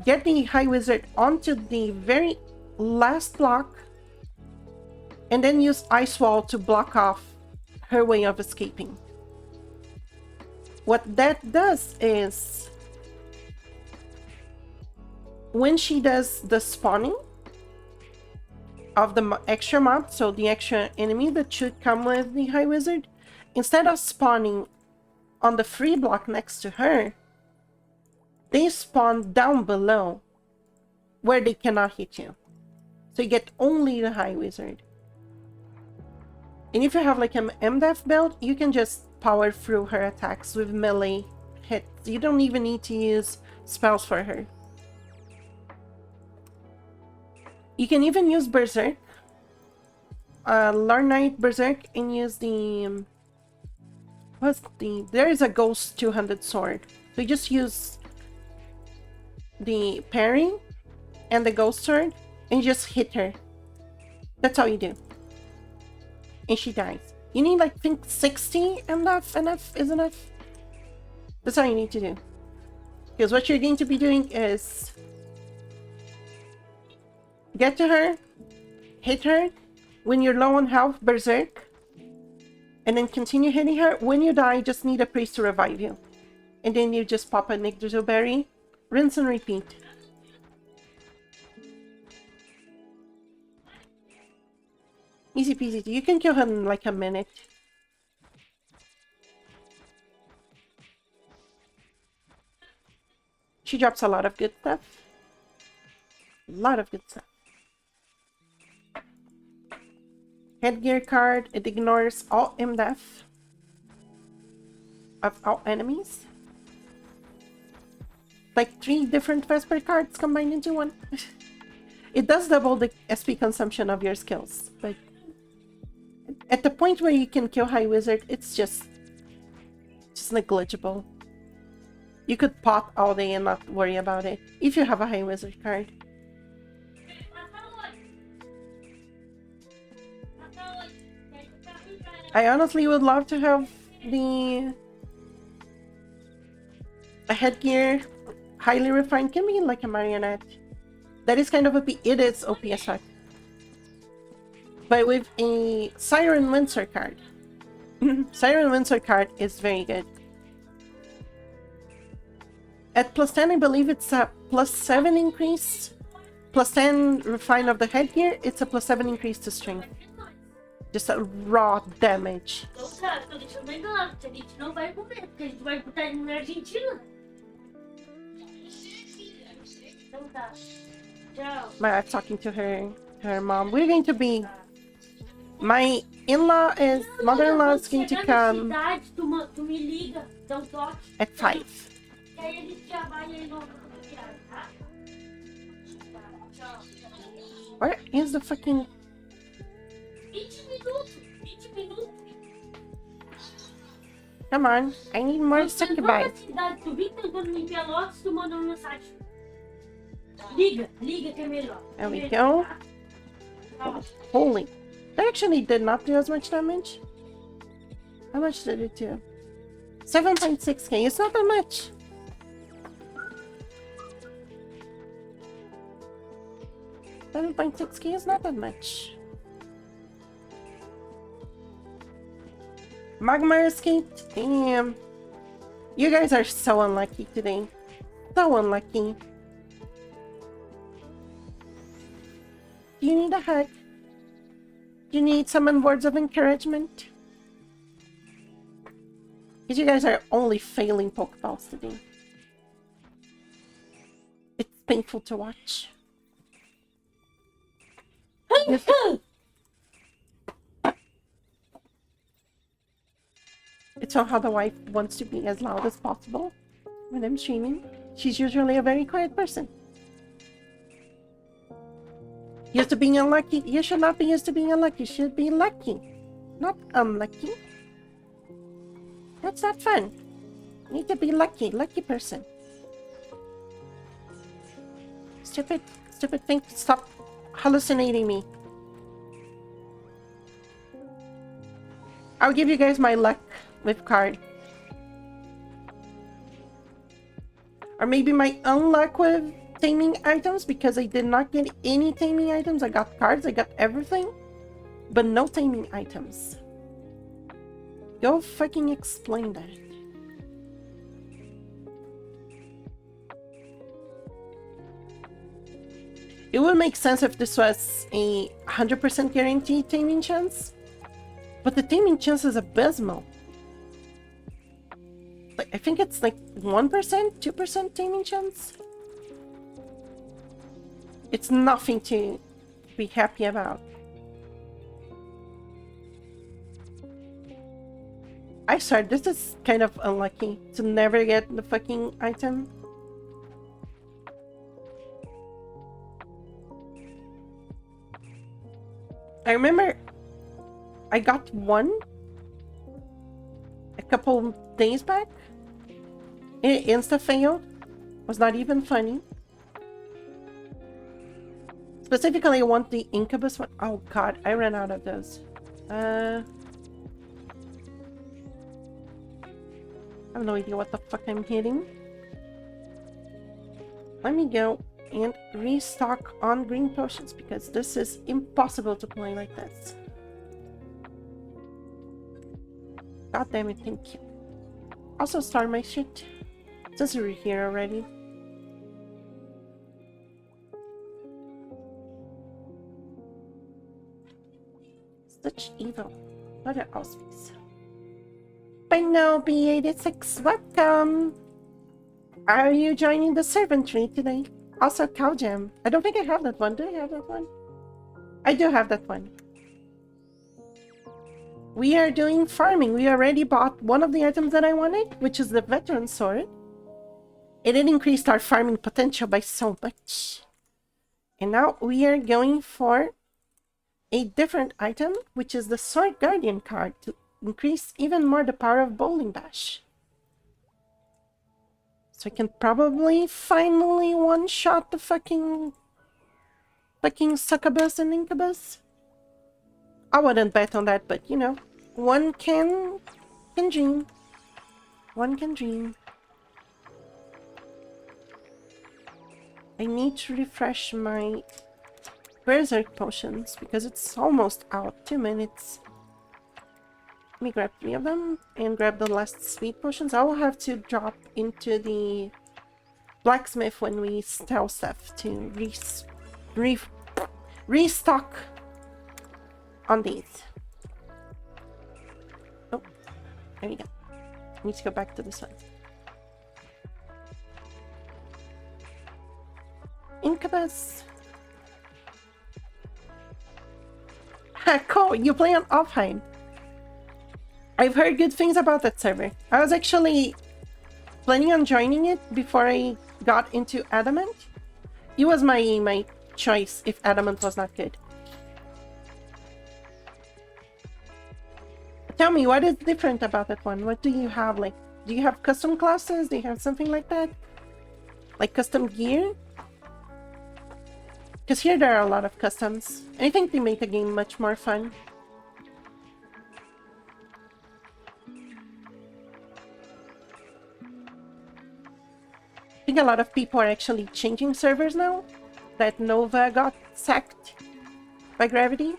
[SPEAKER 2] the High Wizard onto the very last block and then use Ice Wall to block off her way of escaping. What that does is when she does the spawning of the extra mob, so the extra enemy that should come with the High Wizard, instead of spawning on the free block next to her, they spawn down below where they cannot hit you. So you get only the High Wizard. And if you have like an MDF build, you can just power through her attacks with melee hits. You don't even need to use spells for her. You can even use Berserk. Learn Knight Berserk and use the... There is a Ghost 200 sword. So you just use the parry and the Ghost sword and you just hit her. That's all you do. And she dies. You need like, I think 60 enough is enough. That's all you need to do. Because what you're going to be doing is get to her, hit her, when you're low on health, Berserk, and then continue hitting her. When you die, just need a priest to revive you. And then you just pop a Yggdrasil berry, rinse and repeat. Easy peasy. You can kill her in like a minute. She drops a lot of good stuff. A lot of good stuff. Headgear card. It ignores all MDF of all enemies. Like 3 different Vesper cards combined into one. It does double the SP consumption of your skills, but at the point where you can kill High Wizard, it's just negligible. You could pot all day and not worry about it if you have a High Wizard card. I honestly would love to have a headgear highly refined can be like a marionette. That is kind of OP. It is OP as fuck. But with a Siren Windsor card. Siren Windsor card is very good. At plus 10, I believe it's a plus 7 increase. Plus 10 refine of the headgear, it's a plus 7 increase to strength. Just a raw damage.
[SPEAKER 3] Então, cara, tô deixando bem claro que a gente não vai comer, porque a gente vai botar ele na Argentina. Então tá. Tchau.
[SPEAKER 2] My wife talking to her mom. We're going to be... My in-law is... Mother-in-law is going to come
[SPEAKER 3] Tu me liga, dá um toque.
[SPEAKER 2] at 5.
[SPEAKER 3] E aí a gente já vai aí no viagem, tá? Tchau.
[SPEAKER 2] Where is the fucking...
[SPEAKER 3] 20 minutos. 20 minutos.
[SPEAKER 2] Come on, I need more sticky bites.
[SPEAKER 3] Tu vem tentando em Pelotas, tu manda uma mensagem. Liga que é melhor.
[SPEAKER 2] There we go. Holy. That actually did not do as much damage. How much did it do? 7.6k. It's not that much. $7.6k is not that much. Magma escaped. Damn. You guys are so unlucky today. So unlucky. Do you need a hug? Do you need some words of encouragement? Because you guys are only failing Pokeballs today. It's painful to watch. It's how the wife wants to be as loud as possible when I'm streaming. She's usually a very quiet person. Used to being unlucky. You should not be used to being unlucky. You should be lucky, not unlucky. That's not fun. You need to be lucky. Lucky person. Stupid thing. Stop hallucinating me. I'll give you guys my luck with card. Or maybe my unluck with taming items, because I did not get any taming items. I got cards, I got everything, but no taming items. Go fucking explain that. It would make sense if this was a 100% guaranteed taming chance, but the taming chance is abysmal. Like, I think it's like 1%, 2% taming chance. It's nothing to be happy about. I swear, this is kind of unlucky to never get the fucking item. I remember I got one a couple days back. It insta-failed. Was not even funny. Specifically, I want the Incubus one. Oh god, I ran out of those. I have no idea what the fuck I'm hitting. Let me go and restock on green potions, because this is impossible to play like this. God damn it, thank you. Also start my shit, since we're here already. Such evil. What are Aussies? Bino B86, welcome! Are you joining the servantry today? Also, Cow Jam. I don't think I have that one. Do I have that one? I do have that one. We are doing farming. We already bought one of the items that I wanted, which is the veteran sword. It increased our farming potential by so much. And now we are going for a different item, which is the Sword Guardian card, to increase even more the power of Bowling Bash. So I can probably finally one-shot the fucking succubus and incubus. I wouldn't bet on that, but you know, one can dream. One can dream. I need to refresh my Berserk potions because it's almost out. 2 minutes. Let me grab 3 of them and grab the last sweet potions. I will have to drop into the blacksmith when we sell stuff to restock on these. Oh, there we go. I need to go back to this one. Incubus. Cool, you play on Offline. I've heard good things about that server. I was actually planning on joining it before I got into Adamant. It was my choice if Adamant was not good. Tell me, what is different about that one? What do you have? Like, do you have custom classes? Do you have something like that? Like custom gear? Because here there are a lot of customs. I think they make the game much more fun. I think a lot of people are actually changing servers now that Nova got sacked by Gravity.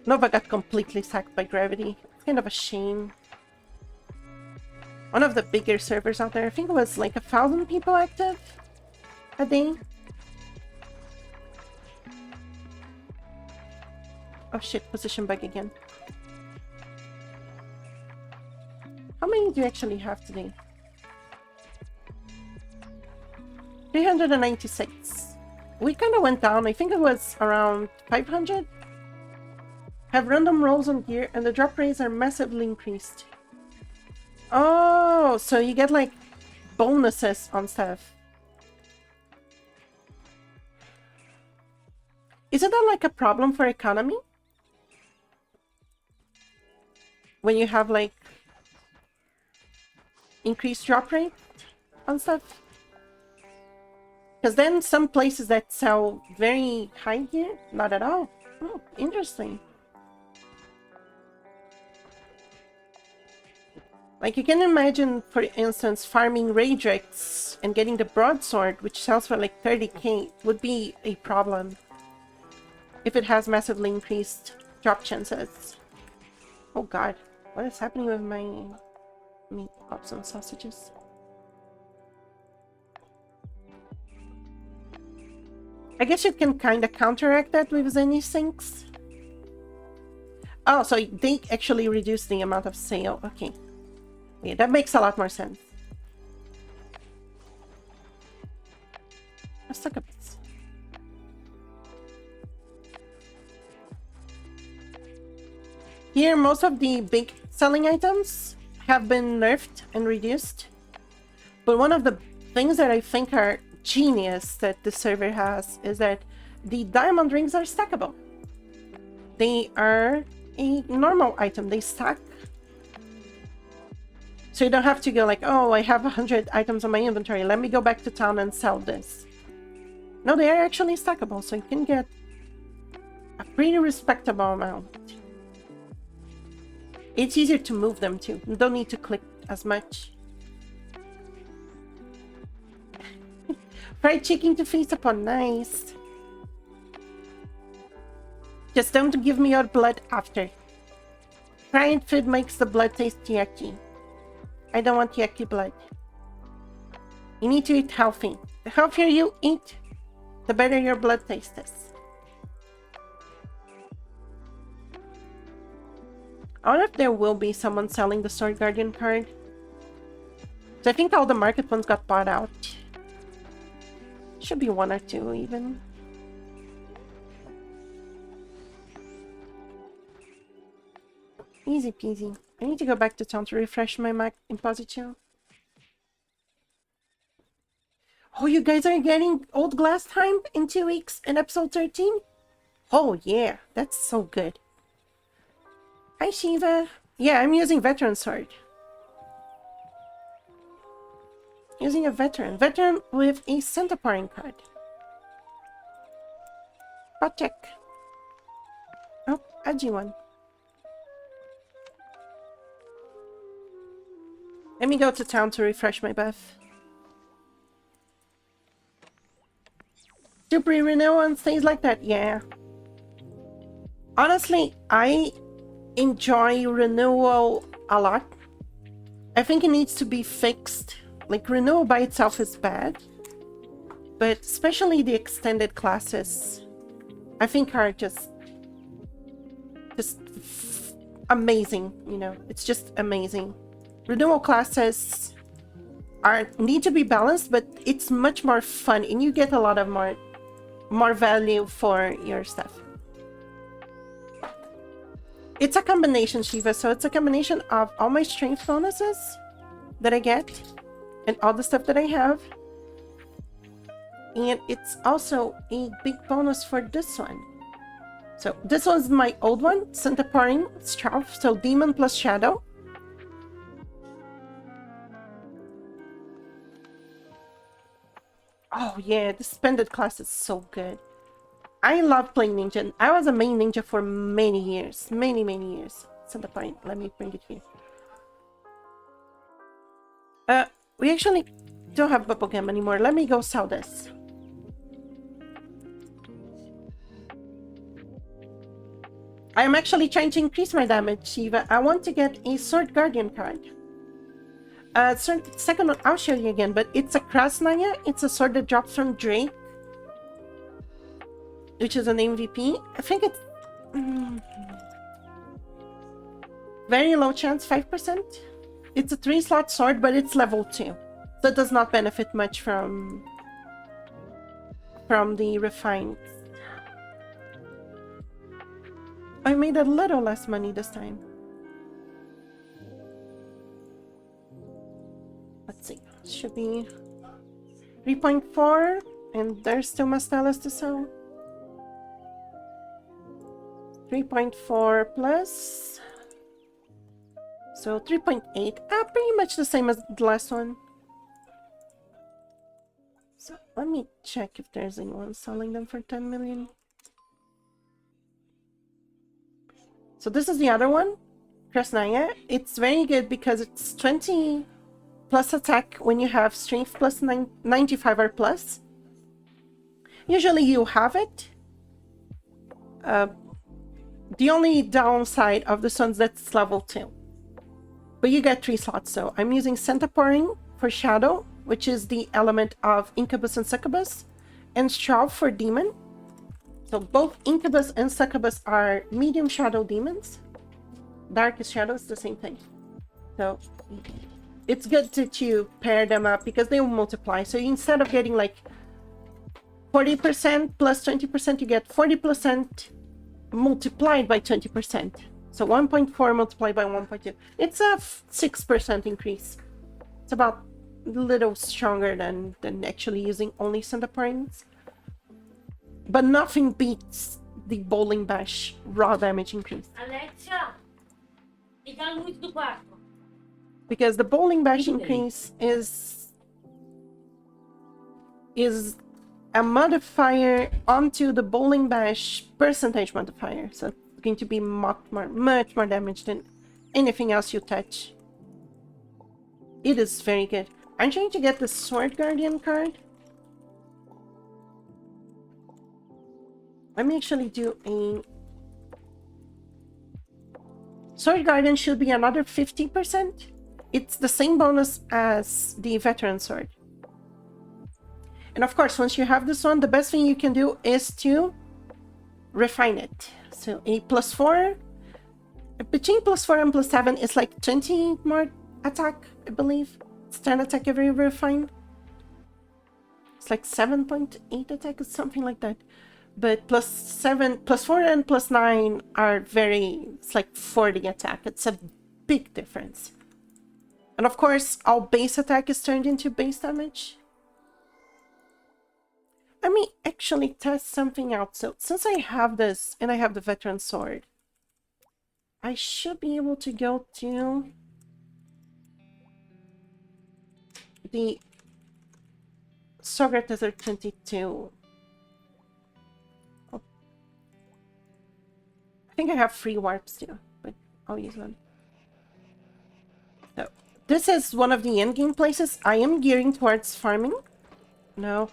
[SPEAKER 2] Nova got completely sacked by Gravity. It's kind of a shame. One of the bigger servers out there, I think it was like 1,000 people active a day. Oh shit, position bug again. How many do you actually have today? 396. We kind of went down. I think it was around 500. Have random rolls on gear and the drop rates are massively increased. Oh, so you get like bonuses on stuff. Isn't that like a problem for economy? When you have like increased drop rate on stuff? Because then some places that sell very high gear, not at all. Oh, interesting. Like you can imagine, for instance, farming Raydrix and getting the broadsword, which sells for like 30k, would be a problem if it has massively increased drop chances. Oh god, what is happening with my meat pops and sausages? I guess you can kind of counteract that with zeny sinks. Oh, so they actually reduce the amount of sale. Okay. Yeah, that makes a lot more sense. Let's look at this. Here, most of the big selling items have been nerfed and reduced. But one of the things that I think are genius that the server has is that the diamond rings are stackable. They are a normal item. They stack. So you don't have to go like, oh, I have 100 items on my inventory. Let me go back to town and sell this. No, they are actually stackable. So you can get a pretty respectable amount. It's easier to move them too. You don't need to click as much. Fried chicken to feast upon. Nice. Just don't give me your blood after. Fried food makes the blood taste yucky. I don't want yucky blood. You need to eat healthy. The healthier you eat, the better your blood taste is. I wonder if there will be someone selling the Sword Guardian card. So I think all the market ones got bought out. Should be one or two even. Easy peasy. I need to go back to town to refresh my Mac in Positio. Oh, you guys are getting Old Glass time in 2 weeks in episode 13? Oh yeah, that's so good. Hi Shiva. Yeah, I'm using Veteran Sword. Using a Veteran. Veteran with a Centaporing card. Spot check. Oh, edgy one. Let me go to town to refresh my buff. Super renewal and things like that, yeah. Honestly, I enjoy renewal a lot. I think it needs to be fixed. Like, renewal by itself is bad. But especially the extended classes, I think are just amazing, you know. It's just amazing. Renewal classes need to be balanced, but it's much more fun and you get a lot of more value for your stuff. It's a combination, Shiva, so it's a combination of all my strength bonuses that I get and all the stuff that I have. And it's also a big bonus for this one. So this one's my old one, Centaporing Strauf, so Demon plus Shadow. Oh yeah, the suspended class is so good. I love playing ninja. I was a main ninja for many years. Many years. Centaporing, let me bring it here. We actually don't have bubblegum anymore. Let me go sell this. I am actually trying to increase my damage, Shiva. I want to get a Sword Guardian card. Second one, I'll show you again, but it's a Krasnaya. It's a sword that drops from Drake, which is an MVP. I think it's very low chance, 5%. It's a 3-slot sword, but it's level 2. So it does not benefit much from the refined. I made a little less money this time. Let's see. Should be 3.4, and there's still Mastelas to sell. 3.4 plus. So 3.8. Pretty much the same as the last one. So let me check if there's anyone selling them for 10 million. So this is the other one, Krasnaya. It's very good because it's 20 plus attack when you have strength plus 95 or plus. Usually you have it. The only downside of this one's that's level 2. But you get 3 slots, so I'm using Centaporing for Shadow, which is the element of Incubus and Succubus, and Straub for Demon. So both Incubus and Succubus are medium shadow demons. Darkest Shadow is the same thing. So it's good to pair them up because they will multiply. So instead of getting like 40% plus 20%, you get 40% multiplied by 20%. So 1.4 multiplied by 1.2. It's a 6% increase. It's about a little stronger than actually using only Centaporings. But nothing beats the Bowling Bash raw damage increase.
[SPEAKER 3] Alexia, liga muito do quarto.
[SPEAKER 2] Because the Bowling Bash increase is a modifier onto the Bowling Bash percentage modifier. So it's going to be much more damage than anything else you touch. It is very good. I'm trying to get the Sword Guardian card. Let me actually do a... Sword Guardian should be another 50%. It's the same bonus as the Veteran Sword. And of course, once you have this one, the best thing you can do is to refine it. So a +4 between +4 and +7 is like 20 more attack, I believe. It's 10 attack every refine. It's like 7.8 attack or something like that. But +7, +4 and +9 are it's like 40 attack. It's a big difference. And of course, all base attack is turned into base damage. Let me actually test something out. So since I have this and I have the veteran sword, I should be able to go to the Sograt Desert 22. Oh. I think I have free warps too, but I'll use one. So this is one of the endgame places. I am gearing towards farming. No,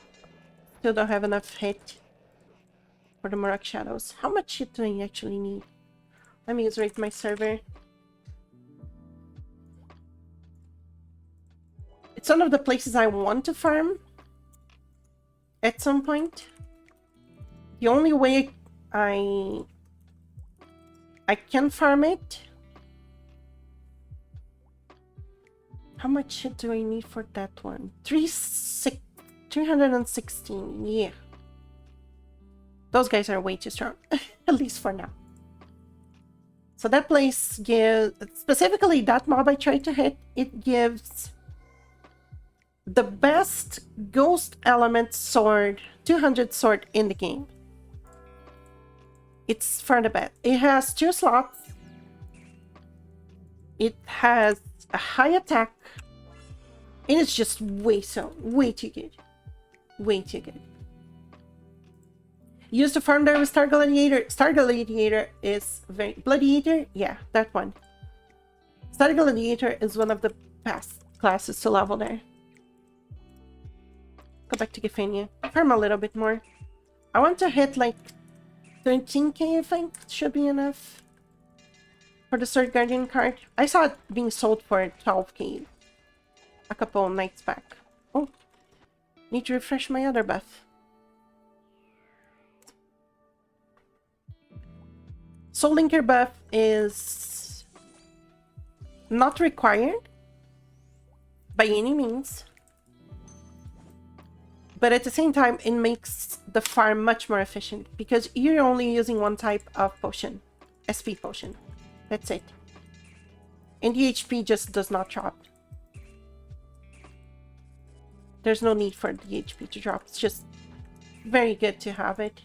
[SPEAKER 2] still don't have enough hit for the Morak Shadows. How much hit do I actually need? Let me just rate my server. It's one of the places I want to farm at some point. The only way I can farm it. How much shit do I need for that one? 316, yeah. Those guys are way too strong, at least for now. So that place gives, specifically that mob I tried to hit, it gives the best ghost element sword, 200 sword in the game. It's for the best. It has 2 slots. It has a high attack. And it's just way too good. Way too good. Use the farm there with Star Gladiator. Star Gladiator is very... Gladiator? Yeah, that one. Star Gladiator is one of the best classes to level there. Go back to Gifania. Farm a little bit more. I want to hit like 13k, I think. Should be enough. For the Sword Guardian card. I saw it being sold for 12k. A couple nights back. Oh. Need to refresh my other buff. Soul Linker buff is not required by any means, but at the same time it makes the farm much more efficient because you're only using one type of potion, SP potion. That's it. And the HP just does not drop. There's no need for the HP to drop. It's just very good to have it.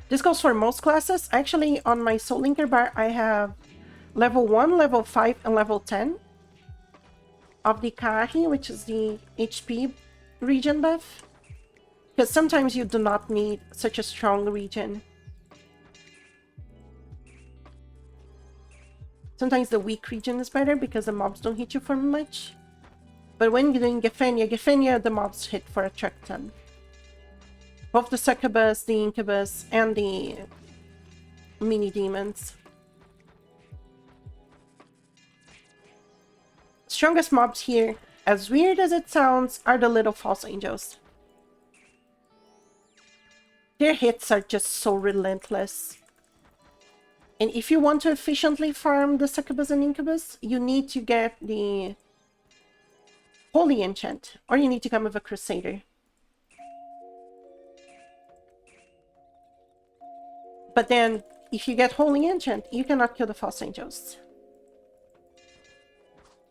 [SPEAKER 2] This goes for most classes. Actually, on my Soul Linker bar, I have level 1, level 5, and level 10 of the Kahi, which is the HP regen buff. Because sometimes you do not need such a strong regen. Sometimes the weak regen is better because the mobs don't hit you for much. But when you're doing Gifania, the mobs hit for a truck ton. Both the succubus, the incubus, and the mini demons. Strongest mobs here, as weird as it sounds, are the little false angels. Their hits are just so relentless. And if you want to efficiently farm the succubus and incubus, you need to get the Holy Enchant, or you need to come with a Crusader. But then, if you get Holy Enchant, you cannot kill the false angels.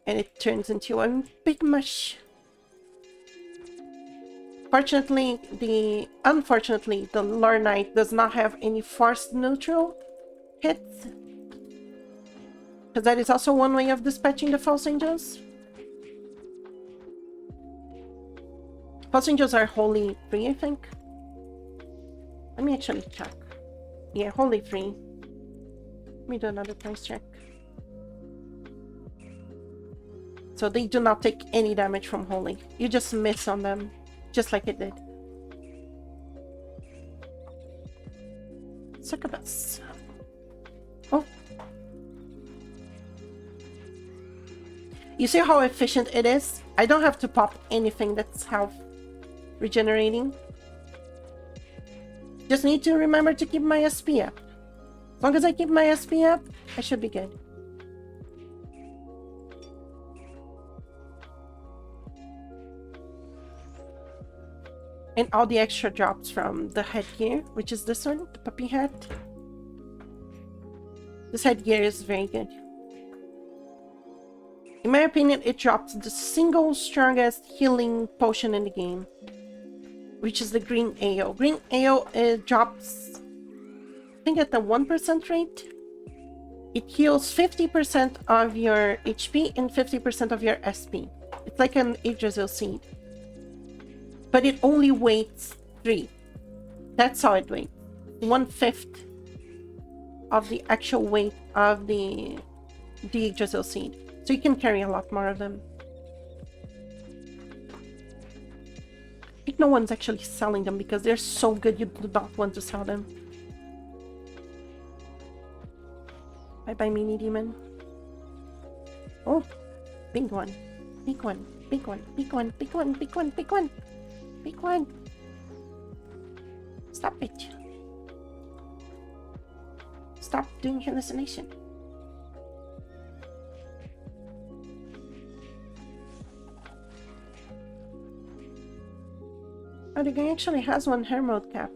[SPEAKER 2] And it turns into a big mush. Unfortunately, the Lore Knight does not have any forced neutral hits. Because that is also one way of dispatching the false angels. False angels are wholly free, I think. Let me actually check. Yeah, wholly free. Let me do another price check. So they do not take any damage from holy. You just miss on them, just like it did. Succubus. Oh. You see how efficient it is? I don't have to pop anything that's health regenerating. Just need to remember to keep my SP up. As long as I keep my SP up, I should be good. And all the extra drops from the headgear, which is this one, the puppy hat. This headgear is very good. In my opinion, it drops the single strongest healing potion in the game, which is the green AO. Green AO, it drops, I think at the 1% rate. It heals 50% of your HP and 50% of your SP. It's like an Yggdrasil seed. But it only weighs 3. That's how it weighs. 1/5 of the actual weight of the Yggdrasil seed. So you can carry a lot more of them. I think no one's actually selling them because they're so good you do not want to sell them. Bye-bye, mini demon. Oh, big one. Big one. Big one. Big one. Big one. Big one. Big one. Big one. Stop it. Stop doing hallucination. Oh, the guy actually has one hair mode cap.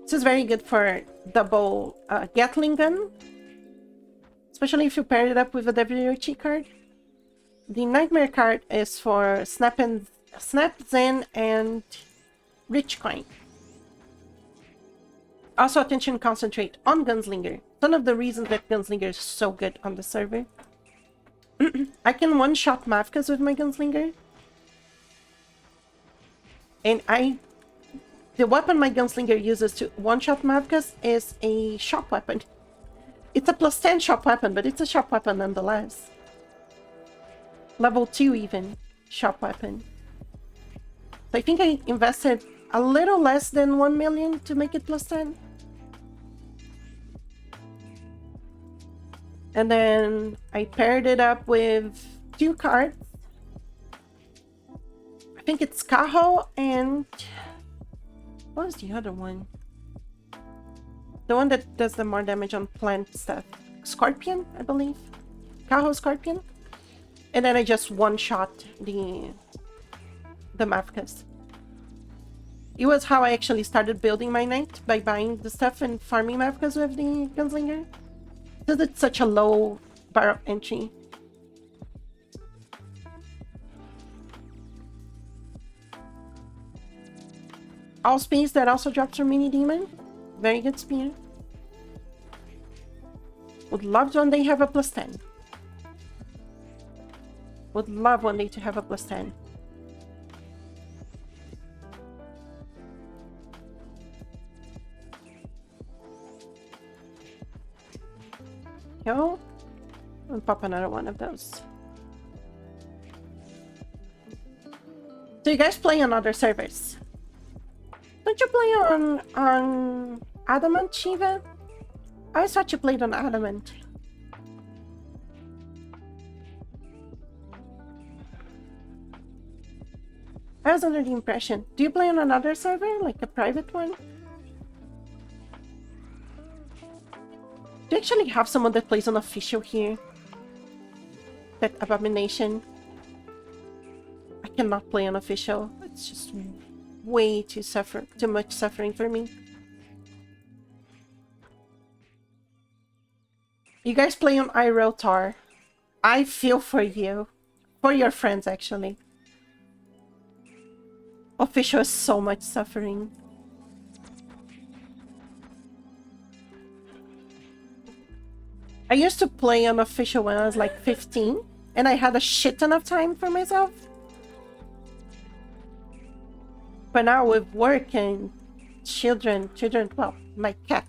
[SPEAKER 2] This is very good for double Gatling gun, especially if you pair it up with a WHE card. The Nightmare card is for Snap, Zen, and Rich Coin. Also, attention concentrate on Gunslinger. One of the reasons that Gunslinger is so good on the server. I can one-shot Mavkas with my Gunslinger. And the weapon my Gunslinger uses to one-shot Mavkas is a shop weapon. It's a +10 shop weapon, but it's a shop weapon nonetheless. Level 2 even, shop weapon. So I think I invested a little less than 1 million to make it +10. And then I paired it up with 2 cards. I think it's Kaho and... what was the other one? The one that does the more damage on plant stuff. Scorpion, I believe. Kaho Scorpion. And then I just one-shot the Mavkas. It was how I actually started building my knight, by buying the stuff and farming Mavkas with the Gunslinger. Because it's such a low bar of entry. All speeds that also drops from Mini Demon. Very good spear. Would love one day have a +10. Would love one day to have a +10. Go. And pop another one of those. So you guys play on other servers? Don't you play on Adamant, Shiva? I always thought you played on Adamant. I was under the impression. Do you play on another server, like a private one? Do you actually have someone that plays on official here? That Abomination? I cannot play on official. It's just way too much suffering for me. You guys play on IRL Tar. I feel for you. For your friends, actually. Official is so much suffering. I used to play on official when I was like 15, and I had a shit ton of time for myself. But now with work and children, well, my cats.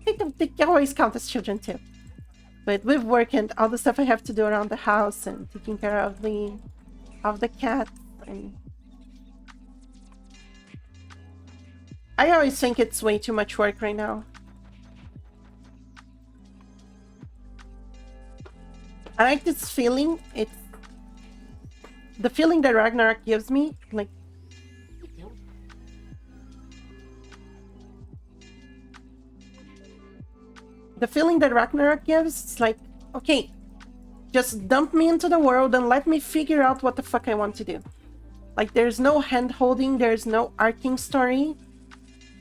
[SPEAKER 2] They always count as children too. But with work and all the stuff I have to do around the house and taking care of the cats, and I always think it's way too much work right now. I like this feeling. It's the feeling that Ragnarok gives me, like the feeling that Ragnarok gives, it's like, okay, just dump me into the world and let me figure out what the fuck I want to do. Like, there's no hand-holding, there's no arcing story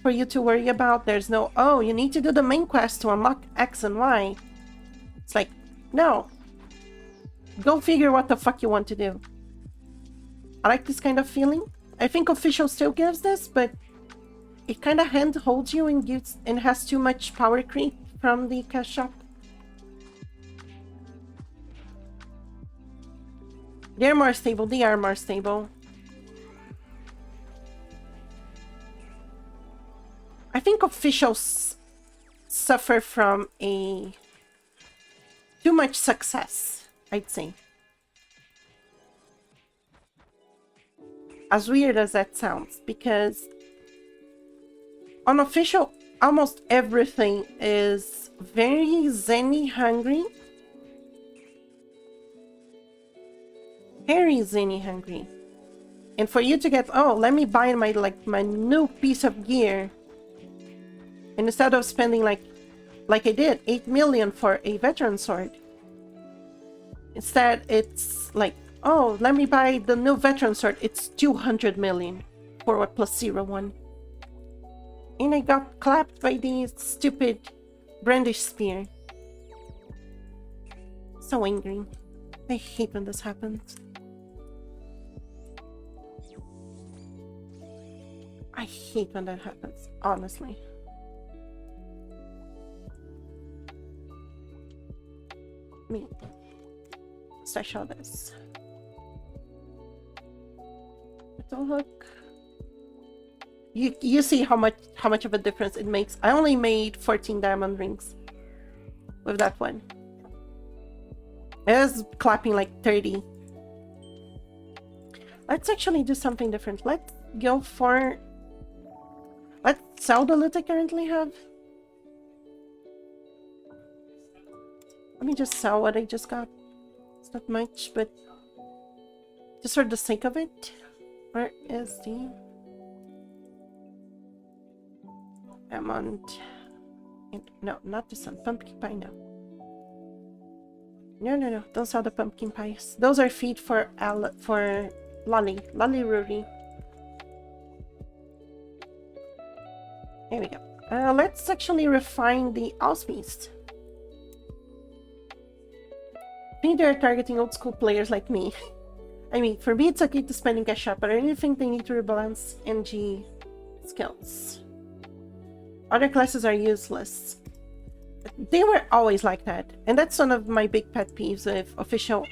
[SPEAKER 2] for you to worry about. There's no, oh, you need to do the main quest to unlock X and Y. It's like, no. Go figure what the fuck you want to do. I like this kind of feeling. I think Official still gives this, but it kind of hand-holds you and has too much power creep from the cash shop. They're more stable. They are more stable. I think officials suffer from too much success, I'd say. As weird as that sounds, because on official, almost everything is very zeny hungry. Very zeny hungry. And for you to get, oh, let me buy my new piece of gear. And instead of spending like I did, 8 million for a veteran sword. Instead, it's like, oh, let me buy the new veteran sword. It's 200 million for a +0 And I got clapped by the stupid brandish spear. So angry. I hate when this happens. I hate when that happens, honestly. Me. Stash all this. Little hook. You see how much of a difference it makes. I only made 14 diamond rings with that one. It was clapping like 30. Let's actually do something different. Let's go for... Let's sell the loot I currently have. Let me just sell what I just got. It's not much, but just for the sake of it. Where is the Diamond? No, not this one. Pumpkin pie, no. No. Don't sell the pumpkin pies. Those are feed for Lolly Rudy. There we go. Let's actually refine the Ausbeast. I think they're targeting old school players like me. I mean, for me it's okay to spend in cash up, but I really think they need to rebalance NG skills. Other classes are useless. They were always like that, and that's one of my big pet peeves with official.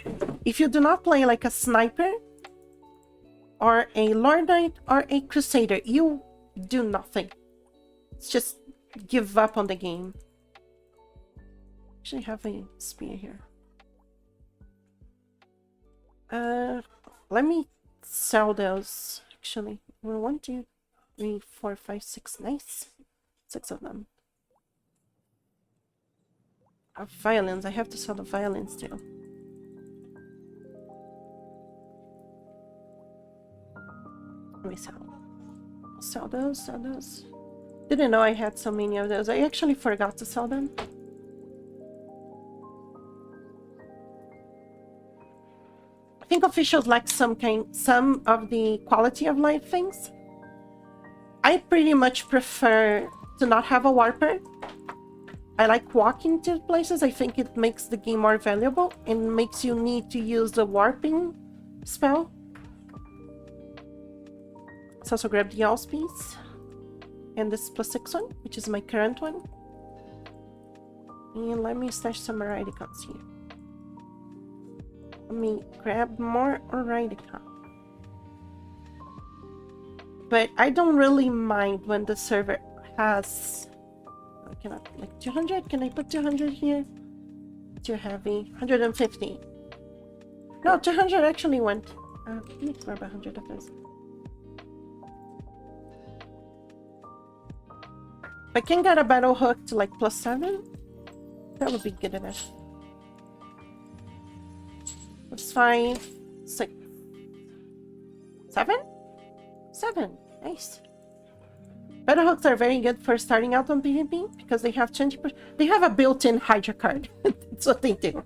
[SPEAKER 2] If you do not play like a sniper, or a Lord Knight, or a Crusader, you do nothing. It's just give up on the game. Actually have a spear here. Let me sell those, actually. 1, 2, 3, 4, 5, 6, nice. 6 of them. Violins, I have to sell the violins too. Let me sell those. Didn't know I had so many of those. I actually forgot to sell them. I think officials lack some of the quality of life things. I pretty much prefer to not have a warper. I like walking to places. I think it makes the game more valuable and makes you need to use the warping spell. Let's also grab the Allspiece and this +6 one, which is my current one. And let me stash some Eridicons here. Let me grab more Eridicon. But I don't really mind when the server has... I cannot, like 200? Can I put 200 here? Too heavy. 150. No, 200 actually went. Let me grab 100 of this. If I can get a battle hook to like +7, that would be good enough. +5, 6, 7? 7, nice. Battle hooks are very good for starting out on PvP because they have 20%. They have a built-in Hydra card. That's what they do.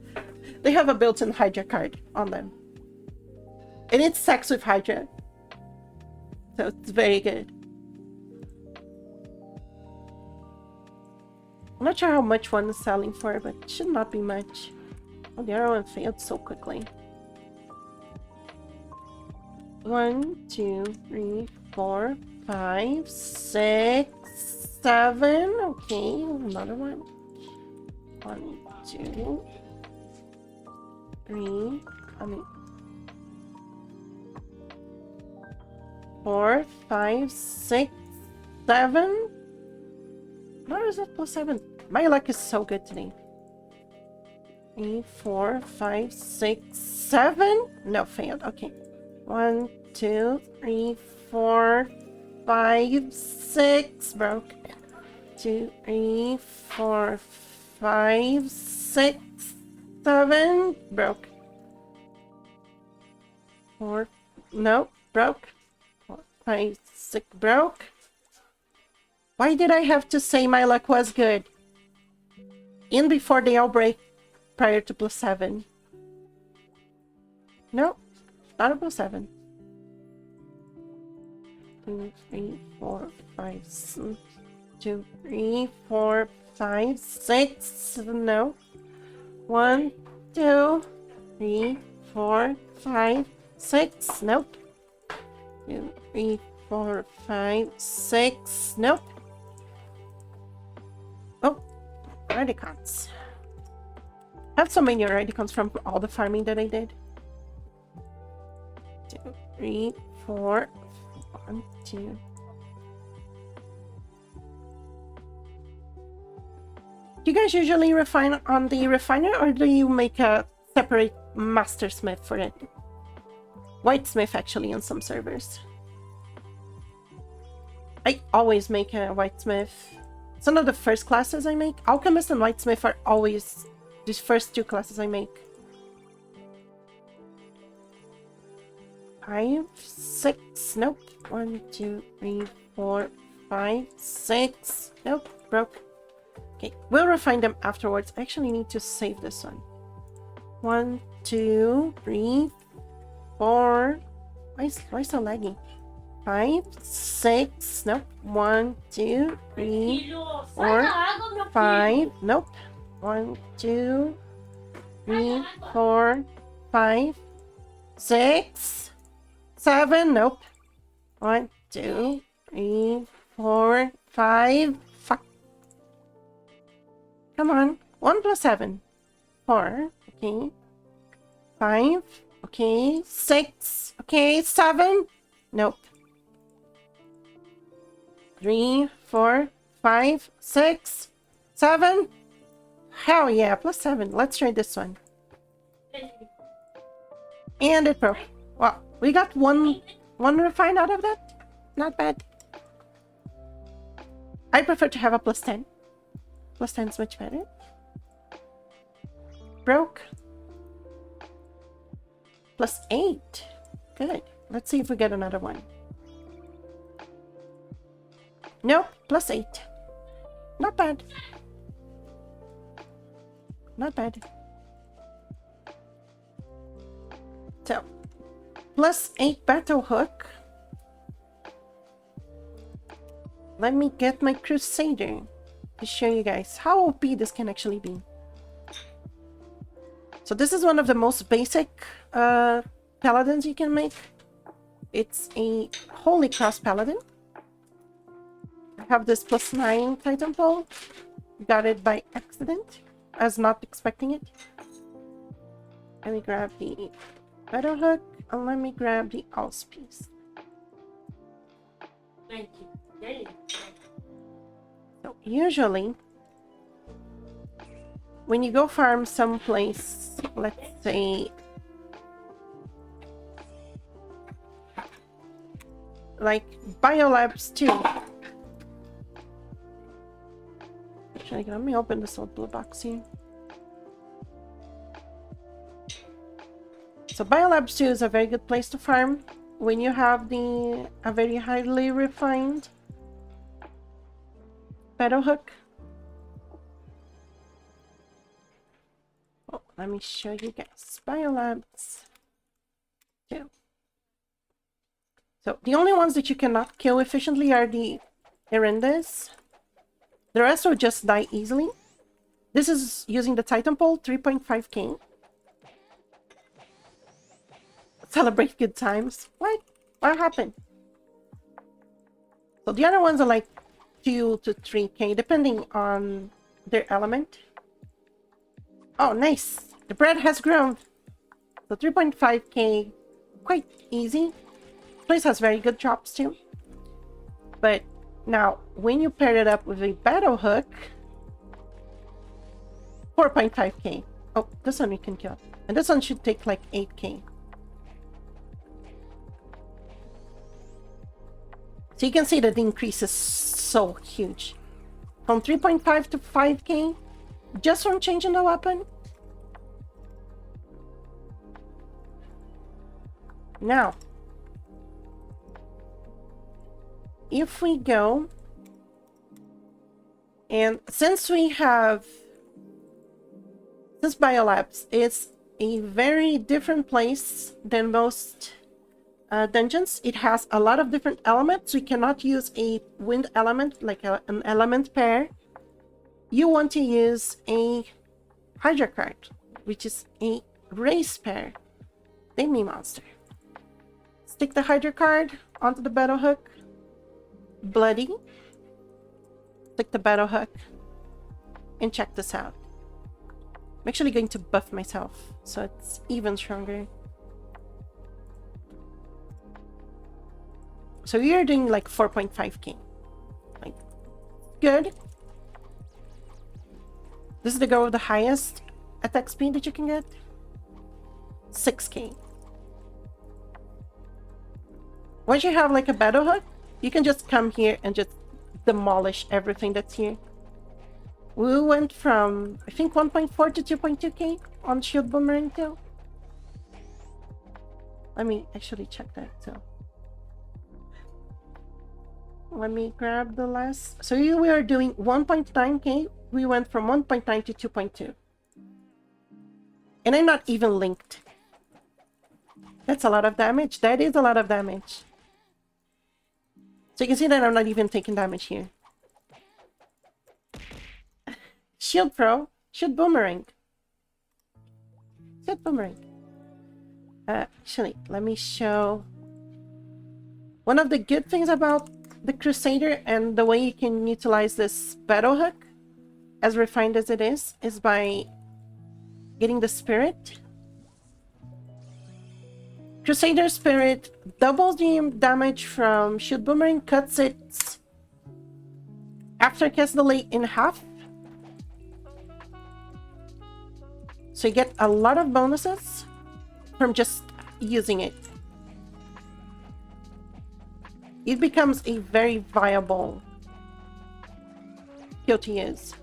[SPEAKER 2] They have a built-in Hydra card on them. And it's sex with Hydra. So it's very good. I'm not sure how much one is selling for, but it should not be much. Oh, the other one failed so quickly. 1, 2, 3, 4, 5, 6, 7. Okay, another one. 1, 2, 3. 4, 5, 6, 7. Where is it? +7. My luck is so good today. 3, 4, 5, 6, 7. No, failed. Okay. 1, 2, 3, 4, 5, 6. Broke. 2, 3, 4, 5, 6, 7. Broke. 4. No, broke. 4, 5, 6. Broke. Why did I have to say my luck was good? In before they all break prior to +7. No, not a +7. 2, 3, 4, 5, 6. 2, 3, 4, 5, 6. No. 1, 2, 3, 4, 5, 6. Nope. 2, 3, 4, 5, 6. Nope. Oh, Radicons. I have so many Radicons from all the farming that I did. 2, 3, 4. 1, 2. Do you guys usually refine on the refiner, or do you make a separate master smith for it? Whitesmith, actually, on some servers. I always make a whitesmith. It's one of the first classes I make. Alchemist and whitesmith are always these first two classes I make. 5, 6. Nope. 1, 2, 3, 4, 5, 6. Nope. Broke. Okay, we'll refine them afterwards. I actually need to save this one. 1, 2, 3, 4. Why so laggy? 5, 6. Nope. 1, 2, 3, 4, 5. Nope. 1, 2, 3, 4, 5, 6, 7. Nope. 1, 2, 3, 4, 5. Fuck. Come on. 1 + 7. 4. Okay. 5. Okay. 6. Okay. 7. Nope. 3, 4, 5, 6, 7. Hell yeah. +7. Let's try this one. And it broke. Wow. We got one refine out of that. Not bad. I prefer to have a +10. +10 is much better. Broke. +8. Good. Let's see if we get another one. Nope. +8. Not bad. Not bad. So, +8 battle hook. Let me get my Crusader to show you guys how OP this can actually be. So this is one of the most basic paladins you can make. It's a Holy Cross Paladin. I have this +9 Titan pole. Got it by accident. I was not expecting it. Let me grab the battle hook and let me grab the Auspice.
[SPEAKER 3] Thank you.
[SPEAKER 2] So usually, when you go farm someplace, let's say, like Biolabs 2. Actually, let me open this old blue box here. So Biolabs 2 is a very good place to farm when you have a very highly refined battle hook. Oh, let me show you guys. Biolabs 2. So the only ones that you cannot kill efficiently are the Erendes. The rest will just die easily. This is using the Titan Pole, 3.5k. Celebrate good times. What? What happened? So the other ones are like 2 to 3k, depending on their element. Oh, nice. The bread has grown. So 3.5k, quite easy. Place has very good drops too. But now, when you pair it up with a battle hook, 4.5k. Oh, this one we can kill. And this one should take like 8k. So you can see that the increase is so huge. From 3.5 to 5k, just from changing the weapon. Now, if we go, and since Biolabs is a very different place than most dungeons, it has a lot of different elements. We cannot use a wind element, like an element pair. You want to use a Hydra card, which is a race pair. Demi monster. Stick the Hydra card onto the battle hook. Bloody. Stick the battle hook. And check this out. I'm actually going to buff myself so it's even stronger. So we are doing like 4.5k. Like, good. This is the go with the highest attack speed that you can get. 6k. Once you have like a battle hook, you can just come here and just demolish everything that's here. We went from, I think, 1.4 to 2.2k on Shield Boomerang too. Let me actually check that too. Let me grab the last. So here we are doing 1.9k. We went from 1.9 to 2.2. And I'm not even linked. That's a lot of damage. That is a lot of damage. So you can see that I'm not even taking damage here. Shield Pro. Shield Boomerang. Shield Boomerang. Actually, let me show. One of the good things about the Crusader and the way you can utilize this battle hook, as refined as it is by getting the spirit. Crusader Spirit doubles the damage from Shield Boomerang, cuts its aftercast delay in half. So you get a lot of bonuses from just using it. It becomes a very viable skill to use.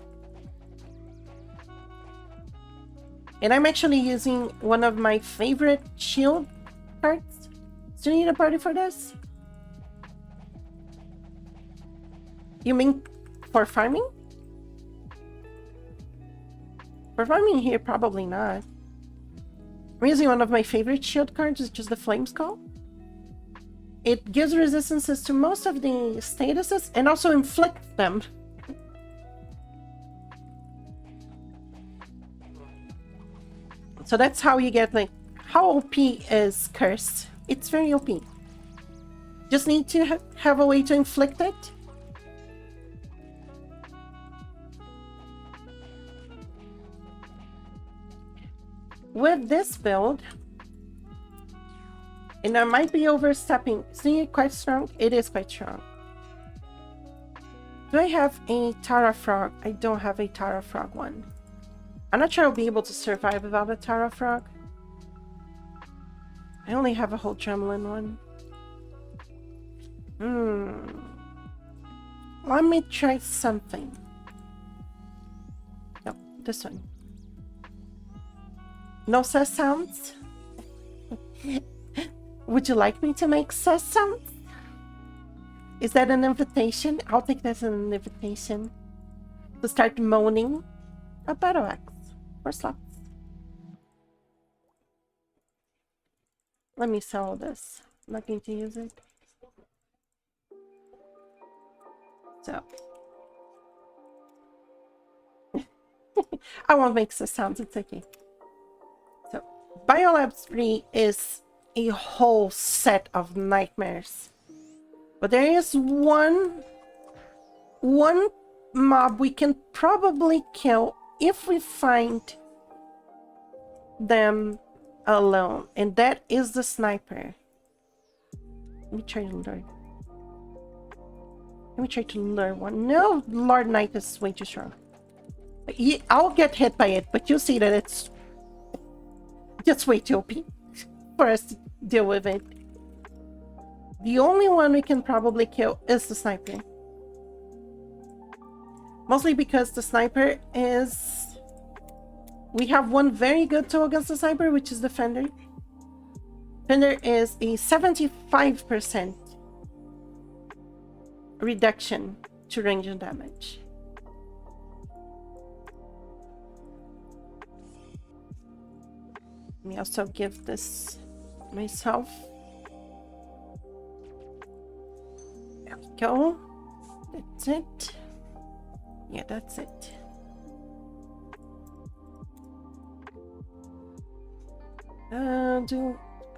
[SPEAKER 2] And I'm actually using one of my favorite shield cards. Do you need a party for this? You mean for farming? For farming here, probably not. I'm using one of my favorite shield cards, which is the Flame Skull. It gives resistances to most of the statuses and also inflicts them. So that's how you get, like, how OP is Curse. It's very OP. Just need to have a way to inflict it. With this build, and I might be overstepping. See it quite strong? It is quite strong. Do I have a Tara Frog? I don't have a Tara Frog one. I'm not sure I'll be able to survive without a Tara Frog. I only have a whole Dremlin one. Let me try something. No, this one. No sus sounds? Would you like me to make sus sounds? Is that an invitation? I'll take that as an invitation. to start moaning a battle axe for slots. Let me sell this. I'm not going to use it. So I won't make the sounds, it's okay. So Biolab 3 is a whole set of nightmares. But there is one mob we can probably kill if we find them alone, and that is the sniper. Let me try to lure. Let me try to lure one. No, Lord Knight is way too strong. I'll get hit by it, but you'll see that it's just way too OP for us to deal with it. The only one we can probably kill is the sniper. Mostly because the sniper is... We have one very good tool against the sniper, which is the Fender. Fender is a 75% reduction to range and damage. Let me also give this myself. There we go. That's it. Yeah, that's it.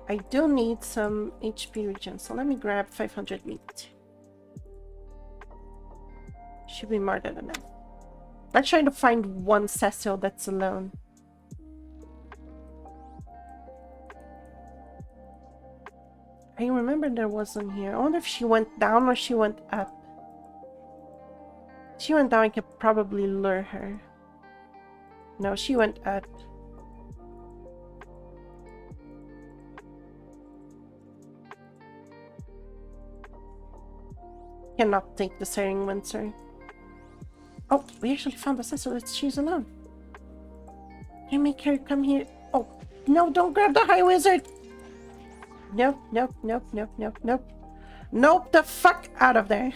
[SPEAKER 2] I do need some HP regen, so let me grab 500 meat. Should be more than enough. Let's try to find one Cecil that's alone. I remember there was one here. I wonder if she went down or she went up. She went down, I could probably lure her. No, she went up. Cannot take the Searing Windsor. Oh, we actually found the Cecil. She's alone. Can I make her come here? Oh, no, don't grab the High Wizard. Nope, nope, nope, nope, nope, nope. Nope, the fuck out of there.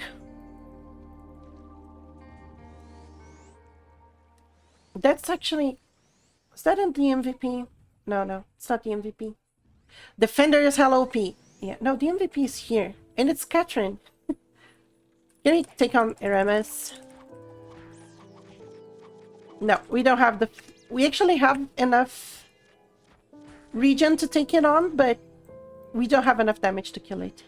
[SPEAKER 2] That's actually... Is that in the MVP? No, it's not the MVP. Defender is hell OP. Yeah, no, the MVP is here. And it's Catherine. Can we take on Aramis? No, we don't have the... We actually have enough regen to take it on, but we don't have enough damage to kill it.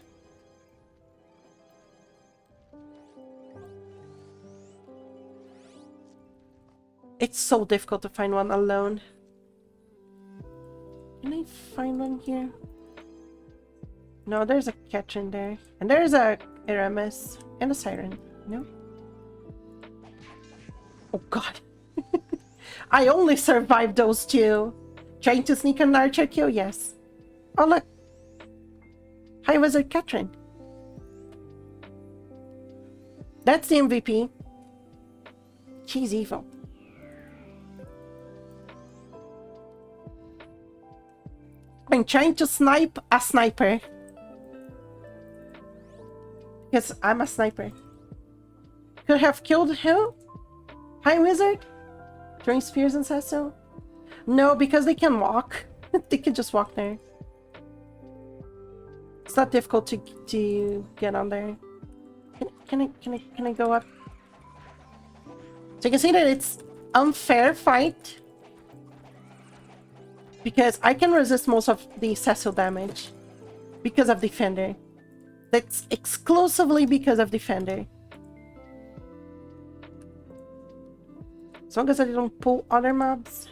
[SPEAKER 2] It's so difficult to find one alone. Can I find one here? No, there's a Catherine there. And there's a Aramis and a Siren. No? Oh god. I only survived those two. Trying to sneak an archer kill? Yes. Oh look. High Wizard Catherine. That's the MVP. She's evil. I'm trying to snipe a sniper. Because I'm a sniper. Could have killed who? High Wizard? Throwing spears and Cecil? No, because they can walk. They can just walk there. It's not difficult to get on there. Can I go up? So you can see that it's unfair fight. Because I can resist most of the Cecil damage. Because of Defender. That's exclusively because of Defender. As long as I don't pull other mobs.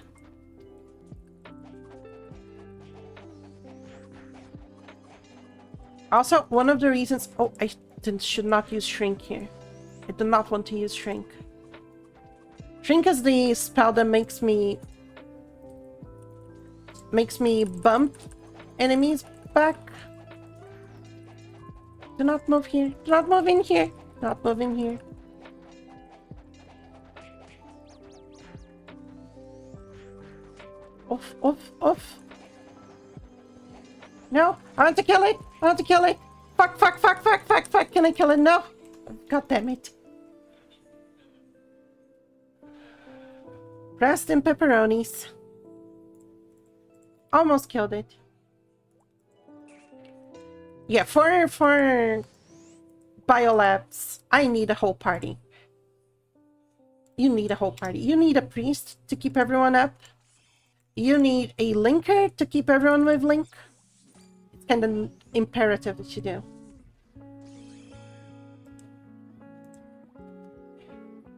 [SPEAKER 2] Also, one of the reasons... Oh, I should not use Shrink here. I do not want to use Shrink. Shrink is the spell that makes me bump enemies back. Do not move here. Do not move in here. Do not move in here. Off, off, off. No, I want to kill it. I want to kill it. Fuck, fuck, fuck, fuck, fuck, fuck. Can I kill it? No. God damn it. Rest in pepperonis. Almost killed it. Yeah, for biolabs, I need a whole party. You need a whole party. You need a priest to keep everyone up. You need a linker to keep everyone with link. It's kind of imperative that you do.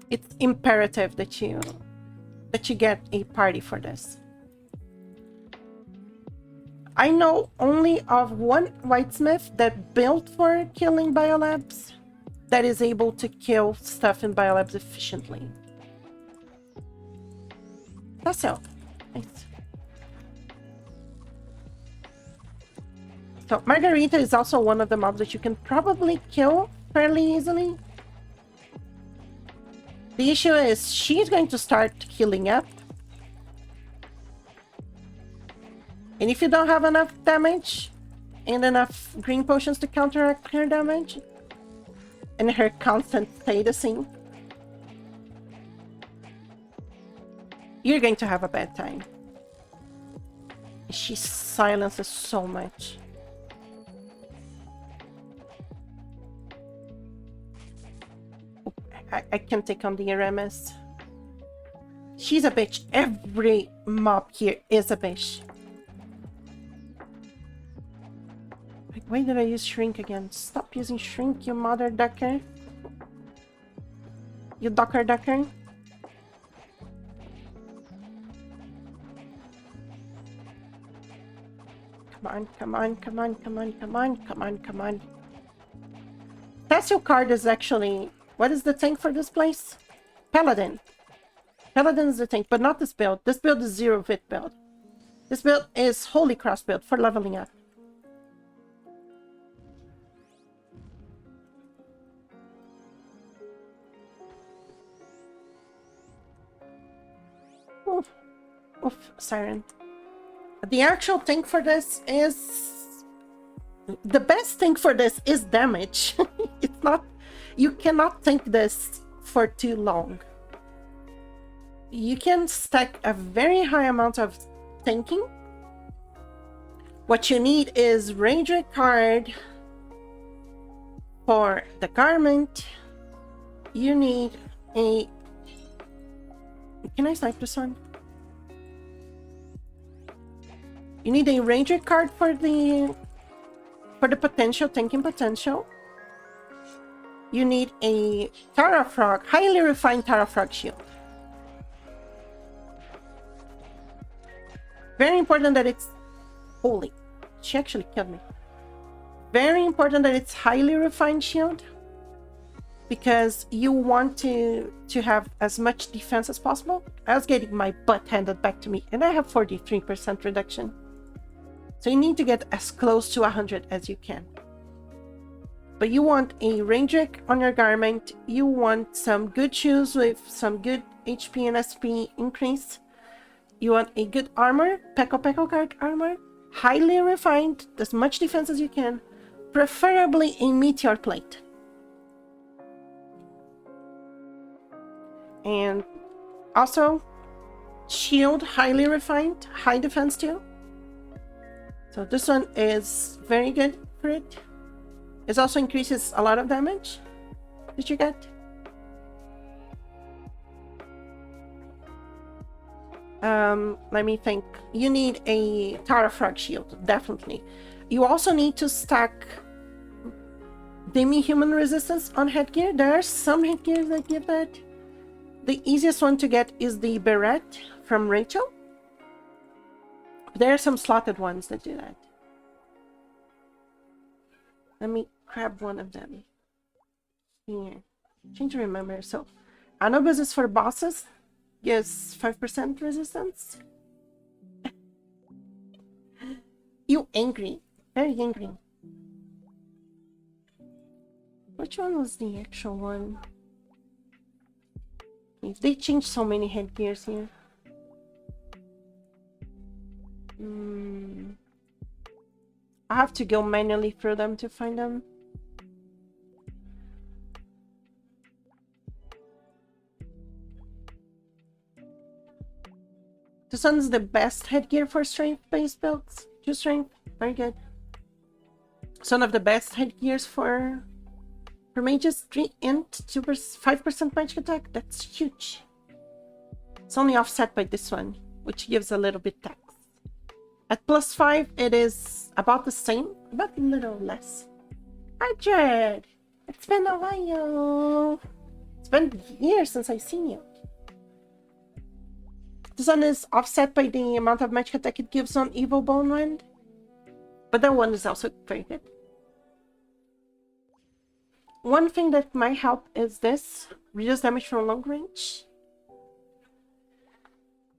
[SPEAKER 2] It's imperative that you get a party for this. I know only of one whitesmith that built for killing biolabs that is able to kill stuff in biolabs efficiently. That's all. Nice. So Margarita is also one of the mobs that you can probably kill fairly easily. The issue is she's going to start healing up. And if you don't have enough damage and enough green potions to counteract her damage and her constant statusing, you're going to have a bad time. She silences so much. I can't take on the RMS. She's a bitch. Every mob here is a bitch. Why did I use shrink again? Stop using shrink, you mother ducker. You ducker. Come on. Tassil card is actually... What is the tank for this place? Paladin. Paladin is the tank, but not this build. This build is 0 vit build. This build is Holy Cross build for leveling up. Oof, siren. The actual thing for this is... The best thing for this is damage. It's not... You cannot tank this for too long. You can stack a very high amount of tanking. What you need is Ranger card for the garment. You need a... Can I snipe this one? You need a Ranger card for the potential, tanking potential. You need a Tara Frog, highly refined Tara Frog shield. Very important that it's... Holy, she actually killed me. Very important that it's highly refined shield, because you want to have as much defense as possible. I was getting my butt handed back to me, and I have 43% reduction. So you need to get as close to 100 as you can. But you want a Ranger on your garment. You want some good shoes with some good HP and SP increase. You want a good armor, Peko card armor, highly refined, as much defense as you can, preferably a meteor plate. And also, shield, highly refined, high defense too. So this one is very good for it. It also increases a lot of damage. Did you get? Let me think. You need a Tara Frog shield, definitely. You also need to stack demi-human resistance on headgear. There are some headgears that give that. The easiest one to get is the beret from Rachel. There are some slotted ones that do that. Let me grab one of them. Here. Trying to remember. So, Anubis is for bosses. Yes, 5% resistance. You angry. Very angry. Which one was the actual one? They changed so many headgears here. I have to go manually through them to find them. This one's the best headgear for strength-based builds. 2 strength, very good. It's one of the best headgears for mages. 3 int, 5% magic attack. That's huge. It's only offset by this one, which gives a little bit tax. At +5, it is about the same, but a little less. Hi, Jared. It's been a while. It's been years since I've seen you. This one is offset by the amount of magic attack it gives on Evil Bone Wind. But that one is also very good. One thing that might help is this. Reduce damage from long range.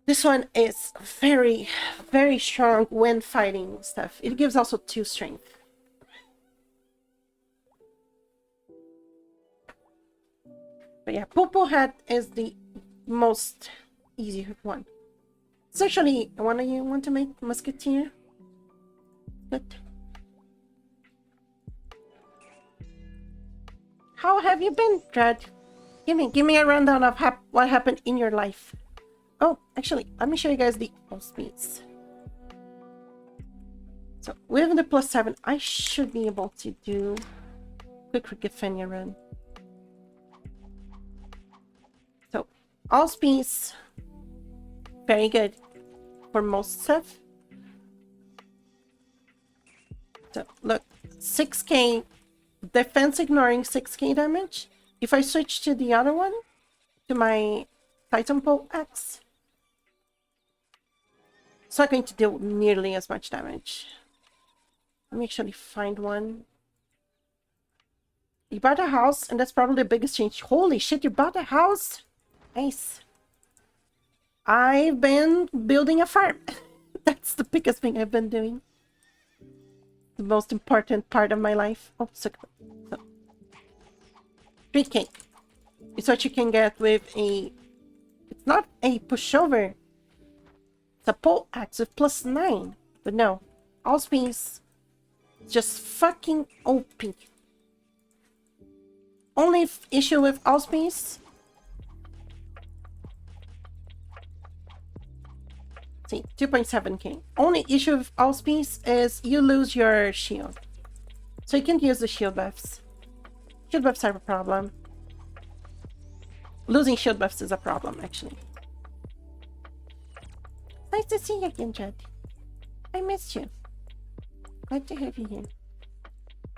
[SPEAKER 2] This one is very, very strong when fighting stuff. It gives also 2 strength. But yeah, Popo Hat is the most easy one. So actually, one of you want to make Musketeer? Good. How have you been, Dread? Give me a rundown of what happened in your life. Oh, actually, let me show you guys the speeds. So with the +7, I should be able to do quick Rigifenia run. So all speeds, very good for most stuff. So look, 6k defense ignoring 6k damage. If I switch to the other one, to my Titan Pole Axe, it's not going to deal nearly as much damage. Let me actually find one. You bought a house, and that's probably the biggest change. Holy shit, you bought a house? Nice. I've been building a farm. That's the biggest thing I've been doing. The most important part of my life. Oh, so 3k. It's what you can get with a... It's not a pushover. It's a pole axe with +9. But no. All speeds. Just fucking OP. Only issue with all speeds. See, 2.7k. Only issue with all speeds is you lose your shield. So you can't use the shield buffs. Shield buffs are a problem. Losing shield buffs is a problem, actually. Nice to see you again, Jed. I missed you. Glad to have you here.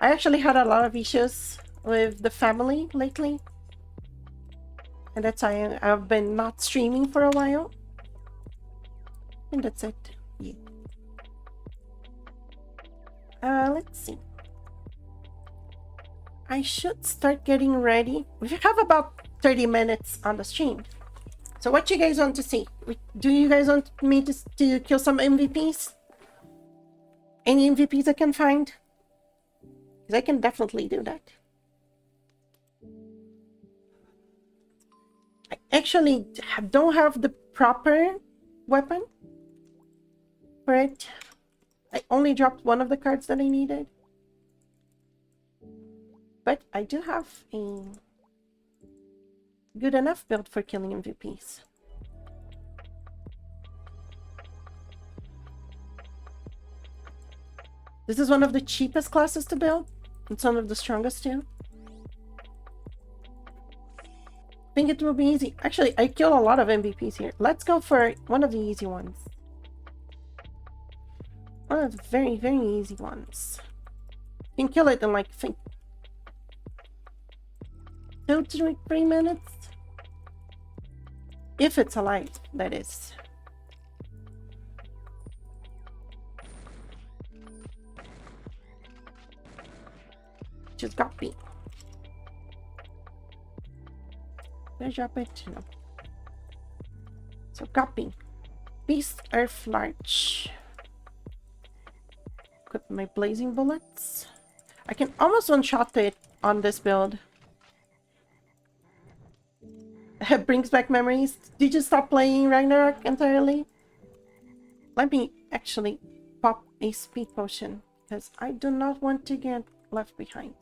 [SPEAKER 2] I actually had a lot of issues with the family lately. And that's why I've been not streaming for a while. And that's it. Yeah. Let's see. I should start getting ready. We have about 30 minutes on the stream. So what you guys want to see? Do you guys want me to kill some MVPs? Any MVPs I can find? Because I can definitely do that. I actually don't have the proper weapon for it. I only dropped one of the cards that I needed. But I do have a good enough build for killing MVPs. This is one of the cheapest classes to build. It's one of the strongest too. I think it will be easy. Actually, I killed a lot of MVPs here. Let's go for one of the easy ones. One of the very, very easy ones. You can kill it in like, I think, 2 to 3 minutes. If it's alive, that is. Just got me. Did I drop it? No. So copy. Beast Earth Large. Equip my blazing bullets. I can almost one-shot it on this build. It brings back memories. Did you stop playing Ragnarok entirely? Let me actually pop a speed potion, because I do not want to get left behind.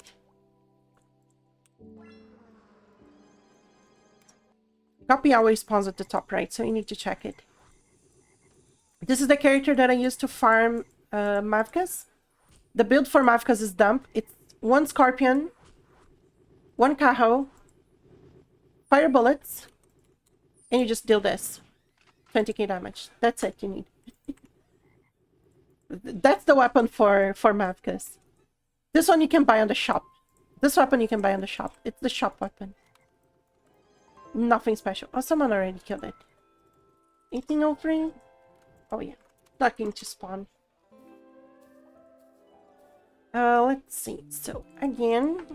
[SPEAKER 2] Copy always spawns at the top right, so you need to check it. This is the character that I used to farm Mavkas. The build for Mavkas is dump. It's 1 Scorpion, 1 Kaho, fire bullets, and you just deal this. 20k damage. That's it you need. That's the weapon for Mavkas. This one you can buy on the shop. This weapon you can buy on the shop. It's the shop weapon. Nothing special. Oh, someone already killed it. 1803? Oh yeah. Not going to spawn. Let's see. So, again,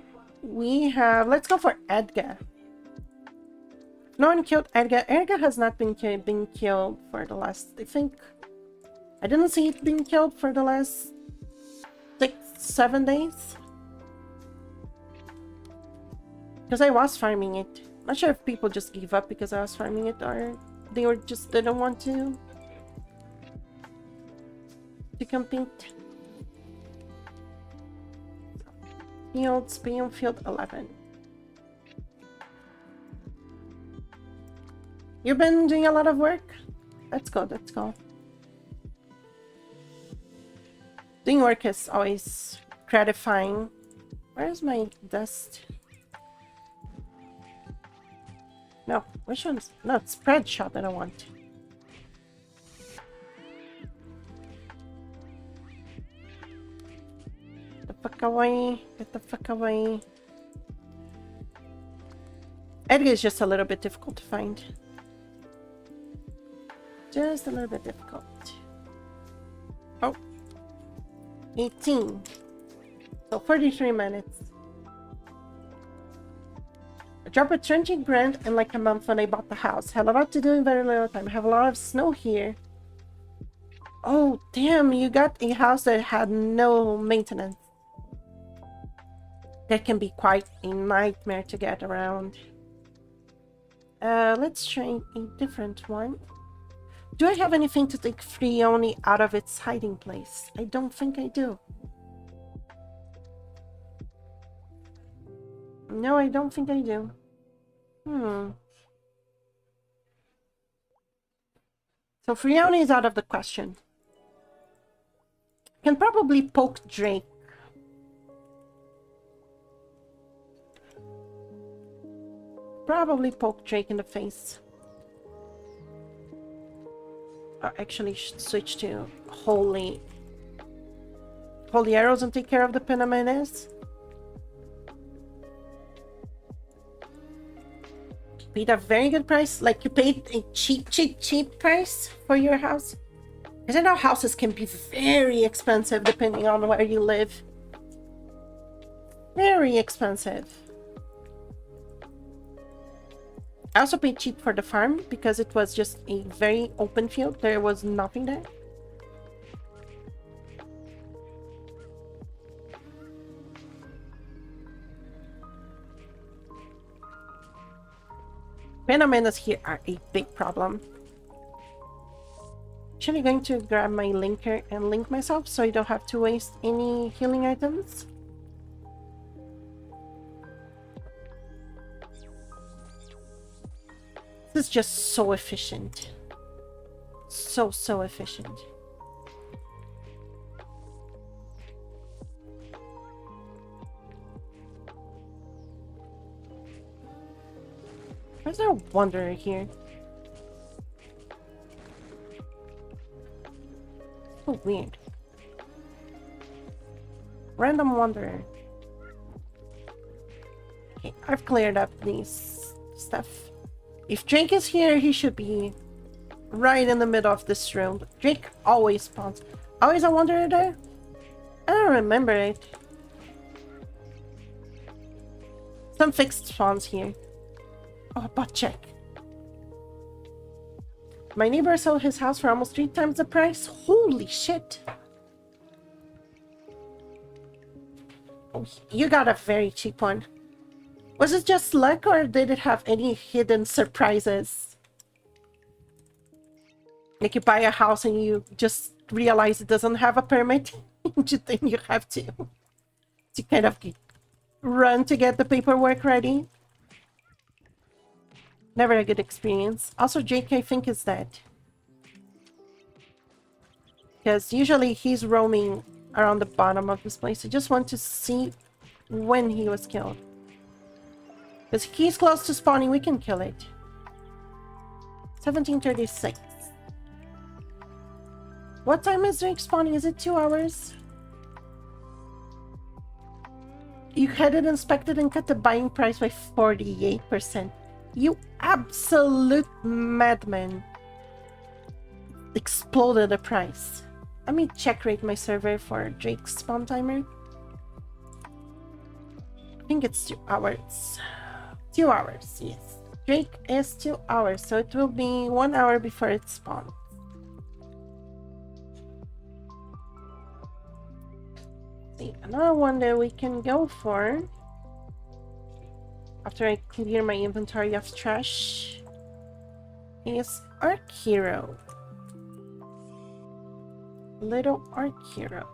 [SPEAKER 2] we have... Let's go for Edgar. No one killed Edgar. Edgar has not been killed for the last... I think... I didn't see it being killed for the last 6-7 days. Because I was farming it. Not sure if people just gave up because I was farming it or they were just didn't want to compete. Field 11. You've been doing a lot of work? Let's go, let's go. Doing work is always gratifying. Where's my dust? No, which one's... No, it's spread shot that I want. Get the fuck away. Get the fuck away. Edgar is just a little bit difficult to find. Just a little bit difficult. Oh. 18. So 43 minutes. I dropped a 20 grand in like a month when I bought the house. Had a lot to do in very little time. I have a lot of snow here. Oh, damn, you got a house that had no maintenance. That can be quite a nightmare to get around. Let's try a different one. Do I have anything to take Frioni out of its hiding place? I don't think I do. No, I don't think I do. So Frioni is out of the question. Can probably poke Drake. Probably poke Drake in the face. Or actually switch to holy arrows and take care of the Penamenes. Paid a very good price. Like you paid a cheap price for your house. Because I know houses can be very expensive depending on where you live. Very expensive. I also paid cheap for the farm because it was just a very open field. There was nothing there. Penamenas here are a big problem. Actually going to grab my linker and link myself so I don't have to waste any healing items. This is just so efficient. So efficient. Where's there a wanderer here? So weird. Random wanderer. Okay, I've cleared up these stuff. If Drake is here, he should be right in the middle of this room. Drake always spawns. Always a wanderer there? I don't remember it. Some fixed spawns here. Oh, butt check. My neighbor sold his house for almost 3 times the price. Holy shit. Oh, you got a very cheap one. Was it just luck or did it have any hidden surprises? Like you buy a house and you just realize it doesn't have a permit. Then you have to kind of run to get the paperwork ready. Never a good experience. Also, Jake, I think, is dead. because usually he's roaming around the bottom of this place. I just want to see when he was killed. Because if he's close to spawning, we can kill it. 17:36. What time is Drake spawning? Is it 2 hours? You had it inspected and cut the buying price by 48%. You absolute madman. Exploded the price. Let me check rate my server for Drake's spawn timer. I think it's 2 hours. 2 hours, yes. Drake is 2 hours, so it will be 1 hour before it spawns. See, another one that we can go for after I clear my inventory of trash is Arc Hero. Little Arc Hero.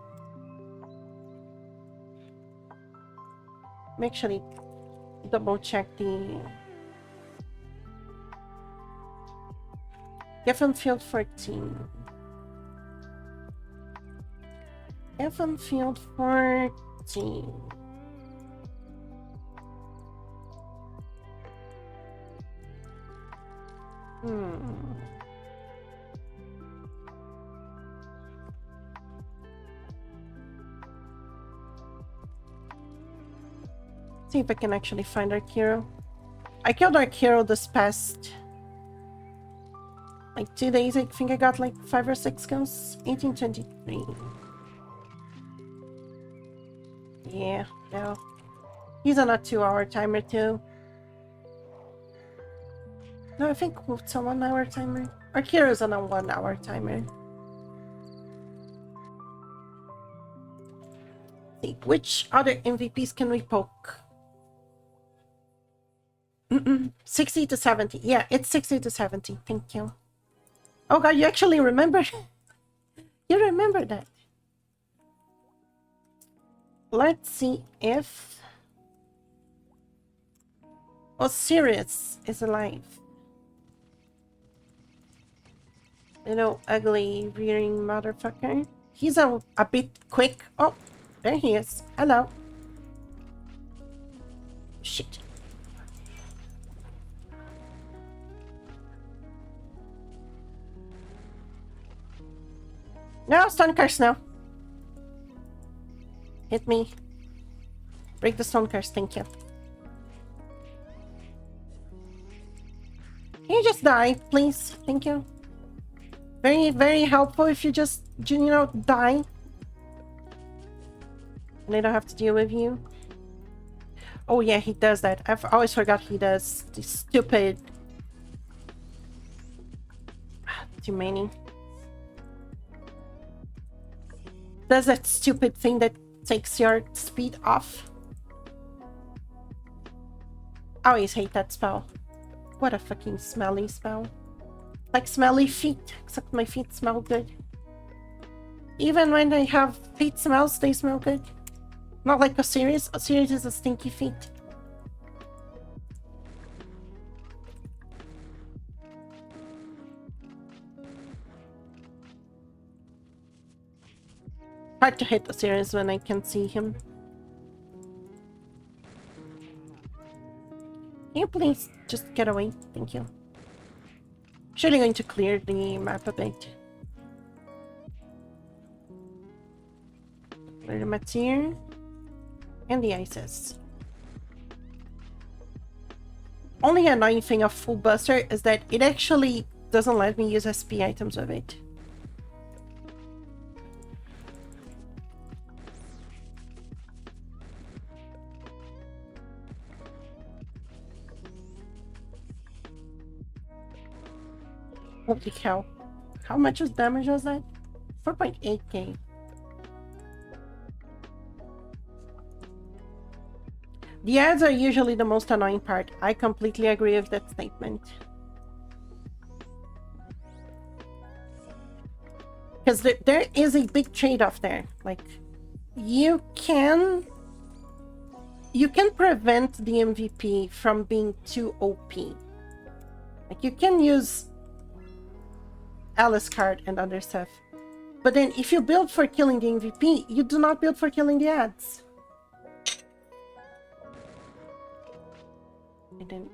[SPEAKER 2] I'm actually double check the Giffen Field 14. Giffen Field 14. See if I can actually find Arc Hero. I killed Arc Hero this past like 2 days. I think I got like 5 or 6 kills. 1823. Yeah, no. He's on a 2-hour timer too. No, I think it's a 1-hour timer. Arc Hero's on a 1-hour timer. See, which other MVPs can we poke? 60 to 70. Yeah, it's 60 to 70. Thank you. Oh god, you actually remember? You remember that. Let's see if Osiris is alive. Little ugly rearing motherfucker. He's a bit quick. Oh, there he is. Hello. Shit. No, stone curse now. Hit me. Break the stone curse, thank you. Can you just die, please? Thank you. Very, very helpful if you just, you know, die. And I don't have to deal with you. Oh yeah, he does that. I've always forgot he does. The stupid... Too many. Does that stupid thing that takes your speed off. I always hate that spell. What a fucking smelly spell. Like smelly feet, except my feet smell good. Even when I have feet smells, they smell good. Not like Osiris. Osiris is a stinky feet. Hard to hit Osiris when I can see him. Can you please just get away? Thank you. Surely going to clear the map a bit. Clear the material and the ISIS. Only annoying thing of Full Buster is that it actually doesn't let me use SP items with it. Holy cow. How much damage was that? 4.8k. The ads are usually the most annoying part. I completely agree with that statement. Because there is a big trade-off there. Like, you can prevent the MVP from being too OP. Like, you can use Alice card and other stuff. But then if you build for killing the MVP, you do not build for killing the ads. And then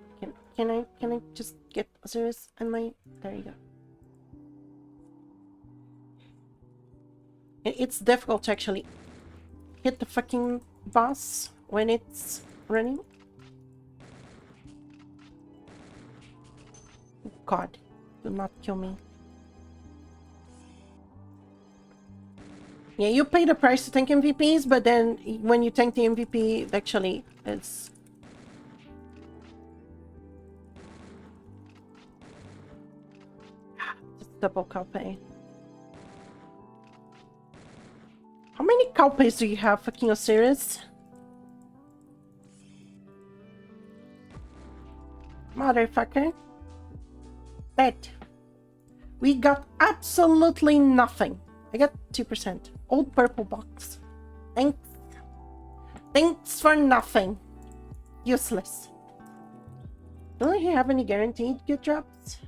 [SPEAKER 2] can I just get Osiris and my... There you go. It's difficult to actually hit the fucking boss when it's running. God, do not kill me. Yeah, you pay the price to tank MVPs, but then when you tank the MVP, it actually it's... Just double cowpay. How many cowpays do you have, fucking Osiris? Motherfucker. Dead. We got absolutely nothing. I got 2%. Old purple box. Thanks. Thanks for nothing. Useless. Don't you have any guaranteed good drops?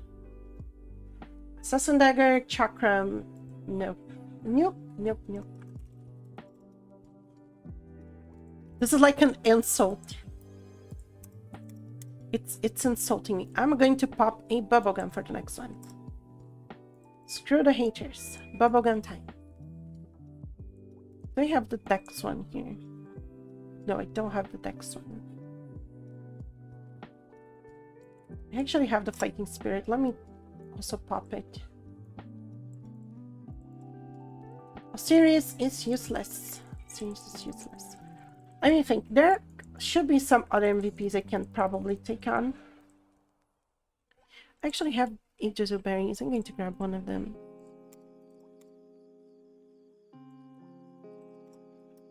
[SPEAKER 2] Assassin Dagger, Chakram. Nope. Nope, nope, nope. This is like an insult. It's insulting me. I'm going to pop a bubblegum for the next one. Screw the haters. Bubblegum time. Do I have the Dex one here? No, I don't have the Dex one. I actually have the Fighting Spirit. Let me also pop it. Osiris is useless. Osiris is useless. Let me think. There should be some other MVPs I can probably take on. I actually have Yggdrasil berries. I'm going to grab one of them.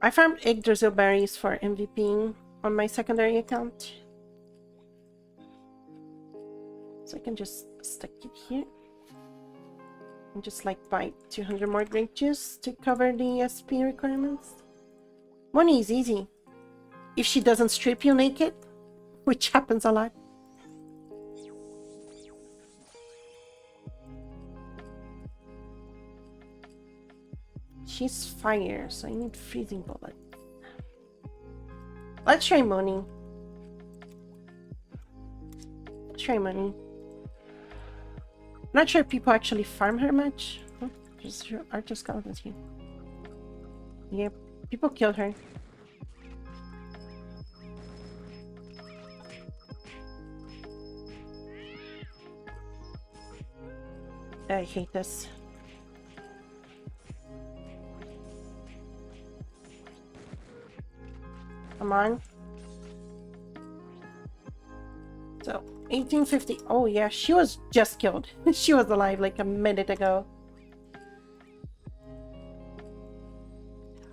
[SPEAKER 2] I farmed Yggdrasil berries for MVP on my secondary account. So I can just stick it here. And just like buy 200 more grape juice to cover the SP requirements. Money is easy. If she doesn't strip you naked, which happens a lot. She's fire, so I need freezing bullet. Let's try money. Let's try money. Not sure people actually farm her much. Oh, there's your Archer Skeletons here. Yep, people kill her. I hate this. Come on. So, 1850. Oh yeah, she was just killed. She was alive like a minute ago.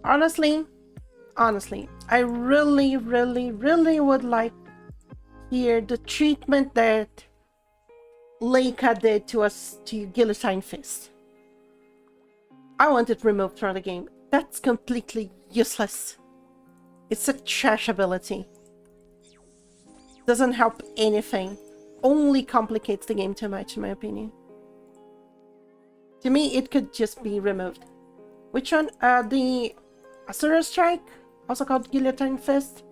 [SPEAKER 2] Honestly, I really would like to hear the treatment that Leica did to us, to Guillotine Fist. I want it removed from the game. That's completely useless. It's a trash ability. Doesn't help anything. Only complicates the game too much, in my opinion. To me, it could just be removed. Which one? The Asura Strike, also called Guillotine Fist.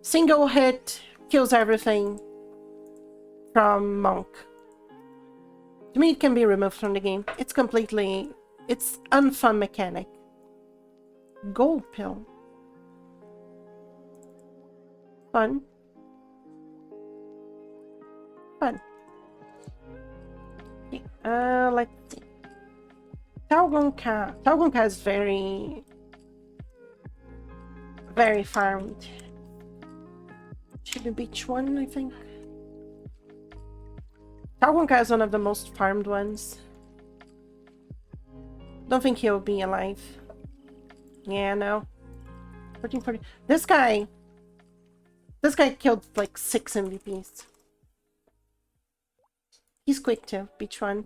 [SPEAKER 2] Single hit, kills everything from Monk. To me, it can be removed from the game. It's completely... It's unfun mechanic. Gold pill. Fun. Fun. Okay, let's see. Talgonka. Talgonka is very farmed. Should be beach one, I think. Talgonka is one of the most farmed ones. Don't think he'll be alive. Yeah, no. 1440. This guy killed like 6 MVPs. He's quick too, beach one.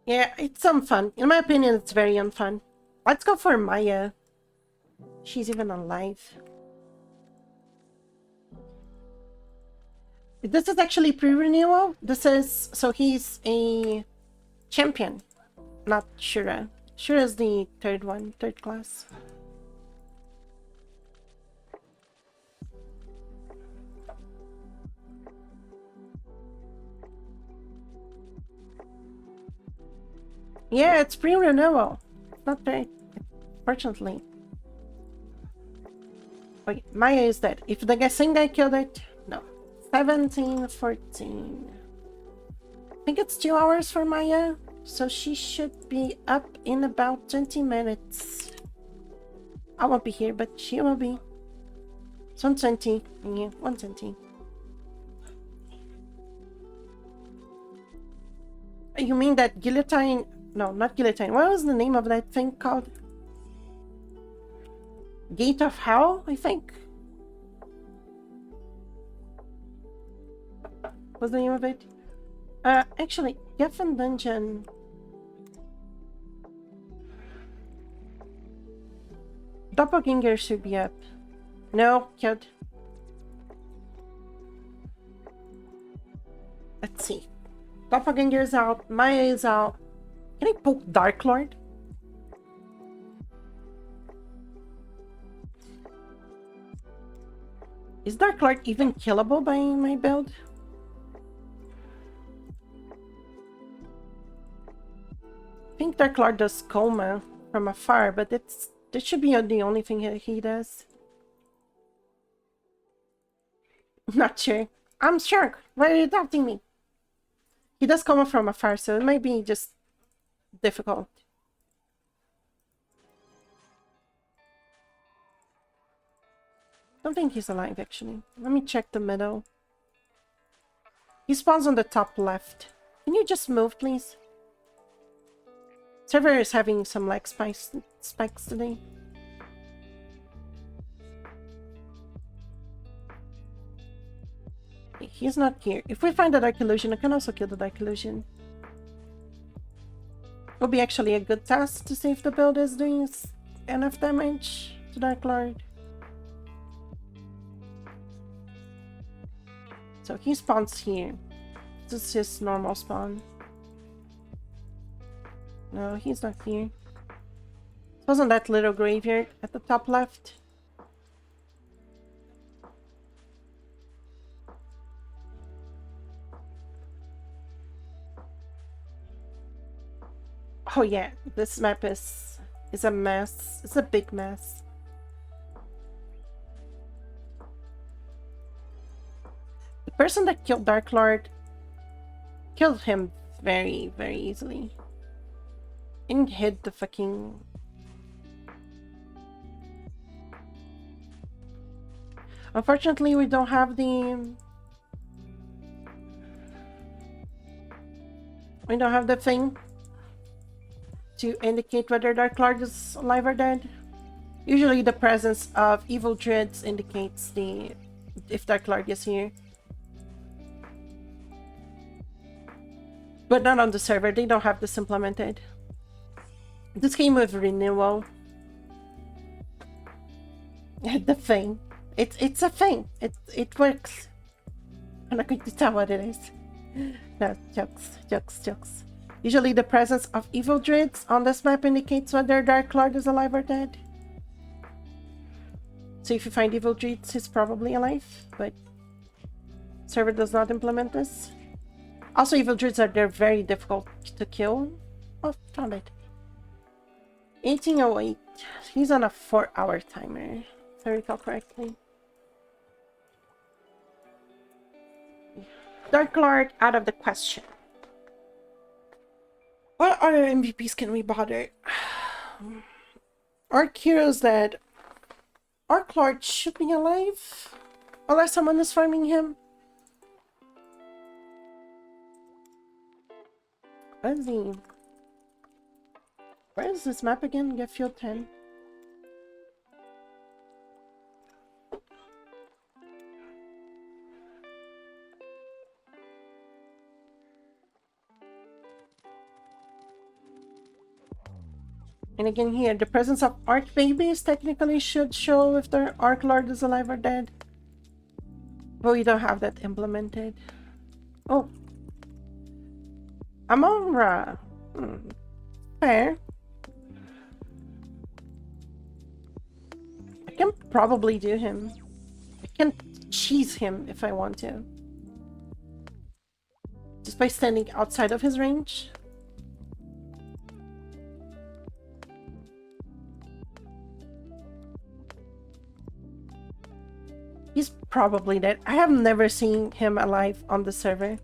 [SPEAKER 2] Yeah, it's some fun. In my opinion, it's very unfun. Let's go for Maya. She's even alive. This is actually pre-renewal. This is, so he's a champion, not Shura. Shura is the third one, third class. Yeah, it's pre-renewal. Not very, fortunately. Okay, Maya is dead. If the guessing guy killed it, no. 17, 14. I think it's 2 hours for Maya, so she should be up in about 20 minutes. I won't be here, but she will be. It's 120. Yeah, 120. You mean that guillotine? No, not guillotine. What was the name of that thing called? Gate of Hell, I think. What's the name of it? Actually, Geffen Dungeon. Doppelganger should be up. No, killed. Let's see. Doppelganger is out. Maya is out. Can I poke Dark Lord? Is Dark Lord even killable by my build? I think Dark Lord does coma from afar, but that should be the only thing he does. Not sure. I'm sure. Why are you doubting me? He does coma from afar, so it might be just difficult. Don't think he's alive, actually. Let me check the middle. He spawns on the top left. Can you just move, please? Server is having some lag spikes today. He's not here. If we find the Dark Illusion, I can also kill the Dark Illusion. It will be actually a good task to see if the build is doing enough damage to Dark Lord. So he spawns here. This is his normal spawn. No, he's not here. It wasn't that little graveyard at the top left. Oh yeah, this map is a mess. It's a big mess. The person that killed Dark Lord killed him very, very easily. And hid the fucking... Unfortunately, we don't have the... We don't have the thing to indicate whether Dark Lord is alive or dead. Usually the presence of evil dreads indicates if Dark Lord is here. But not on the server, they don't have this implemented. This came with renewal. The thing. It's a thing. It works. I'm not going to tell what it is. No, jokes. Usually the presence of evil dreads on this map indicates whether Dark Lord is alive or dead. So if you find evil dreads, he's probably alive, but server does not implement this. Also, evil dreads they're very difficult to kill. Oh, found it. 1808. He's on a 4-hour timer, if I recall correctly. Dark Lord out of the question. What other MVPs can we bother? Arc Hero's dead. Arc Lord should be alive, unless someone is farming him. Where is he? Where is this map again? Get field 10. And again here, the presence of Arc Babies technically should show if the Arc Lord is alive or dead. But we don't have that implemented. Oh. AdamantRO. Fair. I can probably do him. I can cheese him if I want to. Just by standing outside of his range. He's probably dead. I have never seen him alive on the server.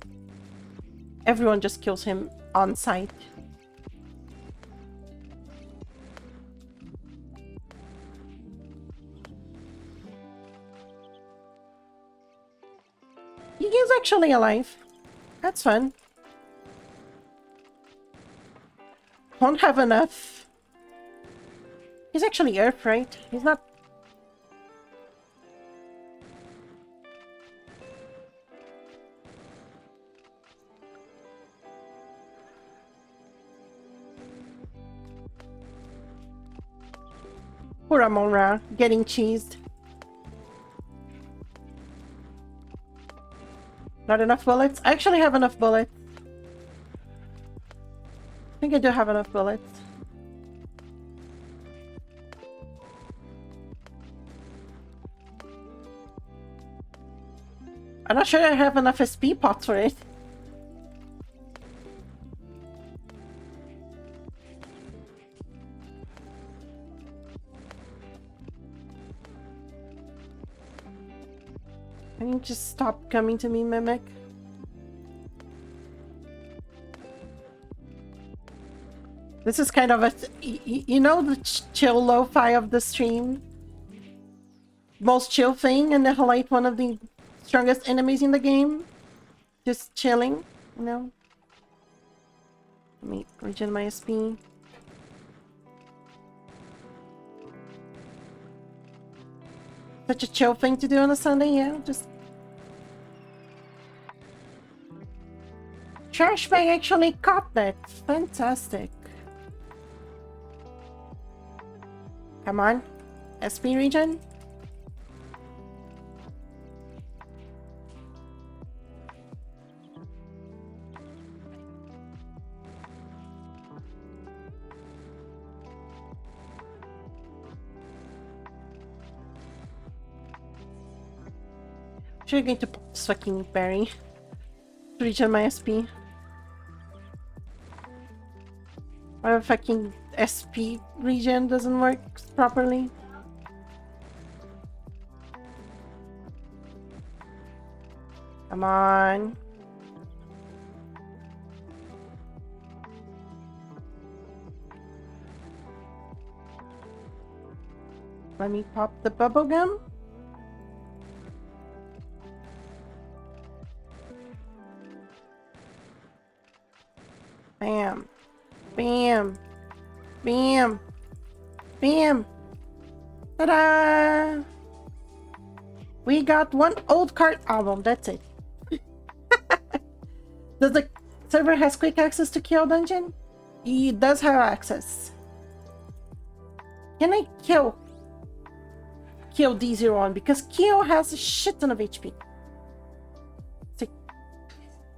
[SPEAKER 2] Everyone just kills him on sight. He is actually alive. That's fun. Won't have enough. He's actually Earth, right? He's not... Poor AdamantRO, getting cheesed. Not enough bullets? I actually have enough bullets. I think I do have enough bullets. I'm not sure I have enough SP pots for it. Can you just stop coming to me, Mimic? This is kind of a... You know the chill lo-fi of the stream? Most chill thing and the highlight one of the strongest enemies in the game? Just chilling, you know? Let me regen my SP. Such a chill thing to do on a Sunday, yeah, just... Trash bag actually caught that. Fantastic. Come on. SP regen. Sure, going to put this fucking berry to regen my SP. My fucking SP regen doesn't work properly. Come on. Let me pop the bubble gum. Bam. Bam. Bam. Bam. Ta-da! We got one old card album. That's it. Does the server has quick access to Kyo Dungeon? He does have access. Can I kill D01? Because Kyo has a shit ton of HP. It's like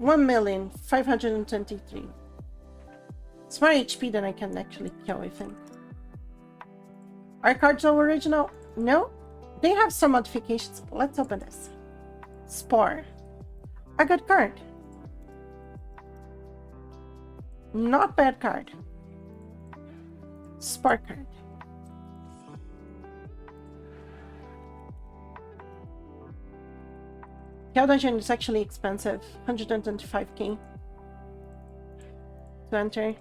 [SPEAKER 2] 1,523,000. It's more HP than I can actually kill, I think. Are cards all original? No. They have some modifications. Let's open this. Spore. A good card. Not bad card. Spore card. Kyo Dungeon is actually expensive. 125k to enter.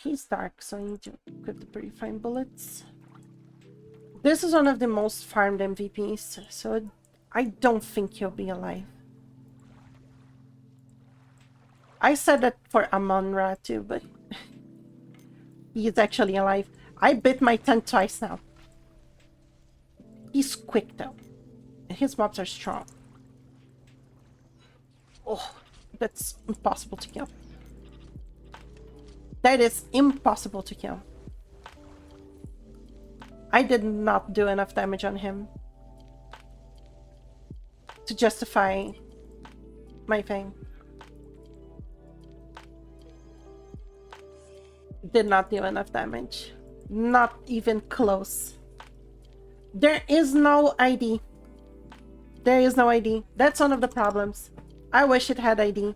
[SPEAKER 2] He's dark, so I need to equip the purifying bullets. This is one of the most farmed MVPs, so I don't think he'll be alive. I said that for AdamantRO too, but he's actually alive. I bit my tongue twice now. He's quick though. And his mobs are strong. Oh, that's impossible to kill. That is impossible to kill. I did not do enough damage on him to justify my thing. Did not do enough damage. Not even close. There is no ID. There is no ID. That's one of the problems. I wish it had ID.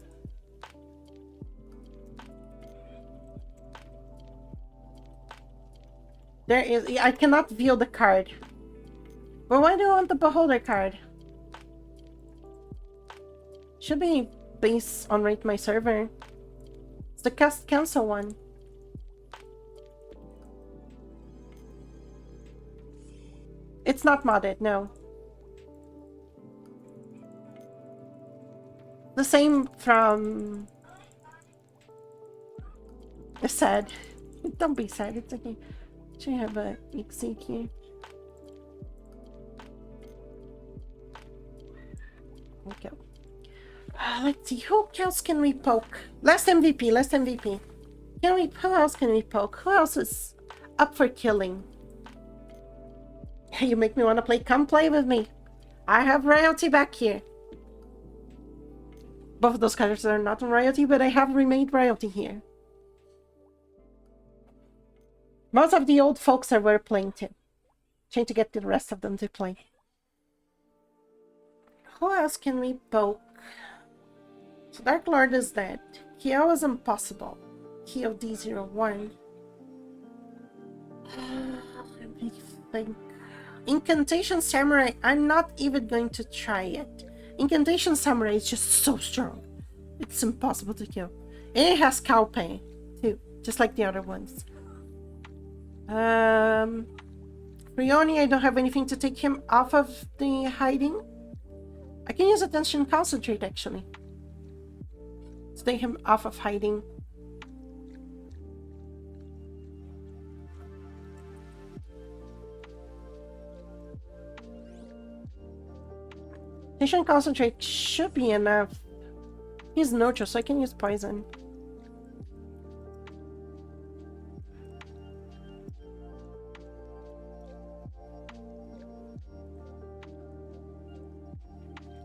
[SPEAKER 2] There is... I cannot view the card. But why do I want the beholder card? Should be based on rate my server. It's the cast cancel one. It's not modded, no. The same from... Sad. Don't be sad, it's okay. Should have a exec here. Okay. Let's see, who else can we poke? Last MVP, last MVP. Who else can we poke? Who else is up for killing? You make me want to play. Come play with me. I have royalty back here. Both of those characters are not on royalty, but I have remained royalty here. Most of the old folks are worth playing too. Trying to get the rest of them to play. Who else can we poke? So Dark Lord is dead. Kyo is impossible. Kyo D01. Let me think. Incantation Samurai, I'm not even going to try it. Incantation Samurai is just so strong. It's impossible to kill. And it has Cowpay too, just like the other ones. Frioni, I don't have anything to take him off of the hiding. I can use Attention Concentrate actually. To take him off of hiding. Attention Concentrate should be enough. He's neutral, so I can use Poison.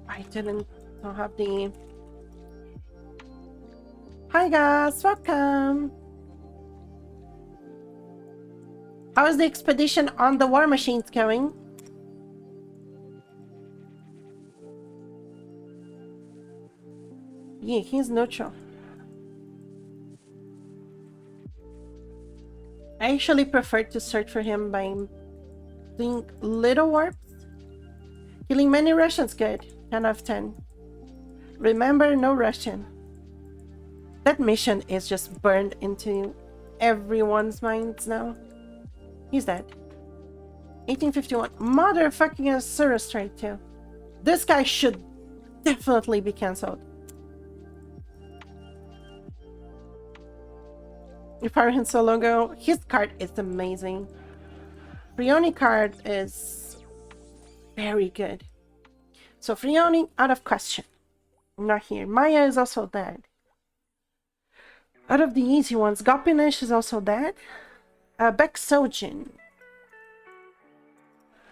[SPEAKER 2] I don't have the... Hi guys, welcome! How is the expedition on the war machines going? Yeah, he's neutral. I actually prefer to search for him by doing little warps. Killing many Russians, good. 10 out of 10. Remember, no Russian. That mission is just burned into everyone's minds now. He's dead. 1851. Motherfucking Asura Strike too. This guy should definitely be cancelled. Reparahan logo. His card is amazing. Frioni card is very good. So Frioni, out of question. Not here. Maya is also dead. Out of the easy ones, Gopinash is also dead. Beck Sojin.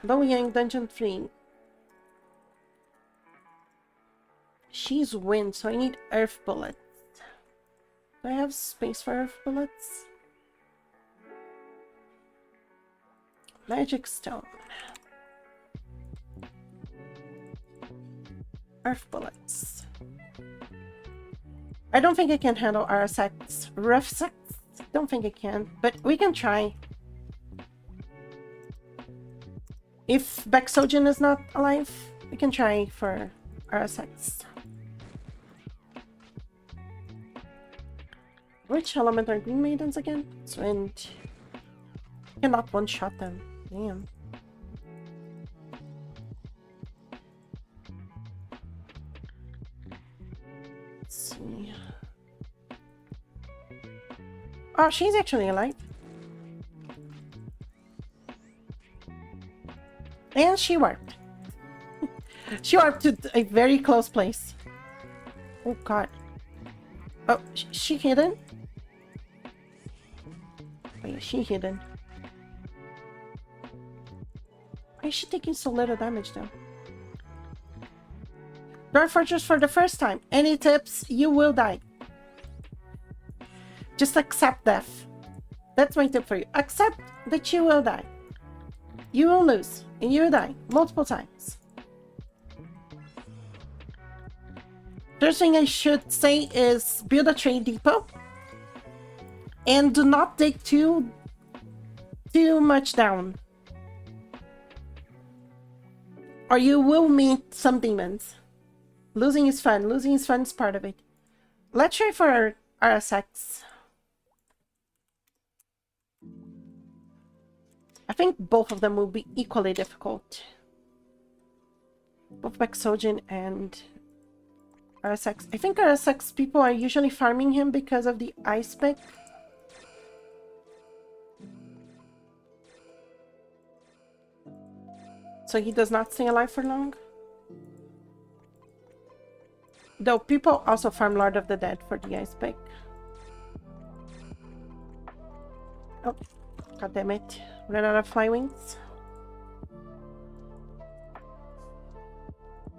[SPEAKER 2] Boyang Dungeon 3. She's wind, so I need earth bullets. Do I have space for earth bullets? Magic stone. Earth bullets. I don't think I can handle RSX. Rough sex? Don't think I can, but we can try. If Beksojin is not alive, we can try for RSX. Which element are Green Maidens again? It's wind. Cannot one-shot them. Damn. Let's see. Oh, she's actually alive. And she warped. She warped to a very close place. Oh god. Oh, she hidden? Oh yeah, she hidden. Why is she taking so little damage though? Dwarf Fortress for the first time. Any tips? You will die. Just accept death. That's my tip for you. Accept that you will die. You will lose. And you will die. Multiple times. First thing I should say is build a trade depot. And do not dig too much down. Or you will meet some demons. Losing is fun. Losing is fun is part of it. Let's try for RSX. I think both of them will be equally difficult. Both Baxogen and RSX. I think RSX people are usually farming him because of the ice pick. So he does not stay alive for long. Though people also farm Lord of the Dead for the ice pick. Oh, god damn it. Ran out of fly wings.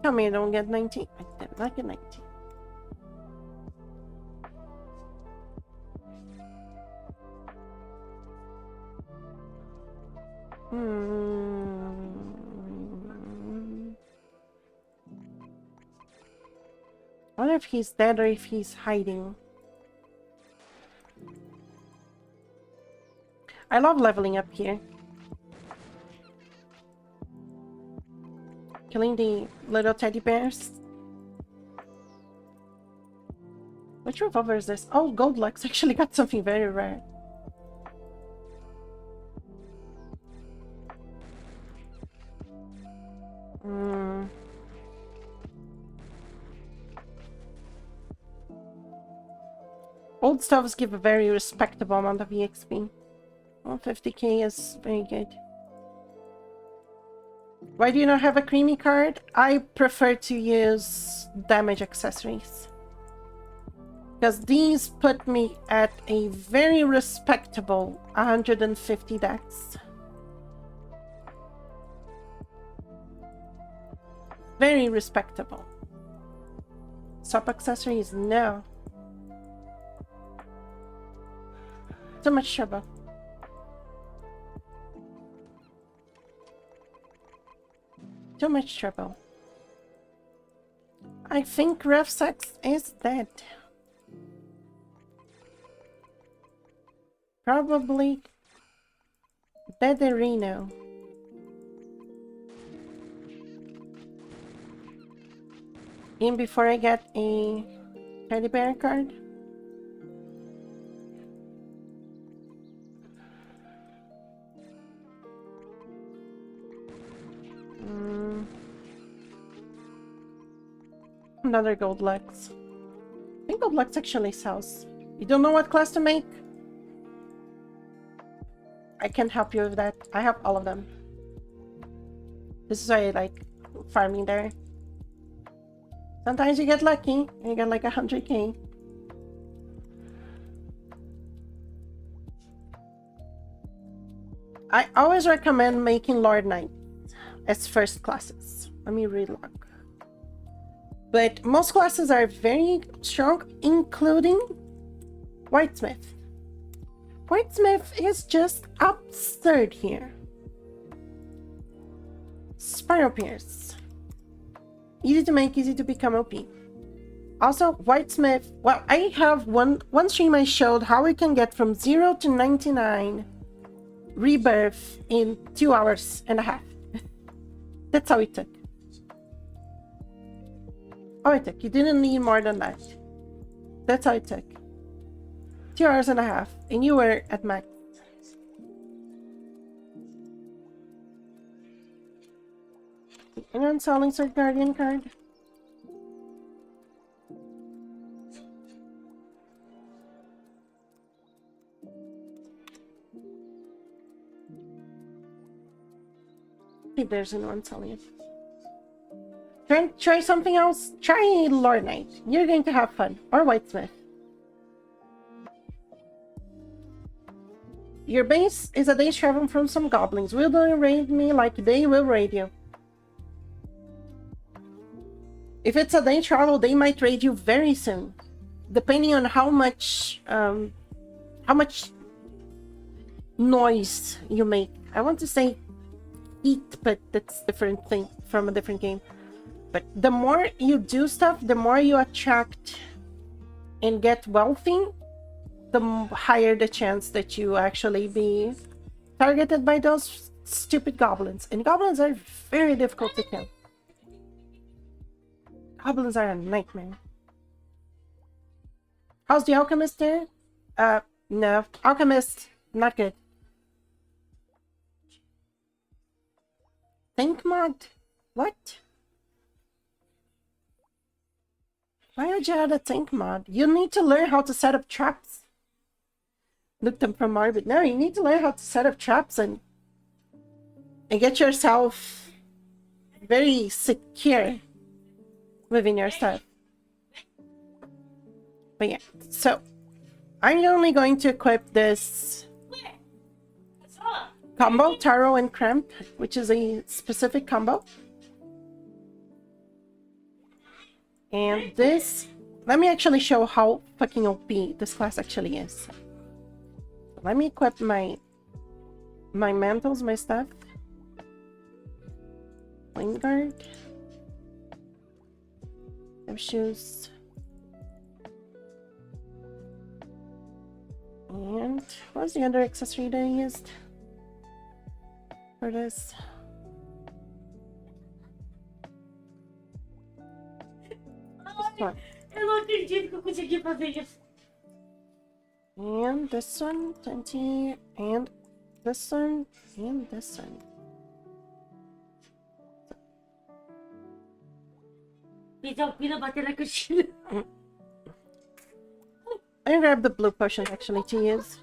[SPEAKER 2] Tell me I don't get 19. I did not get 19. I wonder if he's dead or if he's hiding. I love leveling up here. Killing the little teddy bears. Which revolver is this? Oh, Gold Lux actually got something very rare. Old stuffs give a very respectable amount of EXP. 150k is very good. Why do you not have a creamy card? I prefer to use damage accessories. Because these put me at a very respectable 150 dex. Very respectable. Swap accessories? No. Too much trouble. Too much trouble. I think Refsex is dead. Probably Deaderino. In before I get a teddy bear card. Another Gold Lux. I think Gold Lux actually sells. You don't know what class to make? I can help you with that. I have all of them. This is why I like farming there. Sometimes you get lucky and you get like 100k. I always recommend making Lord Knight as first classes. Let me relog. But most classes are very strong, including Whitesmith. Whitesmith is just absurd here. Spiral Pierce. Easy to make, easy to become OP. Also, Whitesmith, well, I have one stream I showed how we can get from 0 to 99 rebirth in 2 hours and a half. That's how it took. Oh, it took. You didn't need more than that. That's how it took. 2 hours and a half, and you were at max. Anyone selling Sword Guardian card? I think there's anyone selling it. Try something else. Try Lord Knight. You're going to have fun. Or Whitesmith. Your base is a day's travel from some goblins. Will they raid me like they will raid you? If it's a day travel, they might raid you very soon, depending on how much noise you make. I want to say heat, but that's a different thing from a different game. But the more you do stuff, the more you attract and get wealthy, the higher the chance that you actually be targeted by those stupid goblins. And goblins are very difficult to kill. Goblins are a nightmare. How's the alchemist there? No. Alchemist, not good. Think mod? What? Why would you add a tank mod? You need to learn how to set up traps. Look them from orbit. No, you need to learn how to set up traps and get yourself very secure within your stuff. But yeah, so I'm only going to equip this combo, Taro and Cramp, which is a specific combo. And this, let me actually show how fucking OP this class actually is. Let me equip my mantles, my stuff. Flame guard. Have shoes. And what's the other accessory that I used for this?
[SPEAKER 3] Eu não acredito que eu consegui fazer isso.
[SPEAKER 2] And this one, 20, and this one, and this one.
[SPEAKER 3] Fiz a alpina bater na coxinha.
[SPEAKER 2] I grabbed the blue potion actually to use.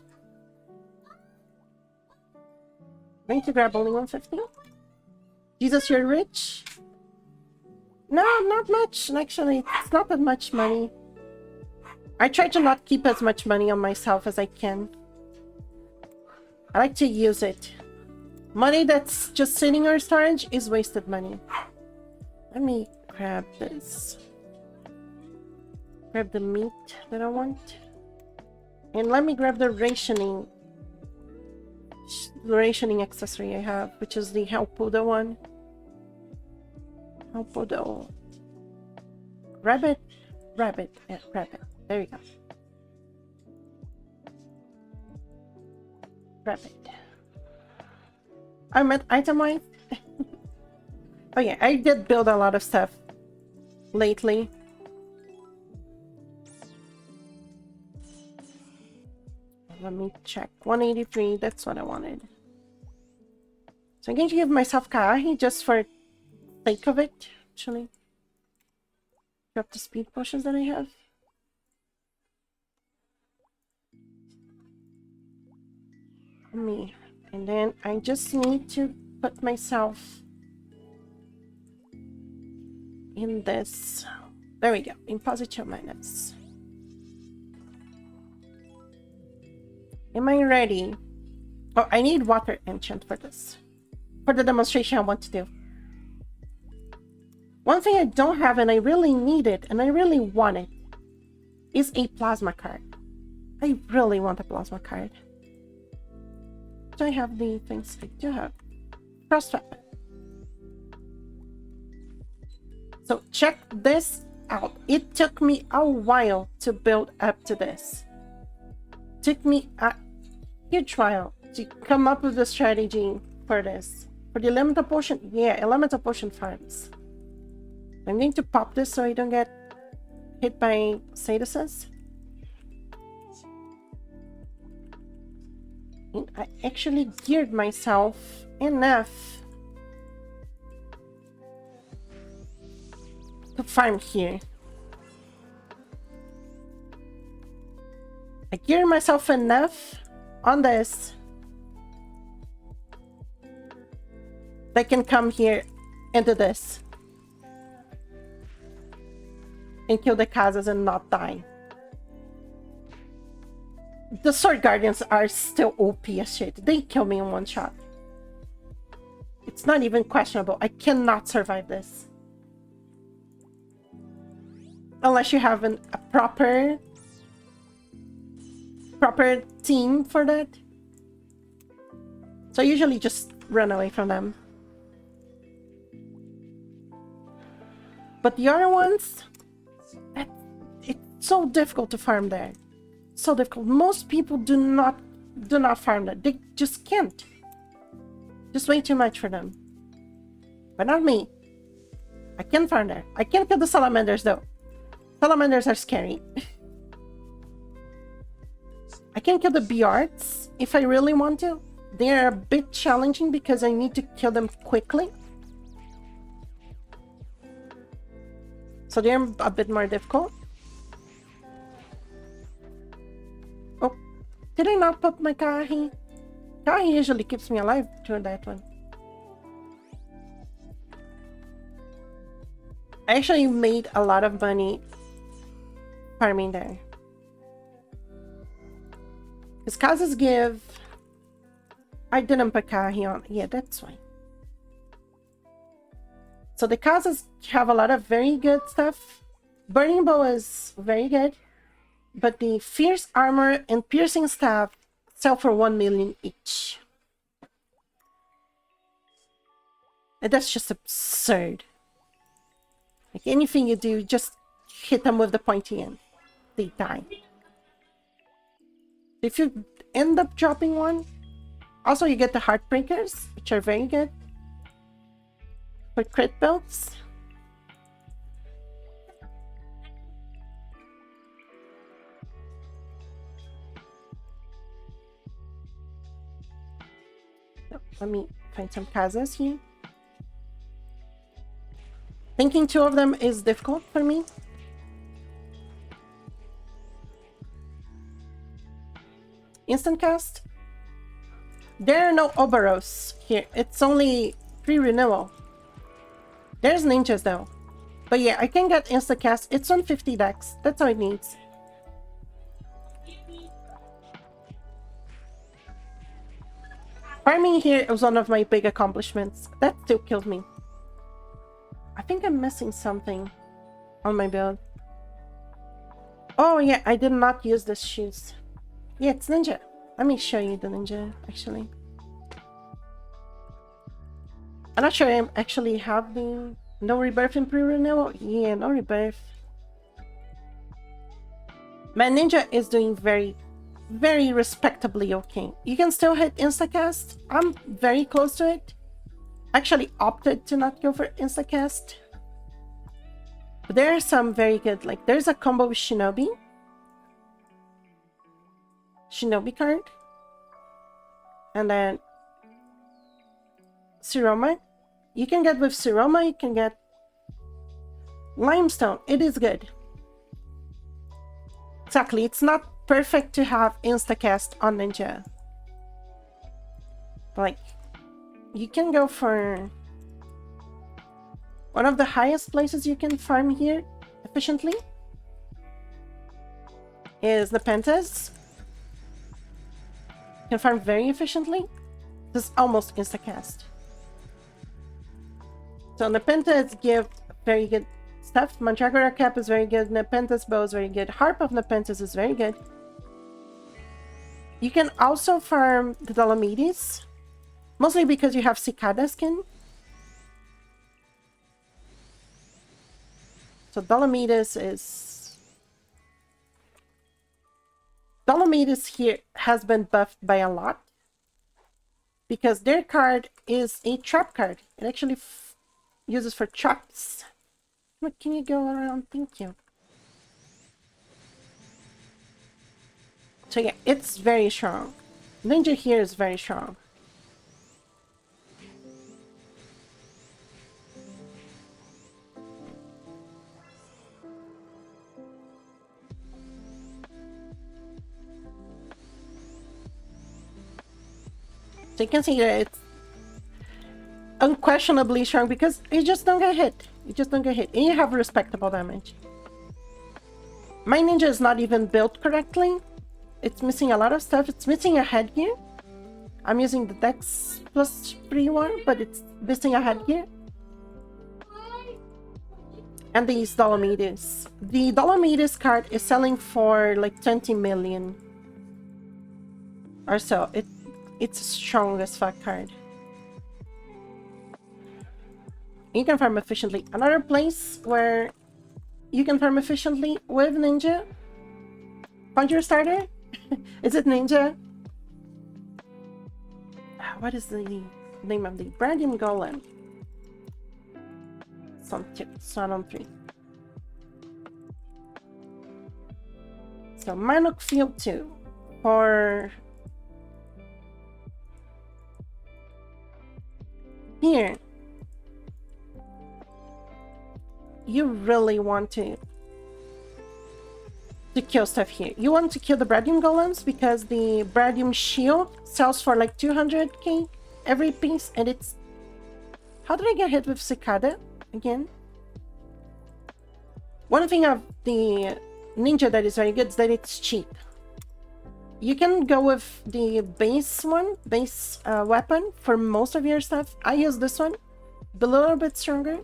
[SPEAKER 2] Going to grab only 150. Jesus, you're rich? No, not much. Actually, it's not that much money. I try to not keep as much money on myself as I can. I like to use it. Money that's just sitting in storage is wasted money. Let me grab this. Grab the meat that I want. And let me grab the rationing accessory I have, which is the Helpudo one. Helpudo. Rabbit. Yeah, rabbit. There you go. Rabbit. I'm at item-wise. Oh yeah, I did build a lot of stuff lately. Let me check. 183, that's what I wanted. So I'm going to give myself Kaahi just for sake of it, actually. Drop the speed potions that I have. Me. And then I just need to put myself in this. There we go. In positive minus. Am I ready? Oh, I need water enchant for this. For the demonstration I want to do. One thing I don't have and I really need it and I really want it is a plasma card. I really want a plasma card. Do I have the things I do have? Cross weapon. So check this out. It took me a while to build up to this. Took me a huge while to come up with the strategy for this. For the elemental potion, yeah, elemental potion farms. I'm going to pop this so I don't get hit by Saduses. And I actually geared myself enough to farm here. I geared myself enough on this that I can come here and do this. And kill the Khazas and not die. The Sword Guardians are still OP as shit. They kill me in one shot. It's not even questionable. I cannot survive this. Unless you have a proper team for that. So I usually just run away from them. But the other ones, it's so difficult to farm there. So difficult. Most people do not farm that. They just can't. Just way too much for them. But not me. I can farm there. I can't kill the salamanders though. Salamanders are scary. I can kill the Beards if I really want to. They are a bit challenging because I need to kill them quickly. So they're a bit more difficult. Oh, did I not pop my Kahi? Kahi usually keeps me alive through that one. I actually made a lot of money farming there. Because Kazas give... I didn't put Kahi on. Yeah, that's why. So the Kazas have a lot of very good stuff. Burning Bow is very good. But the Fierce Armor and Piercing Staff sell for 1 million each. And that's just absurd. Like anything you do, just hit them with the pointy end. They die. If you end up dropping one, also you get the Heartbreakers, which are very good for crit builds. Let me find some Kazas here. Thinking 2 of them is difficult for me. Instant cast. There are no Oberos here. It's only pre-renewal. There's ninjas though. But yeah, I can get instant cast. It's on 50 dex. That's all it needs. Farming here was one of my big accomplishments. That still killed me. I think I'm missing something on my build. Oh yeah, I did not use the shoes. Yeah, it's ninja. Let me show you the ninja, actually. I'm not sure I actually have the no rebirth in pre-renewal. Yeah, no rebirth. My ninja is doing very respectably okay. You can still hit instacast. I'm very close to it. Actually opted to not go for instacast. But there are some very good, like there's a combo with Shinobi card. And then Siroma. You can get with Siroma, you can get Limestone. It is good. Exactly, it's not perfect to have instacast on ninja. Like, you can go for one of the highest places you can farm here efficiently is Nepenthes. You can farm very efficiently. This is almost instacast. So Nepenthes give very good stuff. Mandragora Cap is very good. Nepenthes Bow is very good. Harp of Nepenthes is very good. You can also farm the Dolomedes. Mostly because you have Cicada skin. So Dolomedes here has been buffed by a lot. Because their card is a trap card. It actually uses for traps. What can you go around? Thank you. So yeah, it's very strong. Ninja here is very strong. So you can see that it's unquestionably strong because you just don't get hit. You just don't get hit. And you have respectable damage. My ninja is not even built correctly. It's missing a lot of stuff. It's missing a headgear. I'm using the Dex plus 3 one, but it's missing a headgear. And these Dolomites. The Dolomites card is selling for like 20 million or so. It's a strong as fuck card. You can farm efficiently. Another place where you can farm efficiently with Ninja. Found your starter? Is it Ninja? What is the name of the Brandium Golem? Son on 3. So Manuk Field 2 for here. You really want to kill stuff here. You want to kill the Bradium Golems because the Bradium Shield sells for like 200k every piece, and it's... How did I get hit with Cicada again? One thing of the Ninja that is very good is that it's cheap. You can go with the base weapon for most of your stuff. I use this one, a little bit stronger.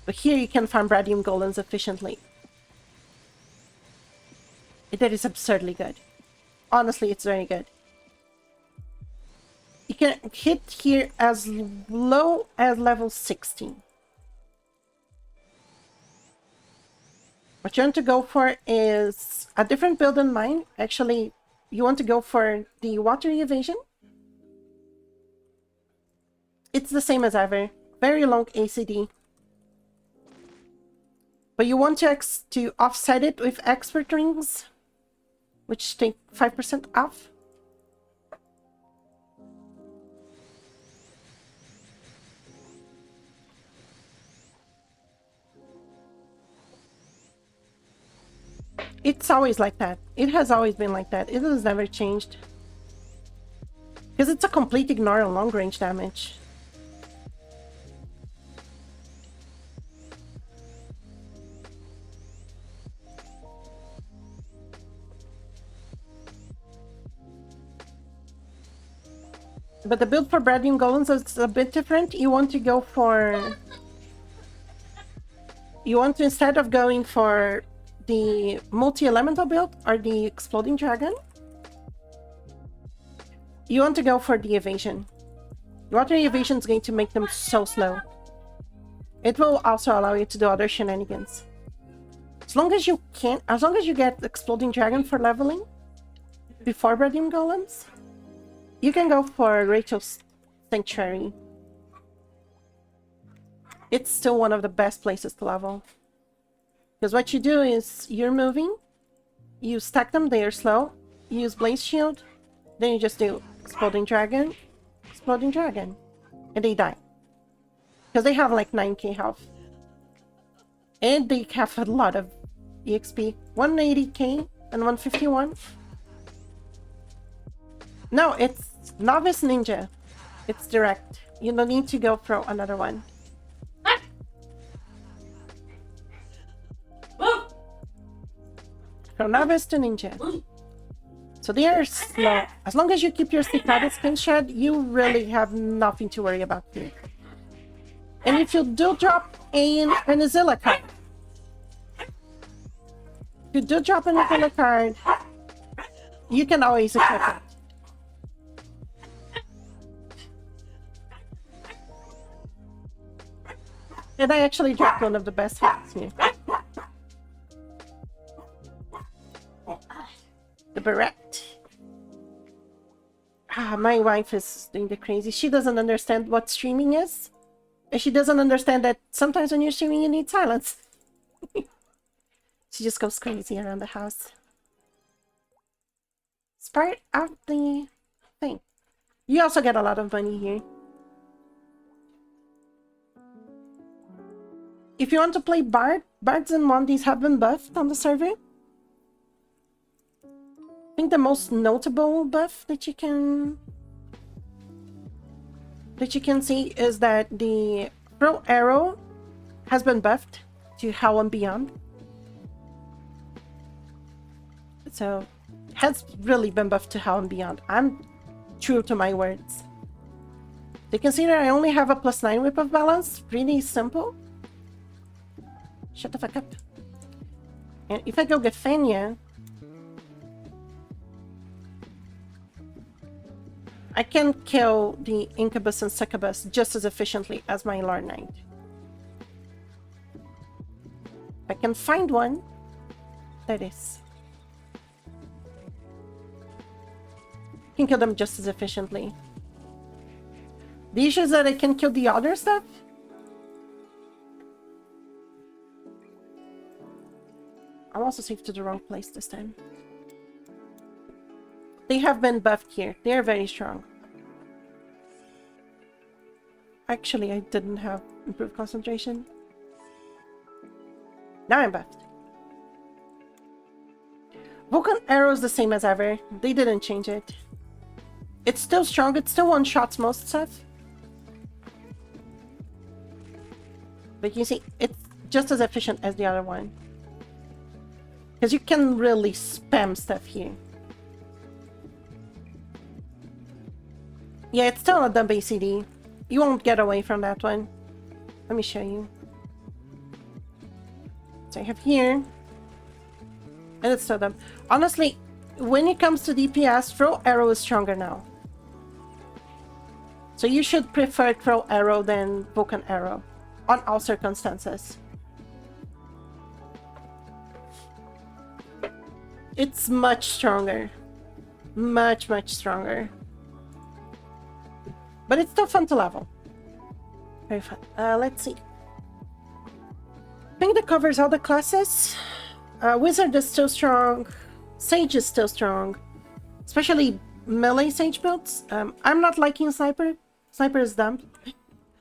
[SPEAKER 2] But here you can farm Bradium Golems efficiently. That is absurdly good. Honestly, it's very good. You can hit here as low as level 16. What you want to go for is a different build than mine. Actually, you want to go for the water evasion. It's the same as ever. Very long ACD. But you want to offset it with expert rings, which take 5% off. It's always like that. It has always been like that. It has never changed. Because it's a complete ignore on long range damage. But the build for Bradium Golems is a bit different. You want to go for... You want to, instead of going for the multi-elemental build or the Exploding Dragon, you want to go for the evasion. Water evasion is going to make them so slow. It will also allow you to do other shenanigans. As long as you get Exploding Dragon for leveling before Bradium Golems, you can go for Rachel's Sanctuary. It's still one of the best places to level. Because what you do is, you're moving, you stack them, they are slow, you use Blaze Shield, then you just do Exploding Dragon, and they die. Because they have like 9k health. And they have a lot of EXP. 180k and 151. No, it's Novice Ninja. It's direct. You don't need to go through another one. From Novice to Ninja. So they are slow. As long as you keep your Cicada Skin Shard, you really have nothing to worry about here. And if you do drop an Azilla card, you can always equip it. And I actually dropped one of the best hits here. The Barrette. My wife is doing the crazy. She doesn't understand what streaming is. And she doesn't understand that sometimes when you're streaming you need silence. She just goes crazy around the house. It's part of the thing. You also get a lot of money here. If you want to play Bard, Bards and Mondays have been buffed on the server. I think the most notable buff that you can see is that the Throw Arrow has been buffed to Hell and Beyond. So has really been buffed to hell and beyond. I'm true to my words. You can see that I only have a +9 whip of balance. Really simple. Shut the fuck up. And if I go get Fenya, I can kill the Incubus and Succubus just as efficiently as my Lord Knight. If I can find one, that is. I can kill them just as efficiently. The issue is that I can kill the other stuff. I'm also saved to the wrong place this time. They have been buffed here. They are very strong. Actually, I didn't have improved concentration. Now I'm buffed. Vulcan Arrow is the same as ever. They didn't change it. It's still strong. It still one-shots most stuff. But you see, it's just as efficient as the other one. Because you can really spam stuff here. Yeah, it's still a dumb ACD. You won't get away from that one. Let me show you. So I have here. And it's still dumb. Honestly, when it comes to DPS, Throw Arrow is stronger now. So you should prefer Throw Arrow than Vulcan Arrow. On all circumstances. It's much stronger. Much stronger. But it's still fun to level. Very fun. Let's see. I think that covers all the classes. Wizard is still strong. Sage is still strong. Especially melee Sage builds. I'm not liking Sniper. Sniper is dumb.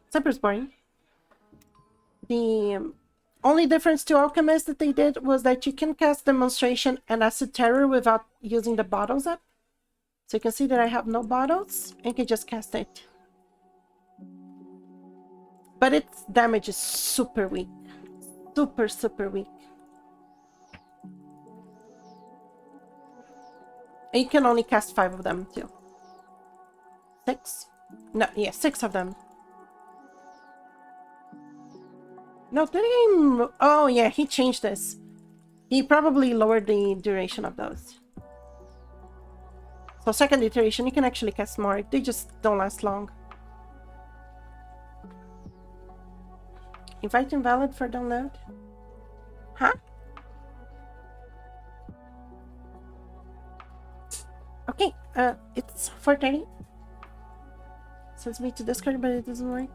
[SPEAKER 2] Sniper is boring. The only difference to Alchemist that they did was that you can cast Demonstration and Acid Terror without using the bottles up. So you can see that I have no bottles and can just cast it. But its damage is super weak. Super weak. And you can only cast 5 of them too. 6? No, yeah, 6 of them. No, did he? Oh yeah, he changed this. He probably lowered the duration of those. So second iteration, you can actually cast more. They just don't last long. Invite invalid for download? Huh? Okay, it's 4:30. Sends me to Discord, but it doesn't work.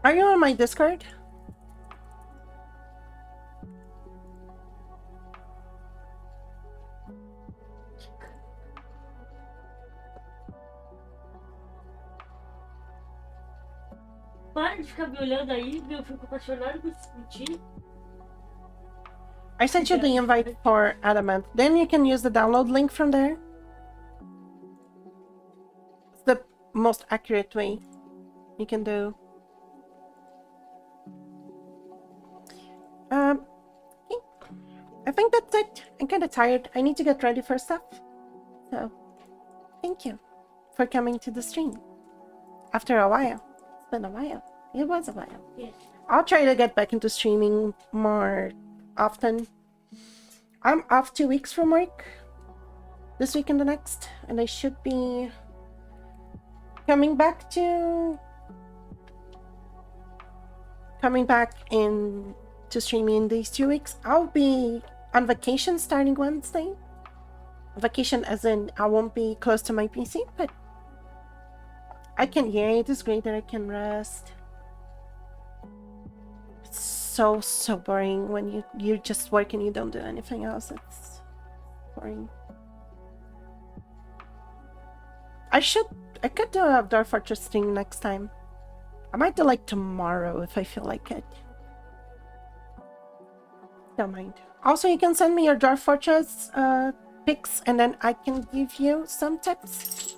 [SPEAKER 2] Are you on my Discord?
[SPEAKER 3] Para de ficar me olhando aí, eu fico apaixonado por discutir.
[SPEAKER 2] I sent you the invite for Adamant. Then you can use the download link from there. It's the most accurate way you can do. Okay. I think that's it. I'm kind of tired. I need to get ready for stuff. So, thank you for coming to the stream. After a while. It's been a while. It was a while.
[SPEAKER 3] Yes.
[SPEAKER 2] I'll try to get back into streaming more often. I'm off 2 weeks from work. This week and the next. And I should be coming back in to streaming in these 2 weeks. I'll be on vacation starting Wednesday. Vacation as in I won't be close to my PC, but I can, yeah, it is great that I can rest. It's so boring when you just work and you don't do anything else. It's boring. I could do a Dwarf Fortress stream next time. I might do like tomorrow if I feel like it. Don't mind. Also, you can send me your Dwarf Fortress pics and then I can give you some tips.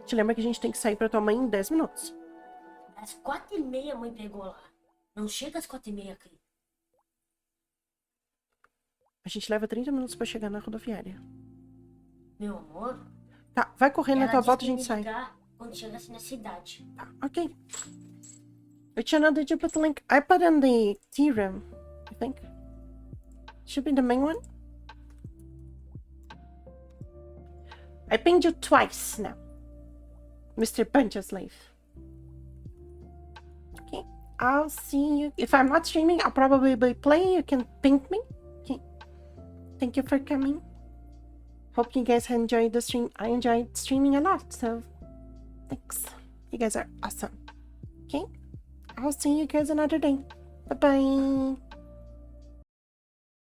[SPEAKER 2] Te lembra que a gente tem que sair pra tua mãe em 10 minutos.
[SPEAKER 3] Às 4h30 a mãe pegou lá. Não chega às 4h30 aqui.
[SPEAKER 2] A gente leva 30 minutos pra chegar na rodoviária.
[SPEAKER 3] Meu amor,
[SPEAKER 2] Tá, vai correndo na
[SPEAKER 3] ela
[SPEAKER 2] tua
[SPEAKER 3] disse
[SPEAKER 2] volta
[SPEAKER 3] que
[SPEAKER 2] e a
[SPEAKER 3] ia
[SPEAKER 2] gente
[SPEAKER 3] me
[SPEAKER 2] sai.
[SPEAKER 3] ligar quando chegasse na cidade.
[SPEAKER 2] Tá, ok. Which channel did you put the link? I put in the tea room, I think. Should be the main one. I pinged you twice now, Mr. Punchaslave. Okay, I'll see you. If I'm not streaming, I'll probably be playing. You can ping me. Okay. Thank you for coming. Hope you guys enjoyed the stream. I enjoyed streaming a lot, so thanks. You guys are awesome. Okay, I'll see you guys another day. Bye bye.